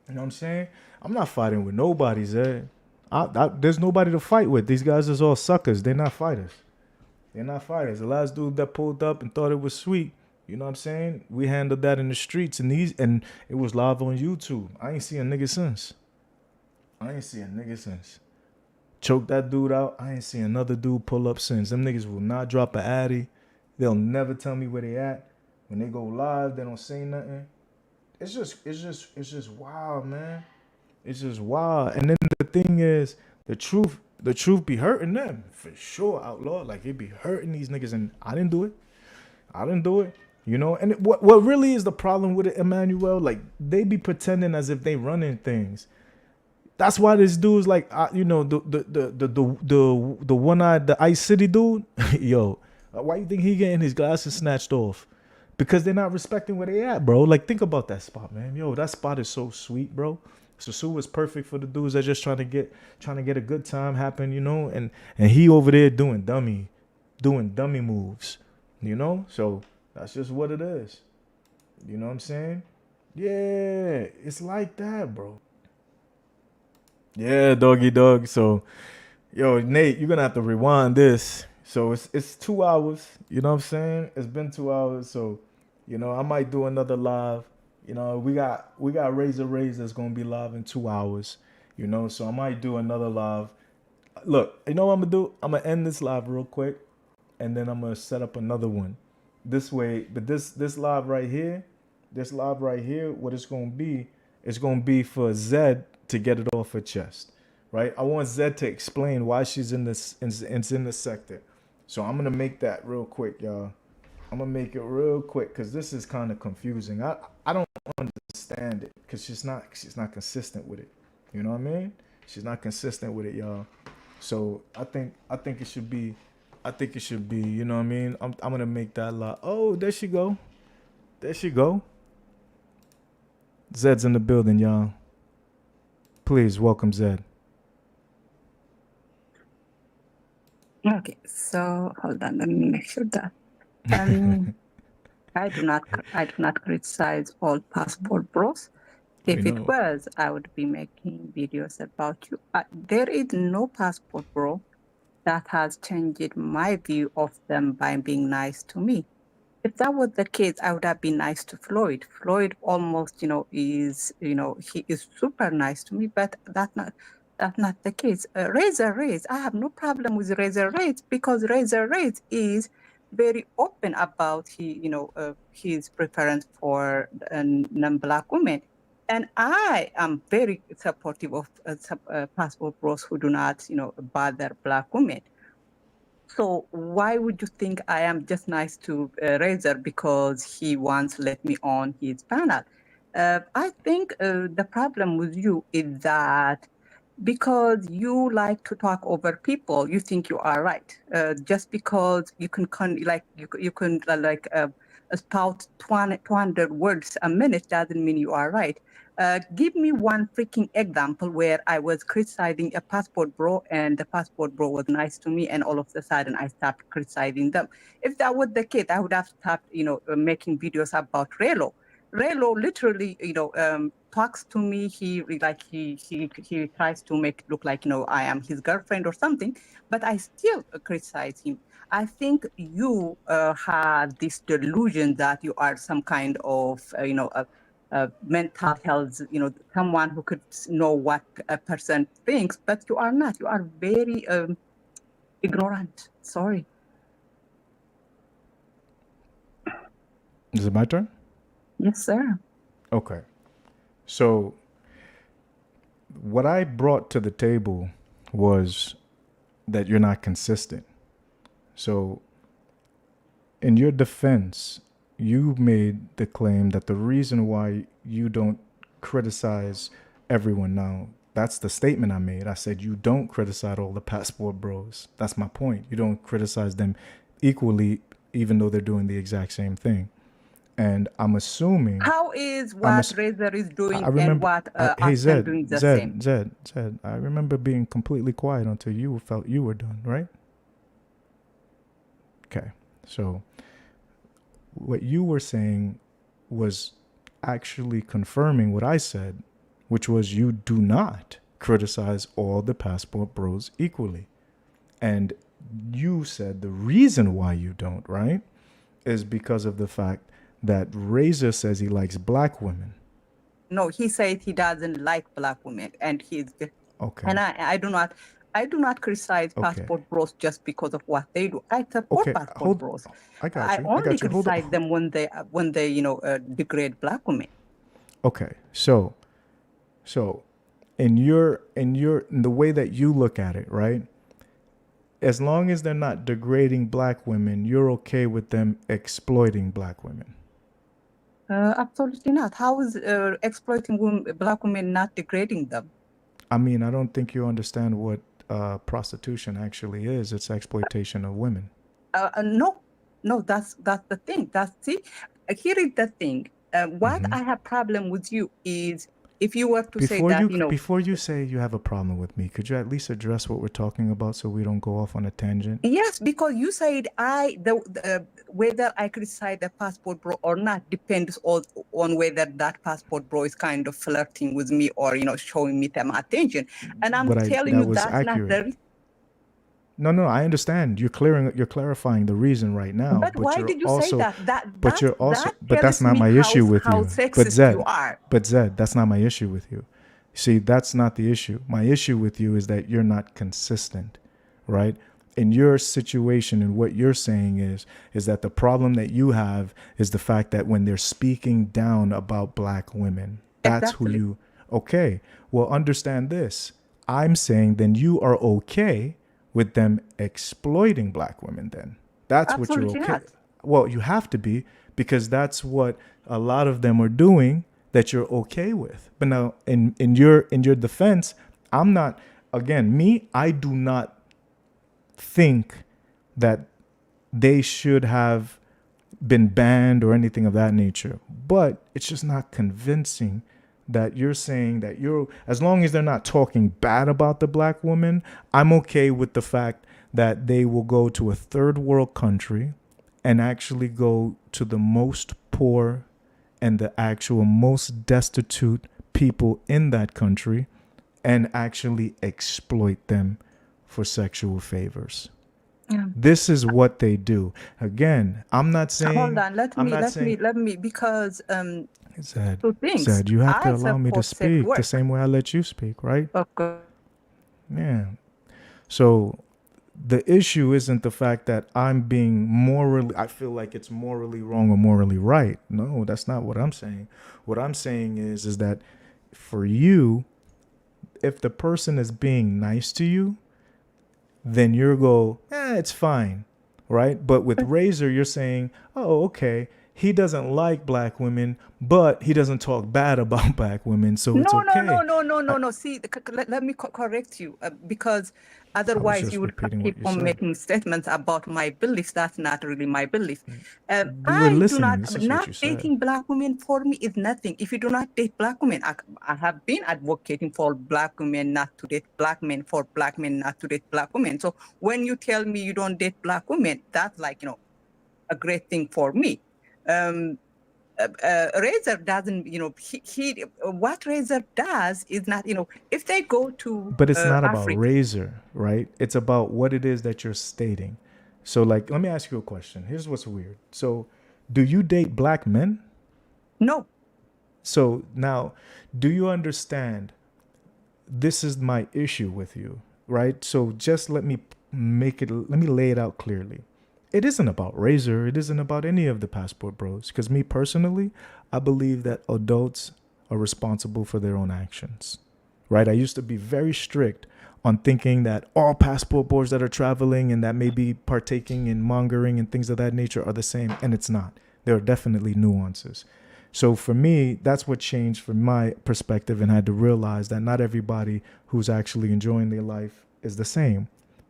Speaker 2: You know what I'm saying? I'm not fighting with nobody, Zed. There's nobody to fight with. These guys is all suckers. They're not fighters. They're not fighters. The last dude that pulled up and thought it was sweet, you know what I'm saying? We handled that in the streets and it was live on YouTube. I ain't seen a nigga since. Choked that dude out. I ain't seen another dude pull up since. Them niggas will not drop an addy. They'll never tell me where they at. When they go live, they don't say nothing. It's just wild, man. It's just wild. And then the thing is, the truth be hurting them for sure, outlaw. Like it be hurting these niggas, and I didn't do it. You know. And what really is the problem with it, Emmanuel? Like they be pretending as if they running things. That's why this dude's like, you know, the one-eyed, the Ice City dude. Yo, why you think he getting his glasses snatched off? Because they're not respecting where they at, bro. Like think about that spot, man. Yo, that spot is so sweet, bro. Susu was perfect for the dudes that just trying to get a good time happen, you know, and he over there doing dummy moves, you know. So that's just what it is. You know what I'm saying? Yeah, it's like that, bro. Yeah, doggy dog. So, yo, Nate, you're gonna have to rewind this. So it's 2 hours. You know what I'm saying? It's been 2 hours. So, you know, I might do another live. You know, we got Razor Rays that's gonna be live in 2 hours. You know, so I might do another live. Look, you know what I'm gonna do? I'm gonna end this live real quick. and then I'm gonna set up another one this way. But this live right here, what it's gonna be for Zed to get it off her chest, right? I want Zed to explain why she's in this in this sector. So I'm gonna make that real quick, y'all. I'm gonna make it real quick because this is kind of confusing. I don't understand it because she's not consistent with it. You know what I mean? She's not consistent with it, y'all. So I think it should be. You know what I mean? I'm gonna make that lot. Oh, there she go. Zed's in the building, y'all. Please welcome Zed.
Speaker 7: Okay, so hold on, let me make sure that I do not criticize all passport bros. If it was, I would be making videos about you. There is no passport bro that has changed my view of them by being nice to me. If that was the case, I would have been nice to Floyd. Floyd almost, he is super nice to me, but that's not the case. Razor Reyes, I have no problem with Razor Reyes because Razor Reyes is very open about his preference for non-Black women. And I am very supportive of passport bros who do not, bother Black women. So why would you think I am just nice to Razor because he once let me on his panel? I think the problem with you is that because you like to talk over people, you think you are right. Just because you can spout 200 words a minute doesn't mean you are right. Give me one freaking example where I was criticizing a passport bro and the passport bro was nice to me and all of a sudden I stopped criticizing them. If that was the case, I would have stopped, making videos about Relo. Relo literally, talks to me. He tries to make it look like, I am his girlfriend or something, but I still criticize him. I think you have this delusion that you are some kind of, mental health, someone who could know what a person thinks, but you are not. You are very ignorant. Sorry.
Speaker 2: Is it my turn?
Speaker 7: Yes, sir.
Speaker 2: Okay. So what I brought to the table was that you're not consistent. So in your defense, you made the claim that the reason why you don't criticize everyone now, that's the statement I made. I said you don't criticize all the passport bros. That's my point. You don't criticize them equally, even though they're doing the exact same thing. And I'm assuming...
Speaker 7: How is what Razor is doing and what
Speaker 2: hey,
Speaker 7: Austin doing the same?
Speaker 2: Zed, I remember being completely quiet until you felt you were done, right? Okay, so what you were saying was actually confirming what I said, which was you do not criticize all the passport bros equally. And you said the reason why you don't, right, is because of the fact that Razor says he likes Black women.
Speaker 7: No, he said he doesn't like Black women, and he's
Speaker 2: okay.
Speaker 7: And I do not criticize passport bros just because of what they do. I support passport bros.
Speaker 2: I got you.
Speaker 7: I only criticize them when they degrade Black women.
Speaker 2: Okay, so in the way that you look at it, right? As long as they're not degrading Black women, you're okay with them exploiting Black women.
Speaker 7: Absolutely not. How is exploiting Black women not degrading them?
Speaker 2: I mean, I don't think you understand what prostitution actually is. It's exploitation of women.
Speaker 7: No, that's the thing. Here is the thing. What I have problem with you is if you were to say that,
Speaker 2: Before you say you have a problem with me, could you at least address what we're talking about so we don't go off on a tangent?
Speaker 7: Yes, because you said whether I criticize the passport bro or not depends on whether that passport bro is kind of flirting with me or, showing me some attention. And I'm telling you that's not the...
Speaker 2: No, I understand. You're clarifying the reason right now.
Speaker 7: But why did you say that?
Speaker 2: But that's not my issue with you. But Zed, that's not my issue with you. See, that's not the issue. My issue with you is that you're not consistent, right? in your situation and what you're saying is that the problem that you have is the fact that when they're speaking down about black women, that's who you, okay. Well, understand this. I'm saying then you are okay with them exploiting black women then. That's what you're okay.
Speaker 7: Not.
Speaker 2: Well, you have to be, because that's what a lot of them are doing that you're okay with. But now in your defense, I'm not, again, I do not think that they should have been banned or anything of that nature. But it's just not convincing that you're saying that as long as they're not talking bad about the black woman, I'm okay with the fact that they will go to a third world country and actually go to the most poor and the actual most destitute people in that country and actually exploit them for sexual favors.
Speaker 7: Yeah.
Speaker 2: This is what they do. Again, I'm not saying.
Speaker 7: Hold on, let me, because
Speaker 2: Zed,
Speaker 7: two things.
Speaker 2: Zed, you have to
Speaker 7: I
Speaker 2: allow me to
Speaker 7: support sex
Speaker 2: speak
Speaker 7: work.
Speaker 2: the same way I let you speak, right?
Speaker 7: Okay.
Speaker 2: Yeah. So the issue isn't the fact that I'm being I feel like it's morally wrong or morally right. No, that's not what I'm saying. What I'm saying is that for you, if the person is being nice to you, then you'll it's fine, right? But with Razor, you're saying, oh, okay, he doesn't like black women, but he doesn't talk bad about black women, so it's okay.
Speaker 7: No. See, let me correct you, because otherwise you would keep on making statements about my beliefs. That's not really my belief. Not dating black women for me is nothing. If you do not date black women, I have been advocating for black women not to date black men, for black men not to date black women. So when you tell me you don't date black women, that's like, a great thing for me. Razor doesn't, what Razor does is not, if they go to
Speaker 2: But it's not
Speaker 7: Africa,
Speaker 2: about Razor, right? It's about what it is that you're stating. So, like, let me ask you a question. Here's what's weird. So, do you date black men?
Speaker 7: No.
Speaker 2: So now, do you understand? This is my issue with you, right? So just let me lay it out clearly. It isn't about Razor. It isn't about any of the Passport Bros. Because me personally, I believe that adults are responsible for their own actions, right? I used to be very strict on thinking that all Passport Bros that are traveling and that may be partaking in mongering and things of that nature are the same. And it's not. There are definitely nuances. So for me, that's what changed from my perspective, and I had to realize that not everybody who's actually enjoying their life is the same.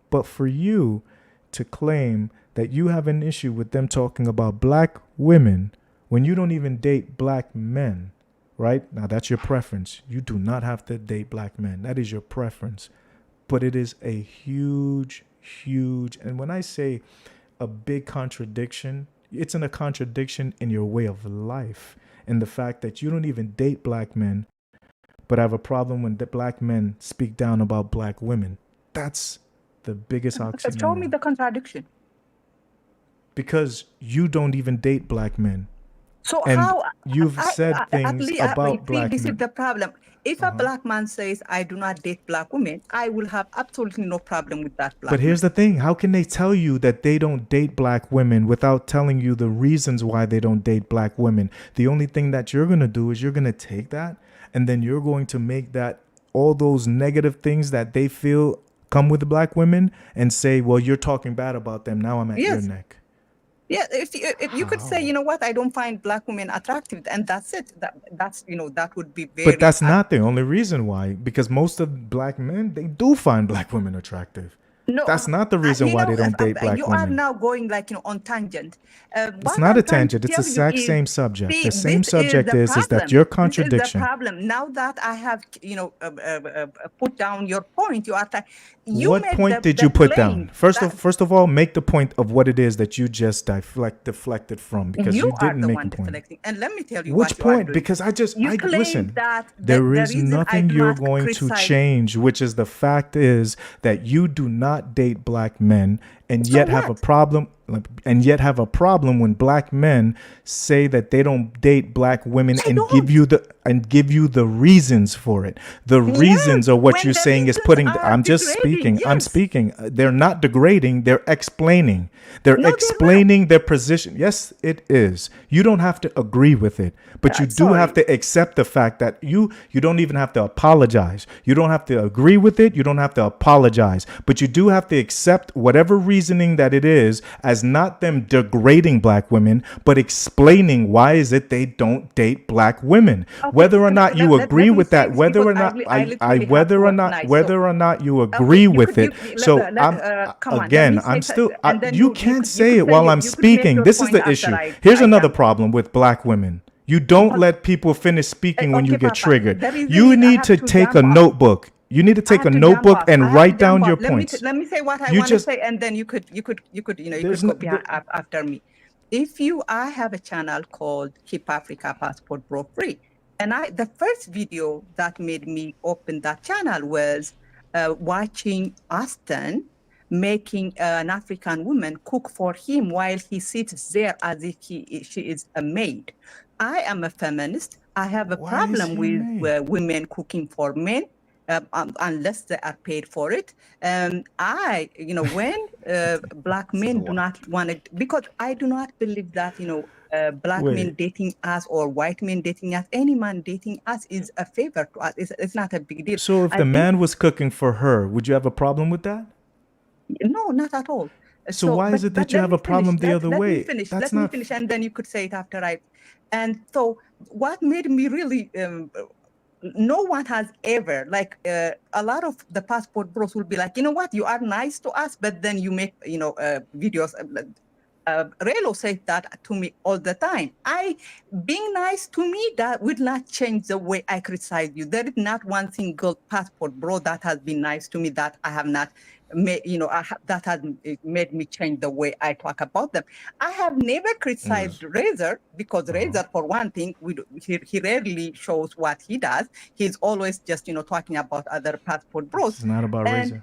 Speaker 2: But for you to claim that you have an issue with them talking about black women when you don't even date black men, right? Now that's your preference. You do not have to date black men. That is your preference. But it is a huge, and when I say a big contradiction, it's in a contradiction in your way of life. And the fact that you don't even date black men, but have a problem when the black men speak down about black women. That's the biggest oxymoron.
Speaker 7: Show me the contradiction.
Speaker 2: Because you don't even date black men.
Speaker 7: So
Speaker 2: and
Speaker 7: how
Speaker 2: you've said things about black
Speaker 7: this
Speaker 2: men.
Speaker 7: Is the problem. If a black man says, I do not date black women, I will have absolutely no problem with that black
Speaker 2: But here's the thing. How can they tell you that they don't date black women without telling you the reasons why they don't date black women? The only thing that you're going to do is you're going to take that, and then you're going to make that all those negative things that they feel come with the black women and say, well, you're talking bad about them. Now I'm at your neck.
Speaker 7: Yeah, if you could say, you know what, I don't find black women attractive, and that's it. That's that would be very.
Speaker 2: But that's not the only reason why, because most of black men, they do find black women attractive.
Speaker 7: No,
Speaker 2: that's not the reason why they don't date black women.
Speaker 7: You are now going on tangent.
Speaker 2: It's not a tangent. It's the exact same subject. The same subject is that your contradiction.
Speaker 7: This is the problem. Now that I have put down your point,
Speaker 2: what point did you put down? First of all, make the point of what it is that you just deflected from, because you didn't make a point.
Speaker 7: And let me tell you
Speaker 2: which point. Because listen. There is nothing you're going to change, which is the fact is that you do not date black men and yet have a problem. and yet have a problem when black men say that they don't date black women and give you the reasons for it. The reasons are what you're saying is putting. I'm just speaking. I'm speaking. They're not degrading. They're explaining. They're explaining their position. Yes, it is. You don't have to agree with it, but you do have to accept the fact that you don't even have to apologize. You don't have to agree with it. You don't have to apologize, but you do have to accept whatever reasoning that it is as not them degrading black women, but explaining why is it they don't date black women. Whether or not you agree with that, whether or not whether or not you agree with it. So you can't say it while I'm speaking. This is the issue. Here's another problem with black women. You don't let people finish speaking when you get triggered. You need to take a notebook. You need to take a notebook and write down your points.
Speaker 7: Let me say what I want to say, and then you could go after me. I have a channel called Keep Africa Passport Bro Free, and the first video that made me open that channel was watching Austin making an African woman cook for him while he sits there as if she is a maid. I am a feminist. I have a problem with women cooking for men. Unless they are paid for it. When black men do not want it, because I do not believe that, black men dating us or white men dating us, any man dating us is a favor to us. It's not a big deal.
Speaker 2: So if the man was cooking for her, would you have a problem with that?
Speaker 7: No, not at all.
Speaker 2: So why is it that you have a problem the other way?
Speaker 7: Let me finish, and then you could say it after And so what made me really... no one has ever, a lot of the passport bros will be like, you know what, you are nice to us, but then you make, videos. Relo says that to me all the time. Being nice to me, that will not change the way I criticize you. There is not one single passport bro that has been nice to me that I have not made, that has made me change the way I talk about them. I have never criticized Razor because Razor, for one thing, he rarely shows what he does. He's always just, talking about other passport bros.
Speaker 2: It's not about Razor.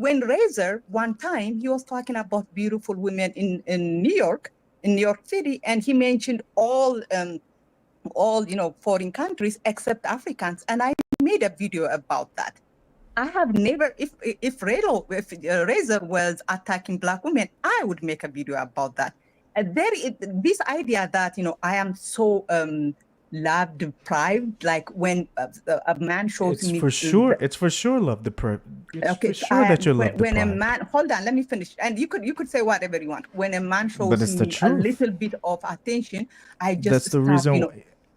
Speaker 7: When Razor, one time, he was talking about beautiful women in New York City, and he mentioned all foreign countries except Africans, and I made a video about that. I have never, if Razor was attacking black women, I would make a video about that. This idea that I am so love deprived, like when a man shows me.
Speaker 2: It's for sure love deprived. It's for sure that you're love deprived.
Speaker 7: When a man, hold on, let me finish, and you could say whatever you want. When a man shows me a little bit of attention, I just
Speaker 2: that's the reason.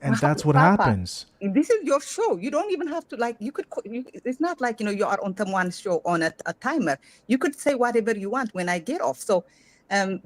Speaker 2: And that's what happens.
Speaker 7: This is your show. You don't even have to it's not like, you are on someone's show on a timer. You could say whatever you want when I get off. So do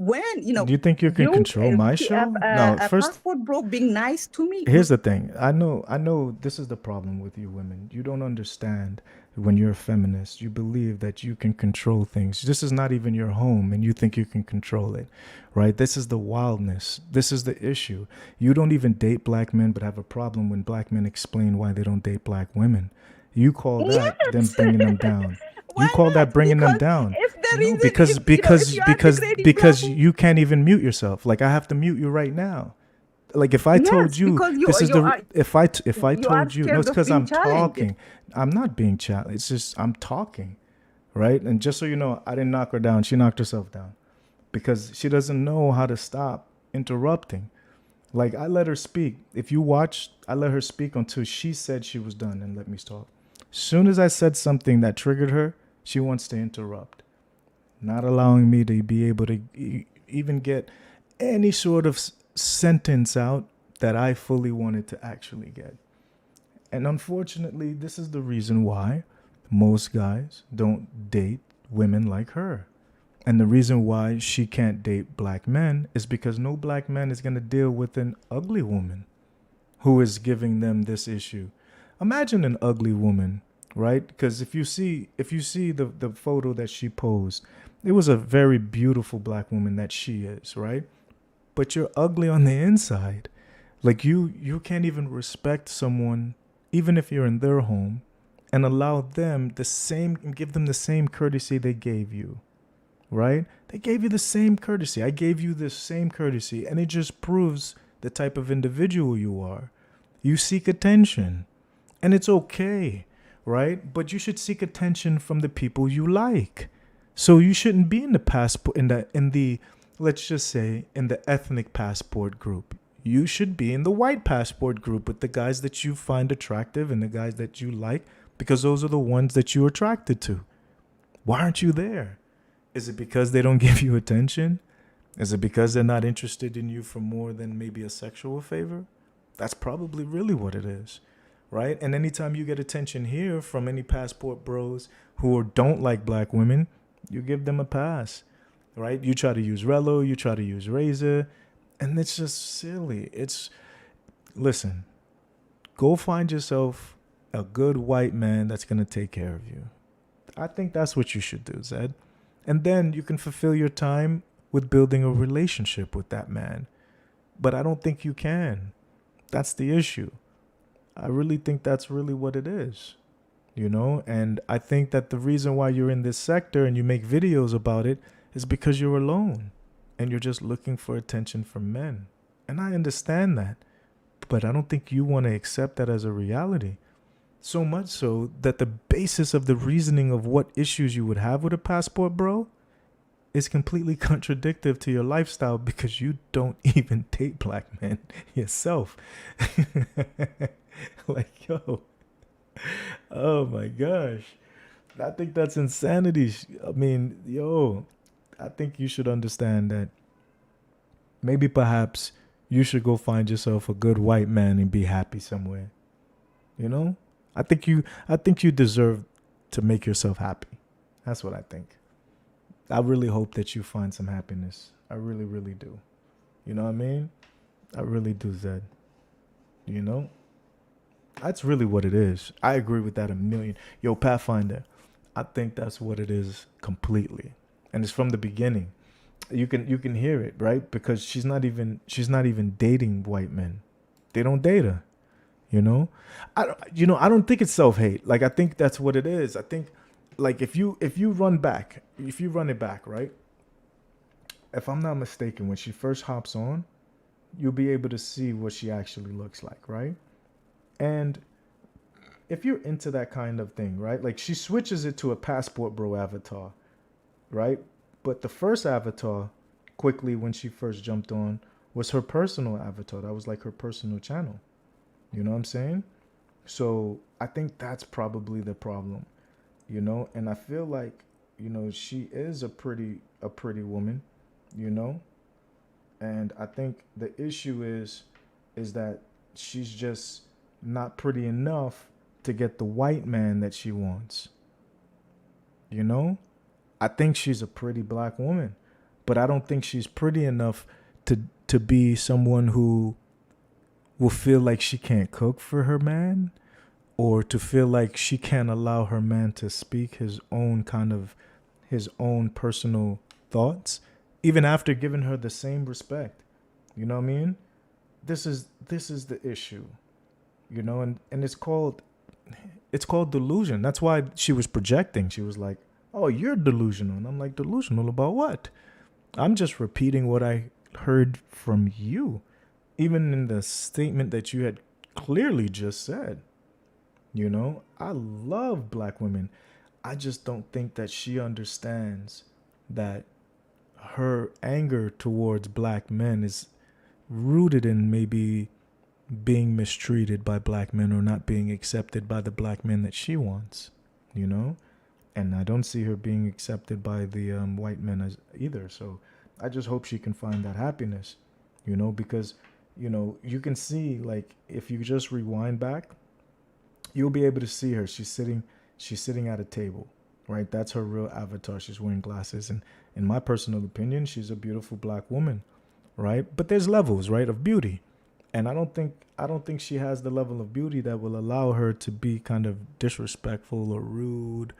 Speaker 2: you think you can control my show?
Speaker 7: No, first, passport bro being nice to me.
Speaker 2: Here's the thing. I know this is the problem with you women. You don't understand when you're a feminist. You believe that you can control things. This is not even your home, and you think you can control it, right? This is the wildness. This is the issue. You don't even date black men, but have a problem when black men explain why they don't date black women. You call that them bringing them down. You call that bringing them down. No, because you can't even mute yourself. Like I have to mute you right now. Like if I told you this is if I told you, no, it's because I'm talking. I'm not being challenged. It's just I'm talking, right? And just so you know, I didn't knock her down. She knocked herself down because she doesn't know how to stop interrupting. Like I let her speak. If you watch, I let her speak until she said she was done and let me talk. As soon as I said something that triggered her, she wants to interrupt, not allowing me to be able to even get any sort of sentence out that I fully wanted to actually get. And unfortunately, this is the reason why most guys don't date women like her. And the reason why she can't date black men is because no black man is going to deal with an ugly woman who is giving them this issue. Imagine an ugly woman, right? Because if you see the photo that she posed, it was a very beautiful black woman that she is, right? But you're ugly on the inside. Like you can't even respect someone, even if you're in their home, and allow them give them the same courtesy they gave you, right? They gave you the same courtesy. I gave you the same courtesy, and it just proves the type of individual you are. You seek attention, and it's okay, right? But you should seek attention from the people you like. So you shouldn't be in the passport in the let's just say in the ethnic passport group. You should be in the white passport group with the guys that you find attractive and the guys that you like, because those are the ones that you're attracted to. Why aren't you there? Is it because they don't give you attention? Is it because they're not interested in you for more than maybe a sexual favor? That's probably really what it is, right? And anytime you get attention here from any passport bros who don't like black women, you give them a pass, right? You try to use Rello, you try to use Razor, and it's just silly. Listen, go find yourself a good white man that's going to take care of you. I think that's what you should do, Zed. And then you can fulfill your time with building a relationship with that man. But I don't think you can. That's the issue. I really think that's really what it is. You know, and I think that the reason why you're in this sector and you make videos about it is because you're alone and you're just looking for attention from men. And I understand that, but I don't think you want to accept that as a reality. So much so that the basis of the reasoning of what issues you would have with a passport bro is completely contradictory to your lifestyle, because you don't even date black men yourself. Like, yo. Oh my gosh. I think that's insanity. I mean, yo, I think you should understand that maybe perhaps you should go find yourself a good white man and be happy somewhere. You know? I think you deserve to make yourself happy. That's what I think. I really hope that you find some happiness. I really, really do. You know what I mean? I really do, Zed. You know? That's really what it is. I agree with that a million. Yo, Pathfinder, I think that's what it is completely. And it's from the beginning. You can hear it, right? Because she's not even dating white men. They don't date her. You know? I don't think it's self-hate. Like, I think that's what it is. I think, like, if you run it back, right? If I'm not mistaken, when she first hops on, you'll be able to see what she actually looks like, right? And if you're into that kind of thing, right? Like, she switches it to a passport bro avatar, right? But the first avatar, quickly when she first jumped on, was her personal avatar. That was like her personal channel. You know what I'm saying? So I think that's probably the problem, you know? And I feel like, you know, she is a pretty woman, you know? And I think the issue is that she's just not pretty enough to get the white man that she wants. You know? I think she's a pretty black woman, but I don't think she's pretty enough to be someone who will feel like she can't cook for her man, or to feel like she can't allow her man to speak his own personal thoughts, even after giving her the same respect. You know what I mean? This is the issue, you know, and it's called delusion. That's why she was projecting. She was like, "Oh, you're delusional." And I'm like, "Delusional about what? I'm just repeating what I heard from you, even in the statement that you had clearly just said." You know, I love black women. I just don't think that she understands that her anger towards black men is rooted in maybe being mistreated by black men or not being accepted by the black men that she wants, you know? And I don't see her being accepted by the white men as either. So I just hope she can find that happiness, you know, because, you know, you can see, like, if you just rewind back, you'll be able to see her. She's sitting at a table, right? That's her real avatar. She's wearing glasses. And in my personal opinion, she's a beautiful black woman, right? But there's levels, right, of beauty. And I don't think she has the level of beauty that will allow her to be kind of disrespectful or rude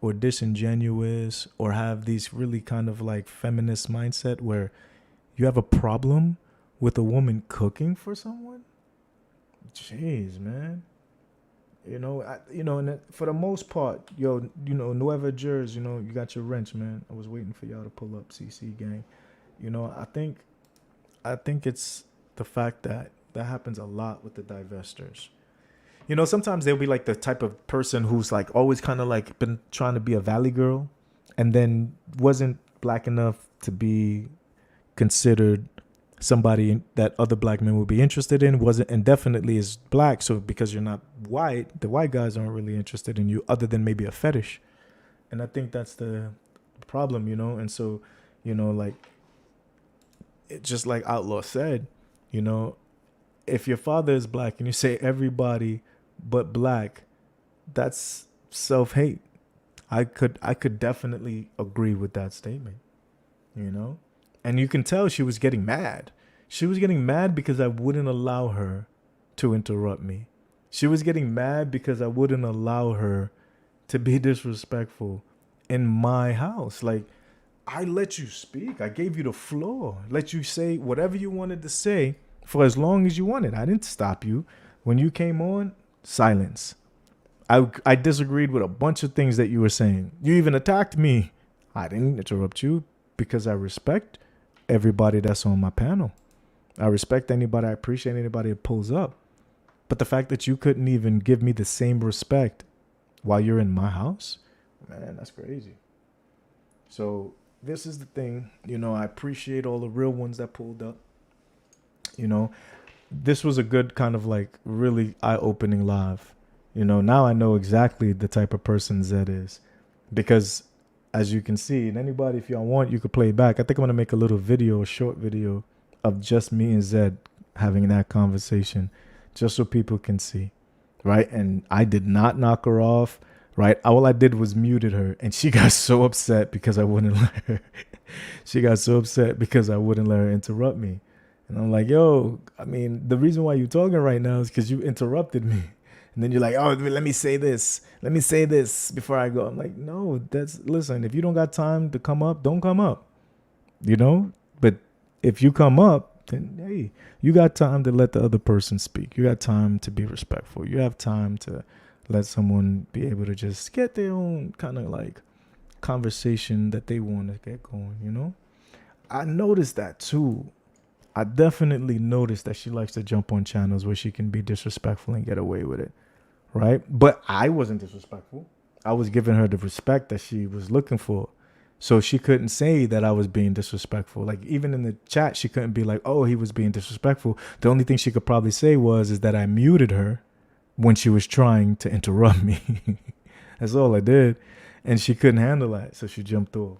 Speaker 2: or disingenuous or have these really kind of like feminist mindset where you have a problem with a woman cooking for someone. Jeez, man. You know, and for the most part, yo, Nueva Jersey, you got your wrench, man. I was waiting for y'all to pull up, CC gang. I think it's the fact that happens a lot with the divestors. Sometimes they'll be like the type of person who's like always kind of like been trying to be a valley girl, and then wasn't black enough to be considered somebody that other black men would be interested in, wasn't, and definitely is black. So because you're not white, the white guys aren't really interested in you other than maybe a fetish. And I think that's the problem, And so, like, it just like Outlaw said, if your father is black and you say everybody but black, that's self-hate. I could definitely agree with that statement, And you can tell she was getting mad. She was getting mad because I wouldn't allow her to interrupt me. She was getting mad because I wouldn't allow her to be disrespectful in my house. Like, I let you speak. I gave you the floor. Let you say whatever you wanted to say for as long as you wanted. I didn't stop you. When you came on, silence. I disagreed with a bunch of things that you were saying. You even attacked me. I didn't interrupt you because I respect everybody that's on my panel. I respect anybody. I appreciate anybody that pulls up. But the fact that you couldn't even give me the same respect while you're in my house, man, that's crazy. So this is the thing, I appreciate all the real ones that pulled up. This was a good kind of like really eye-opening live. Now I know exactly the type of person Zed is, because as you can see, and anybody, if y'all want, you could play back. I think I'm going to make a little video, a short video of just me and Zed having that conversation, just so people can see, right? And I did not knock her off, right? All I did was muted her, and she got so upset because I wouldn't let her. She got so upset because I wouldn't let her interrupt me. And I'm like, yo, I mean, the reason why you're talking right now is because you interrupted me. And then you're like, oh, let me say this. Let me say this before I go. I'm like, no, listen, if you don't got time to come up, don't come up, But if you come up, then, hey, you got time to let the other person speak. You got time to be respectful. You have time to let someone be able to just get their own kind of like conversation that they want to get going, I noticed that too. I definitely noticed that she likes to jump on channels where she can be disrespectful and get away with it, right? But I wasn't disrespectful. I was giving her the respect that she was looking for. So she couldn't say that I was being disrespectful. Like, even in the chat, she couldn't be like, oh, he was being disrespectful. The only thing she could probably say is that I muted her when she was trying to interrupt me. That's all I did. And she couldn't handle that, so she jumped off.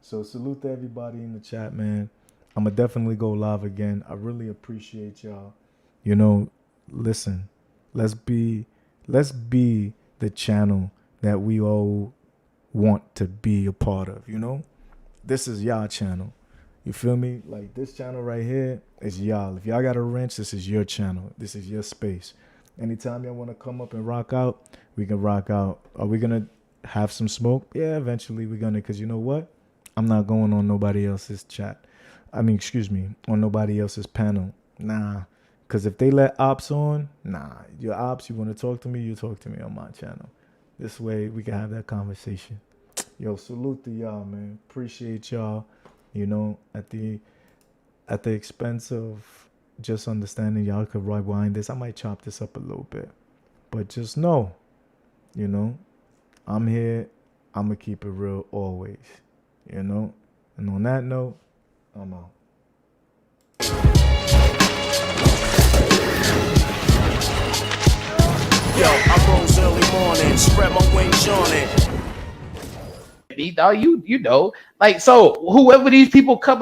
Speaker 2: So salute to everybody in the chat, man. I'm going to definitely go live again. I really appreciate y'all. Listen, let's be the channel that we all want to be a part of, This is y'all channel. You feel me? Like, this channel right here is y'all. If y'all got a wrench, this is your channel. This is your space. Anytime y'all want to come up and rock out, we can rock out. Are we going to have some smoke? Yeah, eventually we're going to, because you know what? I'm not going on nobody else's chat. On nobody else's panel. Nah, because if they let ops on, your ops, you want to talk to me, you talk to me on my channel. This way we can have that conversation. Yo, salute to y'all, man. Appreciate y'all, at the expense of just understanding y'all could rewind this. I might chop this up a little bit, but just know, I'm here. I'm going to keep it real always, And on that note, I'm out.
Speaker 21: Yo, I rose early morning, spread my wings on it.
Speaker 8: Dog, like, so whoever these people come